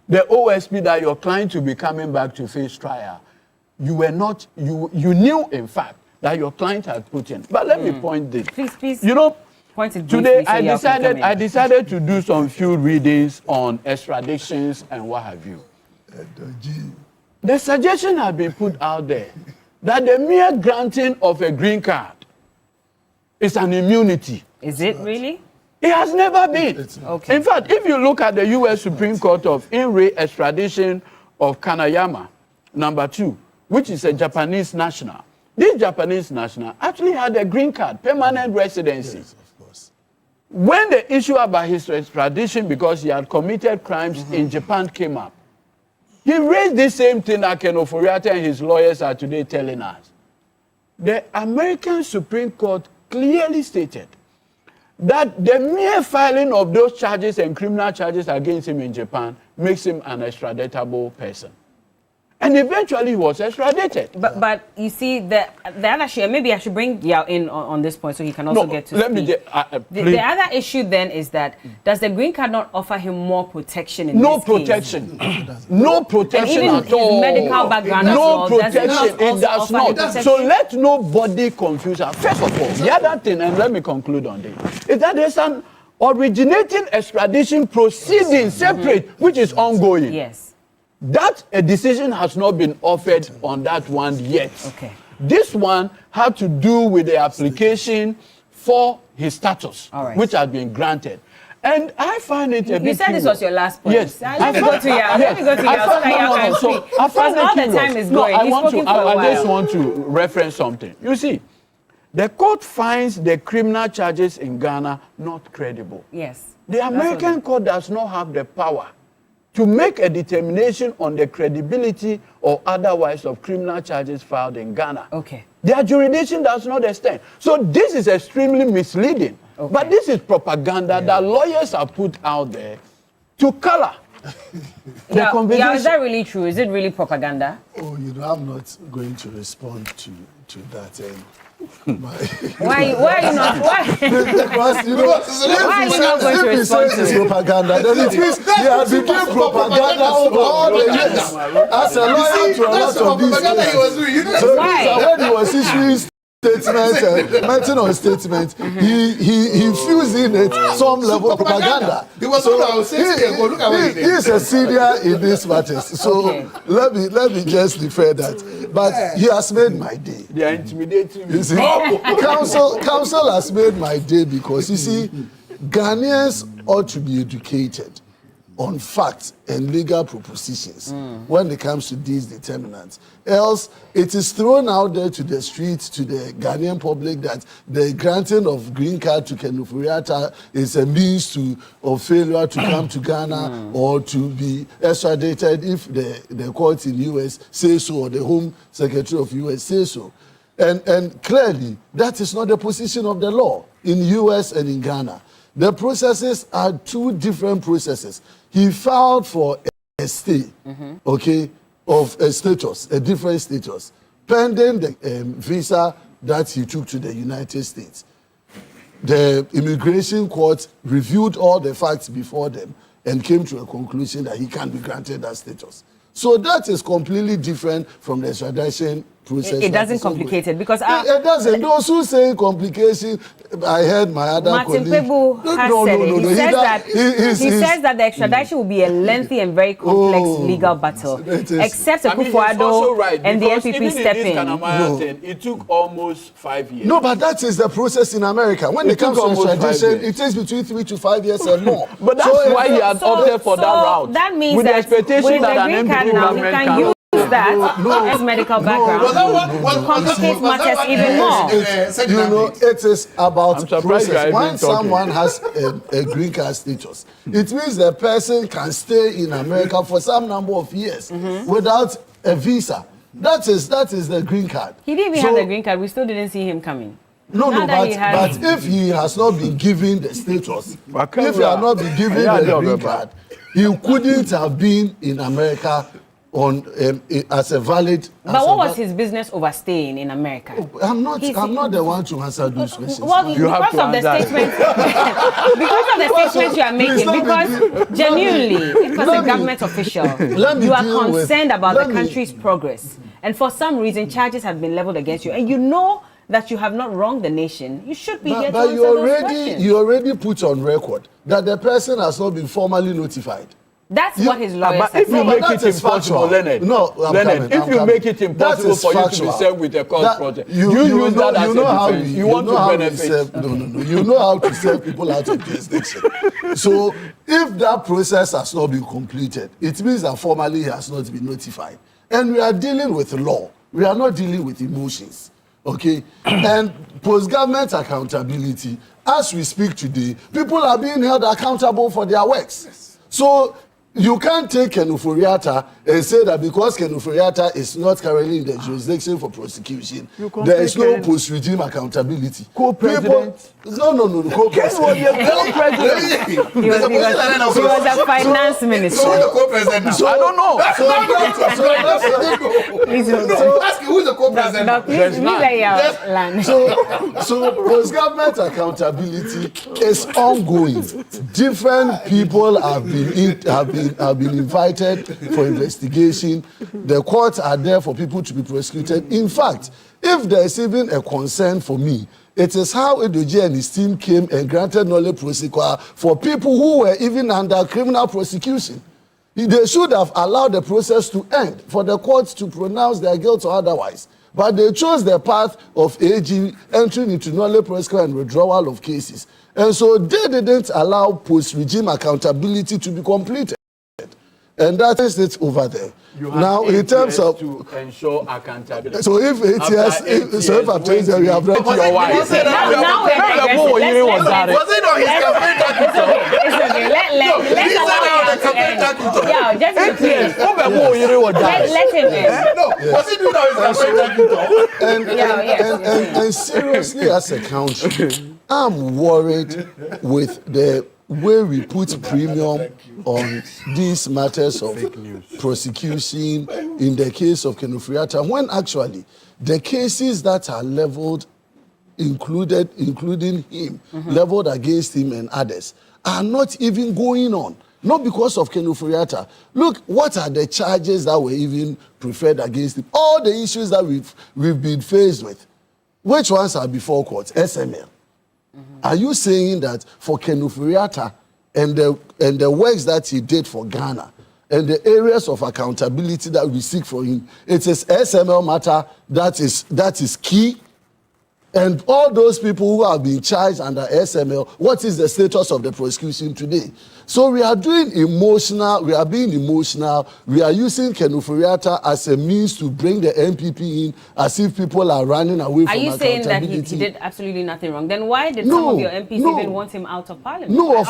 Speaker 11: the OSP that your client will be coming back to face trial, you were not, you knew in fact that your client had put in. But let me point this.
Speaker 1: Please.
Speaker 11: You know,
Speaker 1: Point it
Speaker 11: today
Speaker 1: briefly so
Speaker 11: I decided to do some few readings on extraditions and what have you. The suggestion has been put out there that the mere granting of a green card is an immunity.
Speaker 1: Is it really?
Speaker 11: It has never been.
Speaker 1: Okay.
Speaker 11: In fact, if you look at the U.S. Supreme Court of in-re extradition of Kanayama, number 2, which is a Japanese national, this Japanese national actually had a green card, permanent residency.
Speaker 12: Yes, of course.
Speaker 11: When the issue about his extradition because he had committed crimes in Japan came up, he raised the same thing that Ken Ofori-Atta and his lawyers are today telling us. The American Supreme Court clearly stated that the mere filing of those charges and criminal charges against him in Japan makes him an extraditable person. And eventually he was extradited.
Speaker 1: But you see, the other issue, maybe I should bring Yao in on this point so he can also get to speak. The other issue then is that, does the green card not offer him more protection in this case?
Speaker 11: No protection
Speaker 1: even
Speaker 11: at all.
Speaker 1: his medical background as
Speaker 11: no
Speaker 1: well, does it
Speaker 11: protection.
Speaker 1: not
Speaker 11: It
Speaker 1: also
Speaker 11: does
Speaker 1: offer
Speaker 11: not.
Speaker 1: him protection?
Speaker 11: So let nobody confuse us. First of all, the other thing, and let me conclude on this, is that there's an originating extradition proceeding separate, which is ongoing.
Speaker 1: Yes.
Speaker 11: That a decision has not been offered on that one yet.
Speaker 1: Okay.
Speaker 11: This one had to do with the application for his status, which has been granted. And I find it a bit.
Speaker 1: You said this was your last point.
Speaker 11: Yes.
Speaker 1: Let me go to Yao. Let me go to Yao so that Yao can speak. Because all the time is going. He's spoken for a while.
Speaker 11: I just want to reference something. You see, the court finds the criminal charges in Ghana not credible.
Speaker 1: Yes.
Speaker 11: The American court does not have the power to make a determination on the credibility or otherwise of criminal charges filed in Ghana.
Speaker 1: Okay.
Speaker 11: Their jurisdiction does not extend. So this is extremely misleading. Okay. But this is propaganda that lawyers are put out there to color the conversation.
Speaker 1: Yeah, is that really true? Is it really propaganda?
Speaker 12: Oh, I'm not going to respond to that.
Speaker 1: Why are you not? Why?
Speaker 12: Because,
Speaker 1: why are you not going to respond to
Speaker 12: it? Propaganda. Then it means he has been doing propaganda over all the years. As a lawyer to a lot of these cases. So when he was issuing statements, mention on statements, he fused in it some level of propaganda. He is a senior in these matters. So let me just defer that. But he has made my day.
Speaker 11: They are intimidating me.
Speaker 12: You see, council has made my day because you see, Ghanaians ought to be educated on facts and legal propositions when it comes to these determinants. Else, it is thrown out there to the streets, to the Ghanaian public, that the granting of green card to Ofori-Atta is a means of failure to come to Ghana or to be extradited if the court in the U.S. say so or the Home Secretary of the U.S. say so. And clearly, that is not the position of the law in the U.S. and in Ghana. The processes are two different processes. He filed for a stay, okay, of a status, a different status, pending the visa that he took to the United States. The immigration court reviewed all the facts before them and came to a conclusion that he can be granted that status. So that is completely different from the extradition process.
Speaker 1: It doesn't complicate it because
Speaker 12: it doesn't. Those who say complication, I heard my other
Speaker 1: Martin
Speaker 12: colleague.
Speaker 1: Pebu has said it. He says that the extradition will be a lengthy and very complex legal battle, except Akufo-Addo and the NPP step in.
Speaker 11: It took almost 5 years.
Speaker 12: No, but that is the process in America. When it comes to extradition, it takes between 3 to 5 years and more.
Speaker 11: But that's why he had opted for that route.
Speaker 1: That means
Speaker 11: with
Speaker 1: that
Speaker 11: the expectation that an NPP government
Speaker 1: can use that as medical background to complicate matters even more.
Speaker 12: It is about process. When someone has a green card status, it means the person can stay in America for some number of years without a visa. That is the green card.
Speaker 1: He didn't even have the green card. We still didn't see him coming.
Speaker 12: No, but if he has not been given the status, if he has not been given the green card, he couldn't have been in America on as a valid.
Speaker 1: But what was his business overstaying in America?
Speaker 12: I'm not the one to answer those questions.
Speaker 1: Well, because of the statements, because of the statements you are making, because genuinely, if as a government official, you are concerned about the country's progress, and for some reason charges have been leveled against you, and you know that you have not wronged the nation, you should be here to answer those questions.
Speaker 12: You already put on record that the person has not been formally notified.
Speaker 1: That's what his lawyer said.
Speaker 11: If you make it impossible, Leonard, if you make it impossible for you to be served with a court project, you use that as a defense. You want to benefit.
Speaker 12: No. You know how to serve people out of jurisdiction. So if that process has not been completed, it means that formally he has not been notified. And we are dealing with law. We are not dealing with emotions. Okay? And post-government accountability, as we speak today, people are being held accountable for their works. Yes. So you can't take Ofori-Atta and say that because Ofori-Atta is not currently in the jurisdiction for prosecution, there is no post-regime accountability.
Speaker 11: Co-president?
Speaker 12: No. Co-president.
Speaker 1: He was a finance minister.
Speaker 12: So,
Speaker 11: co-president now? I don't know.
Speaker 10: Ask you who's the co-president.
Speaker 12: So post-government accountability is ongoing. Different people have been invited for investigation. The courts are there for people to be prosecuted. In fact, if there is even a concern for me, it is how Edoji and his team came and granted nolle prosequi for people who were even under criminal prosecution. They should have allowed the process to end for the courts to pronounce their guilt or otherwise. But they chose the path of AG entering into nolle prosequi and withdrawal of cases. And so they didn't allow post-regime accountability to be completed. And that is it over there. Now, in terms of
Speaker 11: to ensure accountability.
Speaker 12: So if 8 years, so if I'm telling you, we have read your wife.
Speaker 1: Was it on his campaign? Let's to end. Yeah, just please. Let him end.
Speaker 12: No, was he doing that? And seriously, as a country, I'm worried with the way we put premium on these matters of prosecution in the case of Ken Ofori-Atta, when actually the cases that are leveled, including him, leveled against him and others, are not even going on. Not because of Ken Ofori-Atta. Look, what are the charges that were even preferred against him? All the issues that we've been faced with. Which ones are before court? SML. Are you saying that for Ken Ofori-Atta and the works that he did for Ghana and the areas of accountability that we seek for him, it is SML matter that is key? And all those people who have been charged under SML, what is the status of the prosecution today? So we are being emotional, we are using Ken Ofori-Atta as a means to bring the MPP in as if people are running away from accountability.
Speaker 1: Are you saying that he did absolutely nothing wrong? Then why did some of your MPs even want him out of parliament?
Speaker 12: No, of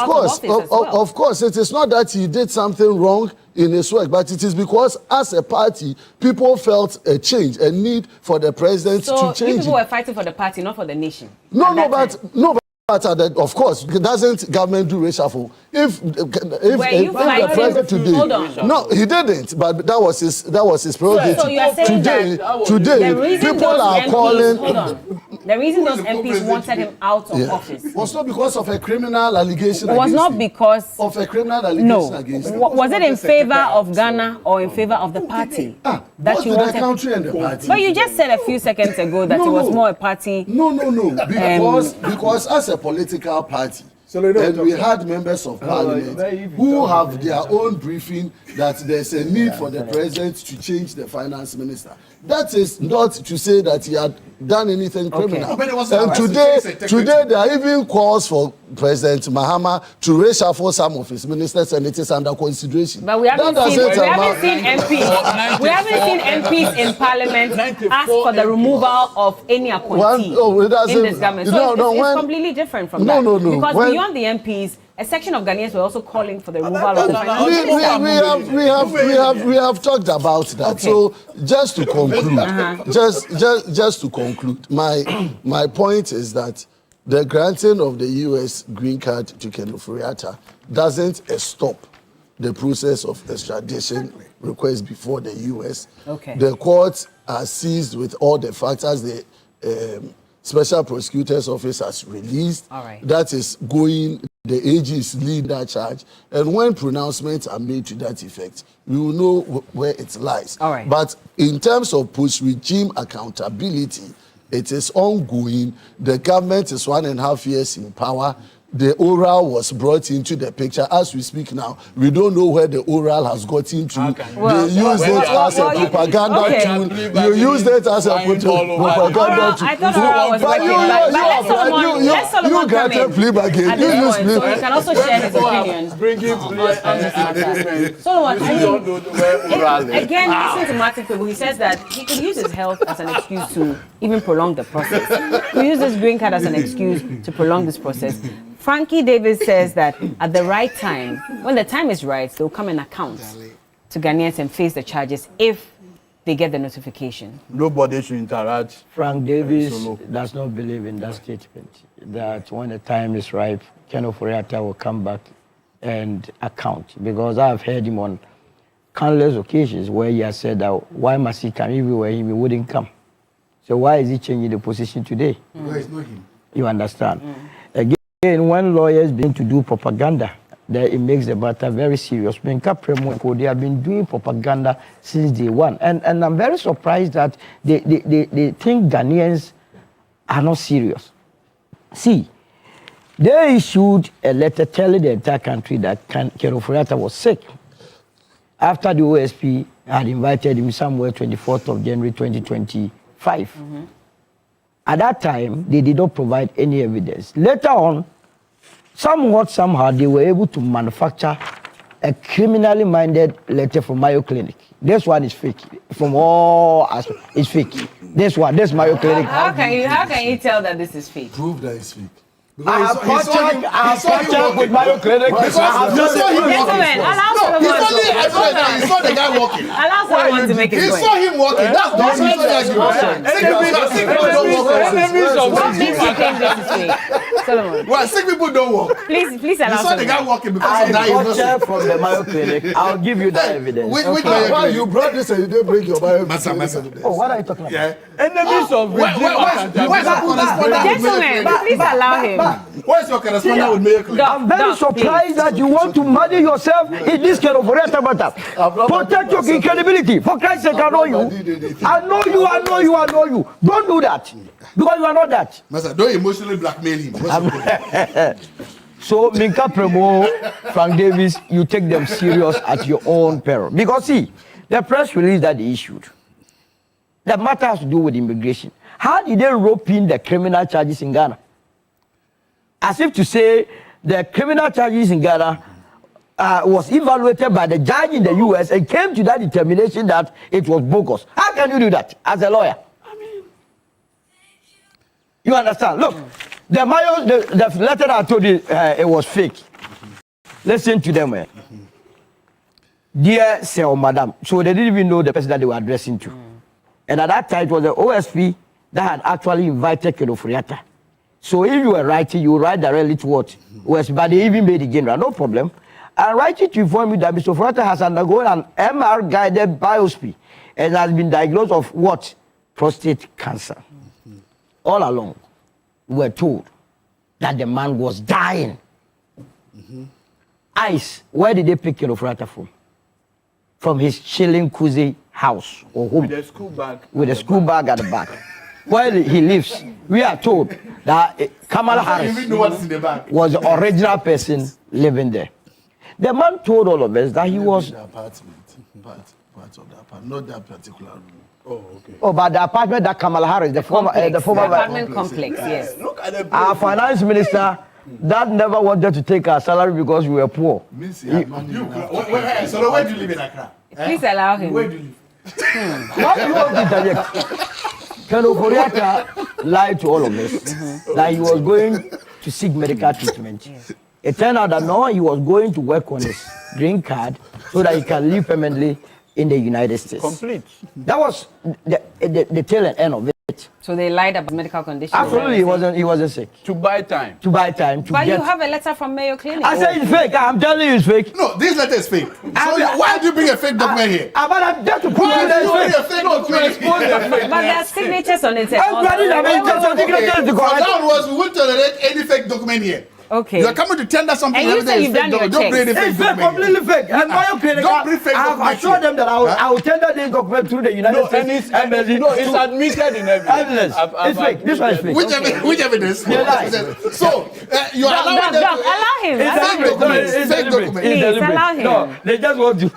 Speaker 12: course. It is not that he did something wrong in his work, but it is because as a party, people felt a change, a need for the president to change. So
Speaker 1: you people were fighting for the party, not for the nation?
Speaker 12: But of course, doesn't government do reshuffle? If the president today, no, he didn't. But that was his prerogative.
Speaker 1: So you are saying
Speaker 12: today, people are
Speaker 1: MPs,
Speaker 12: calling.
Speaker 1: Hold on. The reason those MPs wanted him out of office
Speaker 12: was not because of a criminal allegation.
Speaker 1: It was not because
Speaker 12: of a criminal allegation against him.
Speaker 1: Was it in favor of Ghana or in favor of the party that you wanted?
Speaker 12: The country and the party.
Speaker 1: But you just said a few seconds ago that it was more a party.
Speaker 12: No. Because as a political party, and we had members of parliament who have their own briefing that there's a need for the president to change the finance minister. That is not to say that he had done anything criminal. And today there are even calls for President Mahama to reshuffle some of his ministers, and it is under consideration.
Speaker 1: But we haven't seen MPs in parliament ask for the removal of any appointee in this government. So it's completely different from that. Because beyond the MPs, a section of Ghanaians were also calling for the removal of the finance minister.
Speaker 12: We have talked about that. Okay. So just to conclude, just to conclude, my point is that the granting of the U.S. green card to Ken Ofori-Atta doesn't stop the process of extradition request before the U.S.
Speaker 1: Okay.
Speaker 12: The courts are seized with all the factors the Special Prosecutor's Office has released.
Speaker 1: All right.
Speaker 12: That is going, the AGs lead that charge. And when pronouncements are made to that effect, we will know where it lies.
Speaker 1: All right.
Speaker 12: But in terms of post-regime accountability, it is ongoing. The government is 1.5 years in power. The oral was brought into the picture. As we speak now, we don't know where the oral has gotten to. They used it as a propaganda tool. You used it as a propaganda tool.
Speaker 1: I thought oral was working. Let Solomon come in.
Speaker 12: Plea again.
Speaker 1: So you can also share his opinions on this matter. Solomon, again, listening to Martin Kwebu, he says that he could use his health as an excuse to even prolong the process. We use this green card as an excuse to prolong this process. Frankie Davis says that at the right time, when the time is right, they'll come and account to Ghanaians and face the charges if they get the notification.
Speaker 11: Nobody should interact.
Speaker 9: Frank Davis does not believe in that statement, that when the time is right, Ken Ofori-Atta will come back and account. Because I've heard him on countless occasions where he has said that why must he come? If we were him, he wouldn't come. So why is he changing the position today?
Speaker 10: Well, it's not him.
Speaker 9: You understand? Again, when lawyers begin to do propaganda, then it makes the matter very serious. They have been doing propaganda since day one. And I'm very surprised that they think Ghanaians are not serious. See, they issued a letter telling the entire country that Ken Ofori-Atta was sick. After the OSP had invited him somewhere 24th of January 2025. At that time, they did not provide any evidence. Later on, somehow, they were able to manufacture a criminally minded letter from Mayo Clinic. This one is fake. From all aspects, it's fake. This Mayo Clinic.
Speaker 1: How can you tell that this is fake?
Speaker 12: Prove that it's fake.
Speaker 9: I have contact with Mayo Clinic.
Speaker 1: Gentlemen, allow Solomon.
Speaker 12: He saw the guy walking.
Speaker 1: Allow Solomon to make his point.
Speaker 12: He saw him walking. That's the reason.
Speaker 1: What makes you think this is fake? Solomon.
Speaker 12: Well, sick people don't walk.
Speaker 1: Please allow
Speaker 12: Solomon. You saw the guy walking because of that.
Speaker 9: I got from the Mayo Clinic. I'll give you that evidence.
Speaker 12: Why you brought this and you didn't bring your Mayo?
Speaker 9: Oh, what are you talking about?
Speaker 12: Yeah.
Speaker 11: Enemies of
Speaker 1: Gentlemen, please allow him.
Speaker 12: Where's your correspondent with Mayo Clinic?
Speaker 9: I'm very surprised that you want to muddy yourself in this kind of Ofori-Atta matter. Protect your credibility. For Christ's sake, I know you. I know you. Don't do that. Because you are not that.
Speaker 12: Master, don't emotionally blackmail him.
Speaker 9: So, Minka Premo, Frank Davis, you take them serious at your own peril. Because see, the press release that they issued, the matter has to do with immigration. How did they rope in the criminal charges in Ghana? As if to say the criminal charges in Ghana was evaluated by the judge in the US and came to that determination that it was bogus. How can you do that as a lawyer? You understand? Look, the letter I told you it was fake. Listen to them. Dear sir or madam, so they didn't even know the person that they were addressing to. And at that time, it was the OSP that had actually invited Ofori-Atta. So if you were writing, you write directly to what? OSP, but they even made it general, no problem. And writing to inform you that Mr. Ofori-Atta has undergone an MR-guided biopsy and has been diagnosed of what? Prostate cancer. All along, we were told that the man was dying. ICE, where did they pick Ofori-Atta from? From his chilling Kuzi house or home. With a school bag. With a school bag at the back. Where he lives, we are told that Kamala Harris was the original person living there. The man told all of us that he was...
Speaker 12: The apartment, part of the apartment, not that particular room.
Speaker 9: Oh, okay. Oh, but the apartment that Kamala Harris, the former
Speaker 1: apartment complex, yes.
Speaker 9: Look at the our finance minister that never wanted to take our salary because we were poor.
Speaker 12: So where do you live in Accra?
Speaker 1: Please allow him.
Speaker 12: Where do you live?
Speaker 9: Why do you want to interject? Can Ofori-Atta lied to all of us that he was going to seek medical treatment? It turned out that no, he was going to work on his green card so that he can live permanently in the United States.
Speaker 11: Complete.
Speaker 9: That was the tail end of it.
Speaker 1: So they lied about medical conditions.
Speaker 9: Absolutely, he wasn't sick.
Speaker 11: To buy time.
Speaker 1: But you have a letter from Mayo Clinic.
Speaker 9: I said it's fake. I'm telling you it's fake.
Speaker 12: No, this letter is fake. So why do you bring a fake document here?
Speaker 9: I'm just to prove
Speaker 12: a fake document here?
Speaker 1: But there are signatures on it.
Speaker 9: Everybody
Speaker 12: we won't tolerate any fake document here.
Speaker 1: Okay.
Speaker 12: You are coming to tender something.
Speaker 1: And you say you've done your
Speaker 12: don't bring any fake document.
Speaker 9: It's completely fake. And Mayo Clinic,
Speaker 12: don't bring fake document.
Speaker 9: I have assured them that I will tender this document through the United States Embassy.
Speaker 11: No, it's admitted in evidence.
Speaker 9: It's fake. This one is fake.
Speaker 12: Which evidence? So, you are allowing them to...
Speaker 1: Allow him.
Speaker 12: It's fake document.
Speaker 1: Please, allow him.
Speaker 9: No, they just want to.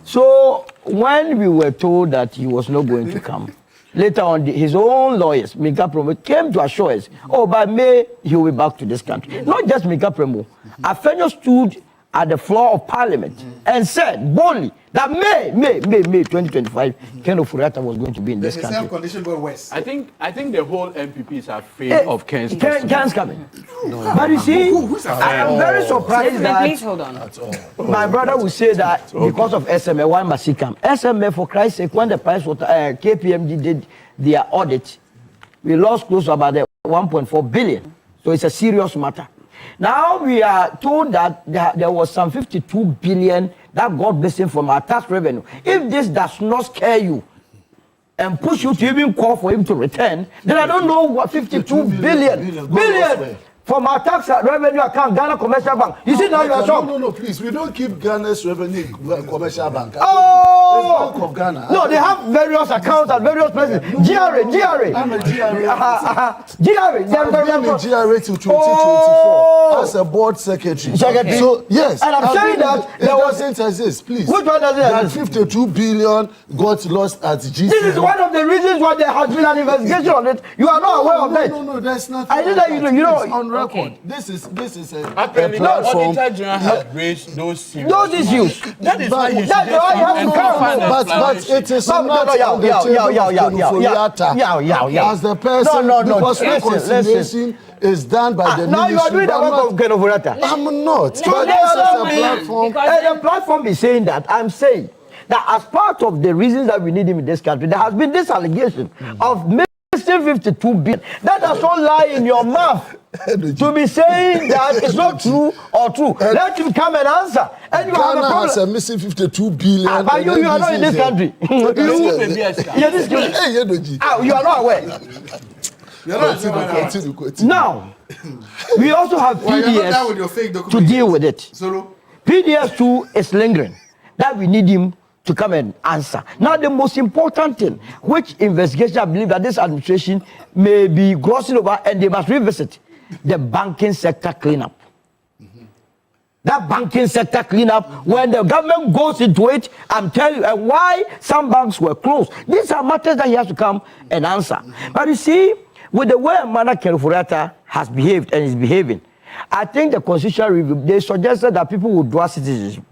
Speaker 9: So, when we were told that he was not going to come, later on, his own lawyers, Minka Premo, came to assure us, by May, he will be back to this country. Not just Minka Premo. Afenyo stood at the floor of Parliament and said boldly that May 2025, Ken Ofori-Atta was going to be in this country.
Speaker 12: The same condition go west.
Speaker 11: I think the whole MPPs are afraid of Ken's
Speaker 9: Ken's coming. But you see, I am very surprised that...
Speaker 1: Please hold on.
Speaker 9: My brother will say that because of SMA, why must he come? SMA, for Christ's sake, when the price was, KPMG did their audit, we lost close to about 1.4 billion. So it's a serious matter. Now we are told that there was some 52 billion that got missing from our tax revenue. If this does not scare you and push you to even call for him to return, then I don't know what 52 billion from our tax revenue account, Ghana Commercial Bank. You see now you are shocked.
Speaker 12: No, please. We don't keep Ghana's revenue Commercial Bank.
Speaker 9: Oh!
Speaker 12: It's Bank of Ghana.
Speaker 9: No, they have various accounts at various places. GRA.
Speaker 12: I'm a GRA.
Speaker 9: GRA.
Speaker 12: I'm a GRA till 2024 as a board secretary. So, yes.
Speaker 9: And I'm saying that
Speaker 12: there wasn't as this, please.
Speaker 9: Which one does it exist?
Speaker 12: 52 billion got lost at GC.
Speaker 9: This is one of the reasons why there has been an investigation on it. You are not aware of that.
Speaker 12: No, that's not.
Speaker 9: I think that you know.
Speaker 12: Okay. This is a
Speaker 11: Apparently,
Speaker 12: platform.
Speaker 11: Auditor General have raised those
Speaker 9: issues.
Speaker 11: That is why you should
Speaker 12: but it is not
Speaker 9: as the person
Speaker 12: because reconciliation is done by the
Speaker 9: now
Speaker 12: ministry.
Speaker 9: you are doing the work of Ofori-Atta.
Speaker 12: I'm not.
Speaker 9: So
Speaker 12: But this is a platform.
Speaker 9: The platform is saying that. I'm saying that as part of the reasons that we need him in this country, there has been this allegation of missing 52 billion. That does not lie in your mouth to be saying that it's not true or true. Let him come and answer. And you have a
Speaker 12: Ghana
Speaker 9: problem.
Speaker 12: has a missing 52 billion.
Speaker 9: But you are not in this country. You are not aware. Now, we also have PDS to deal with it. PDS 2 is lingering. That we need him to come and answer. Now, the most important thing, which investigation I believe that this administration may be glossing over, and they must revisit, the banking sector cleanup. That banking sector cleanup, when the government goes into it, I'm telling you why some banks were closed. These are matters that he has to come and answer. But you see, with the way Ofori-Atta has behaved and is behaving, I think the constitutional review, they suggested that people would draw citizenship,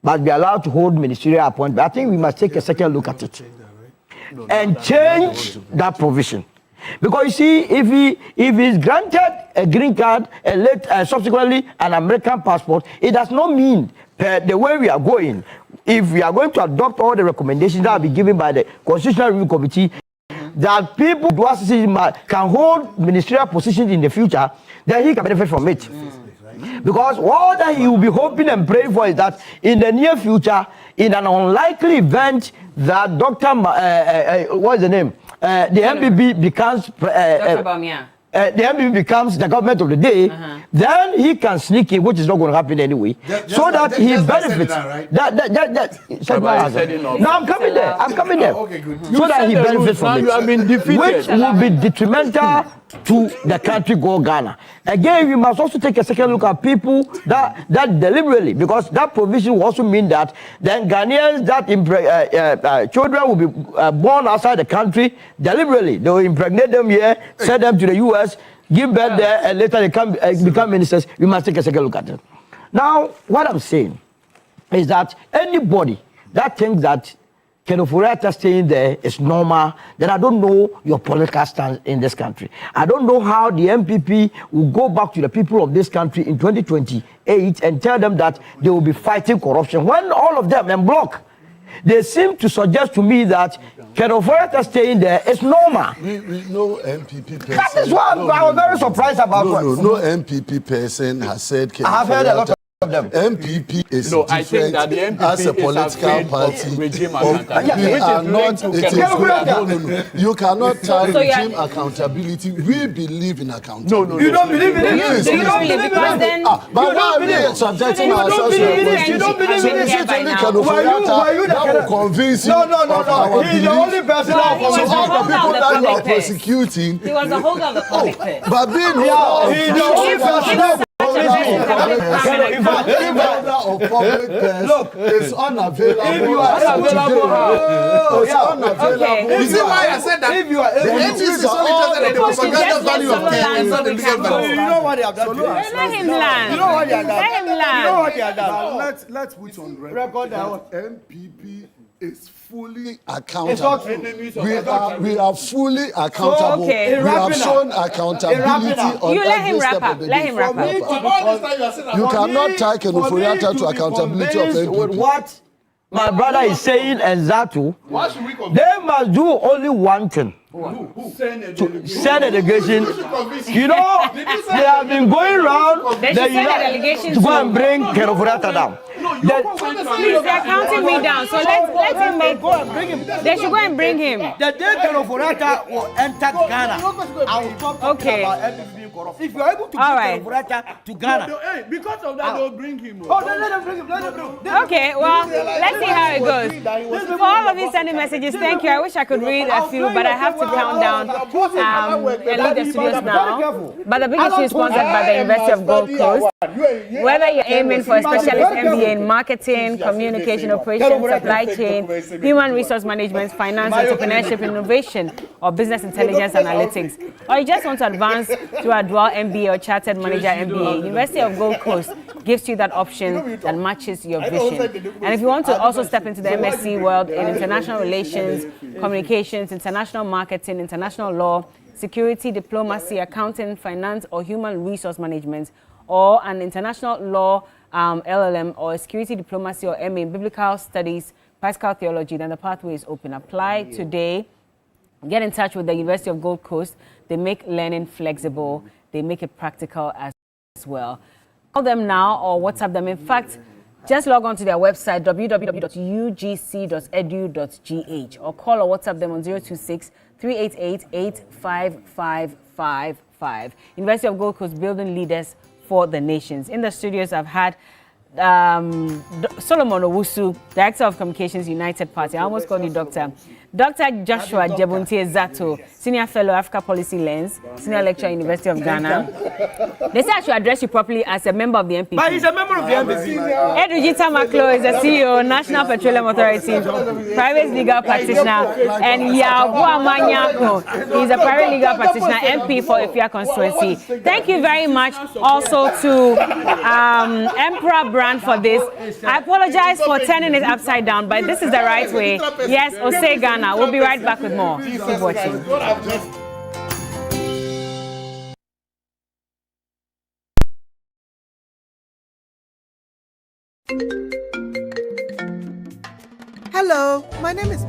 Speaker 9: but be allowed to hold ministerial appointment. I think we must take a second look at it and change that provision. Because you see, if he's granted a green card and subsequently an American passport, it does not mean the way we are going. If we are going to adopt all the recommendations that will be given by the Constitutional Review Committee, that people can hold ministerial positions in the future, then he can benefit from it. Because all that he will be hoping and praying for is that in the near future, in an unlikely event that Dr. What is the name? The MBB becomes the MBB becomes the government of the day, then he can sneak in, which is not going to happen anyway, so that he benefits. No, I'm coming there. I'm coming there. Okay, good. So that he benefits from it, which will be detrimental to the country called Ghana. Again, we must also take a second look at people that deliberately, because that provision will also mean that then Ghanaians that children will be born outside the country deliberately. They will impregnate them here, send them to the US, give birth there, and later they can become ministers. We must take a second look at it. Now, what I'm saying is that anybody that thinks that Ofori-Atta staying there is normal, then I don't know your political stance in this country. I don't know how the MPP will go back to the people of this country in 2028 and tell them that they will be fighting corruption. When all of them en bloc, they seem to suggest to me that Ofori-Atta staying there is normal.
Speaker 12: No MPP person.
Speaker 9: That is why I was very surprised about
Speaker 12: no MPP person has said
Speaker 9: I have heard a lot of them.
Speaker 12: MPP is
Speaker 11: different I think that the MPP
Speaker 12: as a political party.
Speaker 11: Regime
Speaker 12: We are not. You cannot tie regime accountability. We believe in accountability.
Speaker 11: No.
Speaker 9: You don't believe in it?
Speaker 1: You don't believe because then
Speaker 12: but why are we subjecting ourselves to a question?
Speaker 1: You don't believe in it by now.
Speaker 12: That will convince you of our belief.
Speaker 9: He's the only person that
Speaker 12: So all the people that you are prosecuting.
Speaker 1: He was the holder of the public purse.
Speaker 12: But being
Speaker 9: he's the only person that
Speaker 12: of public purse is unavailable.
Speaker 9: If you are unavailable,
Speaker 12: it's unavailable.
Speaker 10: You see why I said that?
Speaker 9: If you are
Speaker 10: the NGC is only interested in the propaganda value of 10 and not the legal value.
Speaker 9: You know what they have done.
Speaker 1: Let him land.
Speaker 9: You know what they have done.
Speaker 1: Let him land.
Speaker 9: You know what they have done.
Speaker 12: Let's put on
Speaker 9: record
Speaker 12: that MPP is fully accountable. We are fully accountable.
Speaker 1: okay.
Speaker 12: We have shown accountability on
Speaker 1: You let him
Speaker 12: every
Speaker 1: wrap
Speaker 12: step
Speaker 1: up.
Speaker 12: of the
Speaker 1: Let
Speaker 12: day.
Speaker 1: him wrap up.
Speaker 12: You cannot tie Ofori-Atta to accountability of MPP.
Speaker 9: What my brother is saying and Zatu, they must do only one thing. To send a delegation. You know, they have been going around
Speaker 1: They should send a delegation
Speaker 9: to go and bring Ofori-Atta down.
Speaker 1: Please, they're counting me down. So let him make. They should go and bring him.
Speaker 9: The day Ofori-Atta will enter Ghana, I will talk about everything being corrupt. If you are able to bring Ofori-Atta to Ghana,
Speaker 10: because of that, they'll bring him.
Speaker 9: Oh, let them bring him. Let them bring him.
Speaker 1: Okay, well, let's see how it goes. For all of you sending messages, thank you. I wish I could read a few, but I have to count down and leave the studios now. But the big issue is sponsored by the University of Gold Coast. Whether you're aiming for a specialist MBA in marketing, communication, operations, supply chain, human resource management, finance, entrepreneurship, innovation, or business intelligence analytics, or you just want to advance to a dual MBA or chartered manager MBA, University of Gold Coast gives you that option that matches your vision. And if you want to also step into the MSc world in international relations, communications, international marketing, international law, security, diplomacy, accounting, finance, or human resource management, or an international law, LLM, or security, diplomacy, or MA in biblical studies, practical theology, then the pathway is open. Apply today. Get in touch with the University of Gold Coast. They make learning flexible. They make it practical as well. Call them now or WhatsApp them. In fact, just log on to their website, www.ugc.edu.gh, or call or WhatsApp them on 026-388-85555. University of Gold Coast, building leaders for the nations. In the studios, I've had Solomon Owusu, Director of Communications, United Party. I almost called you Doctor. Dr. Joshua Jebuntie Zato, Senior Fellow, Africa Policy Lens, Senior Lecturer, University of Ghana. They say I should address you properly as a member of the NPP.
Speaker 9: But he's a member of the NPP.
Speaker 1: Edwigita Maklo is the CEO, National Petroleum Authority, private legal practitioner, and Yabua Manyako, he's a private legal practitioner, MP for Ifia constituency. Thank you very much also to Emperor Brand for this. I apologize for turning it upside down, but this is the right way. Yes, Ose Ghana. We'll be right back with more. Keep watching.
Speaker 13: Hello, my name is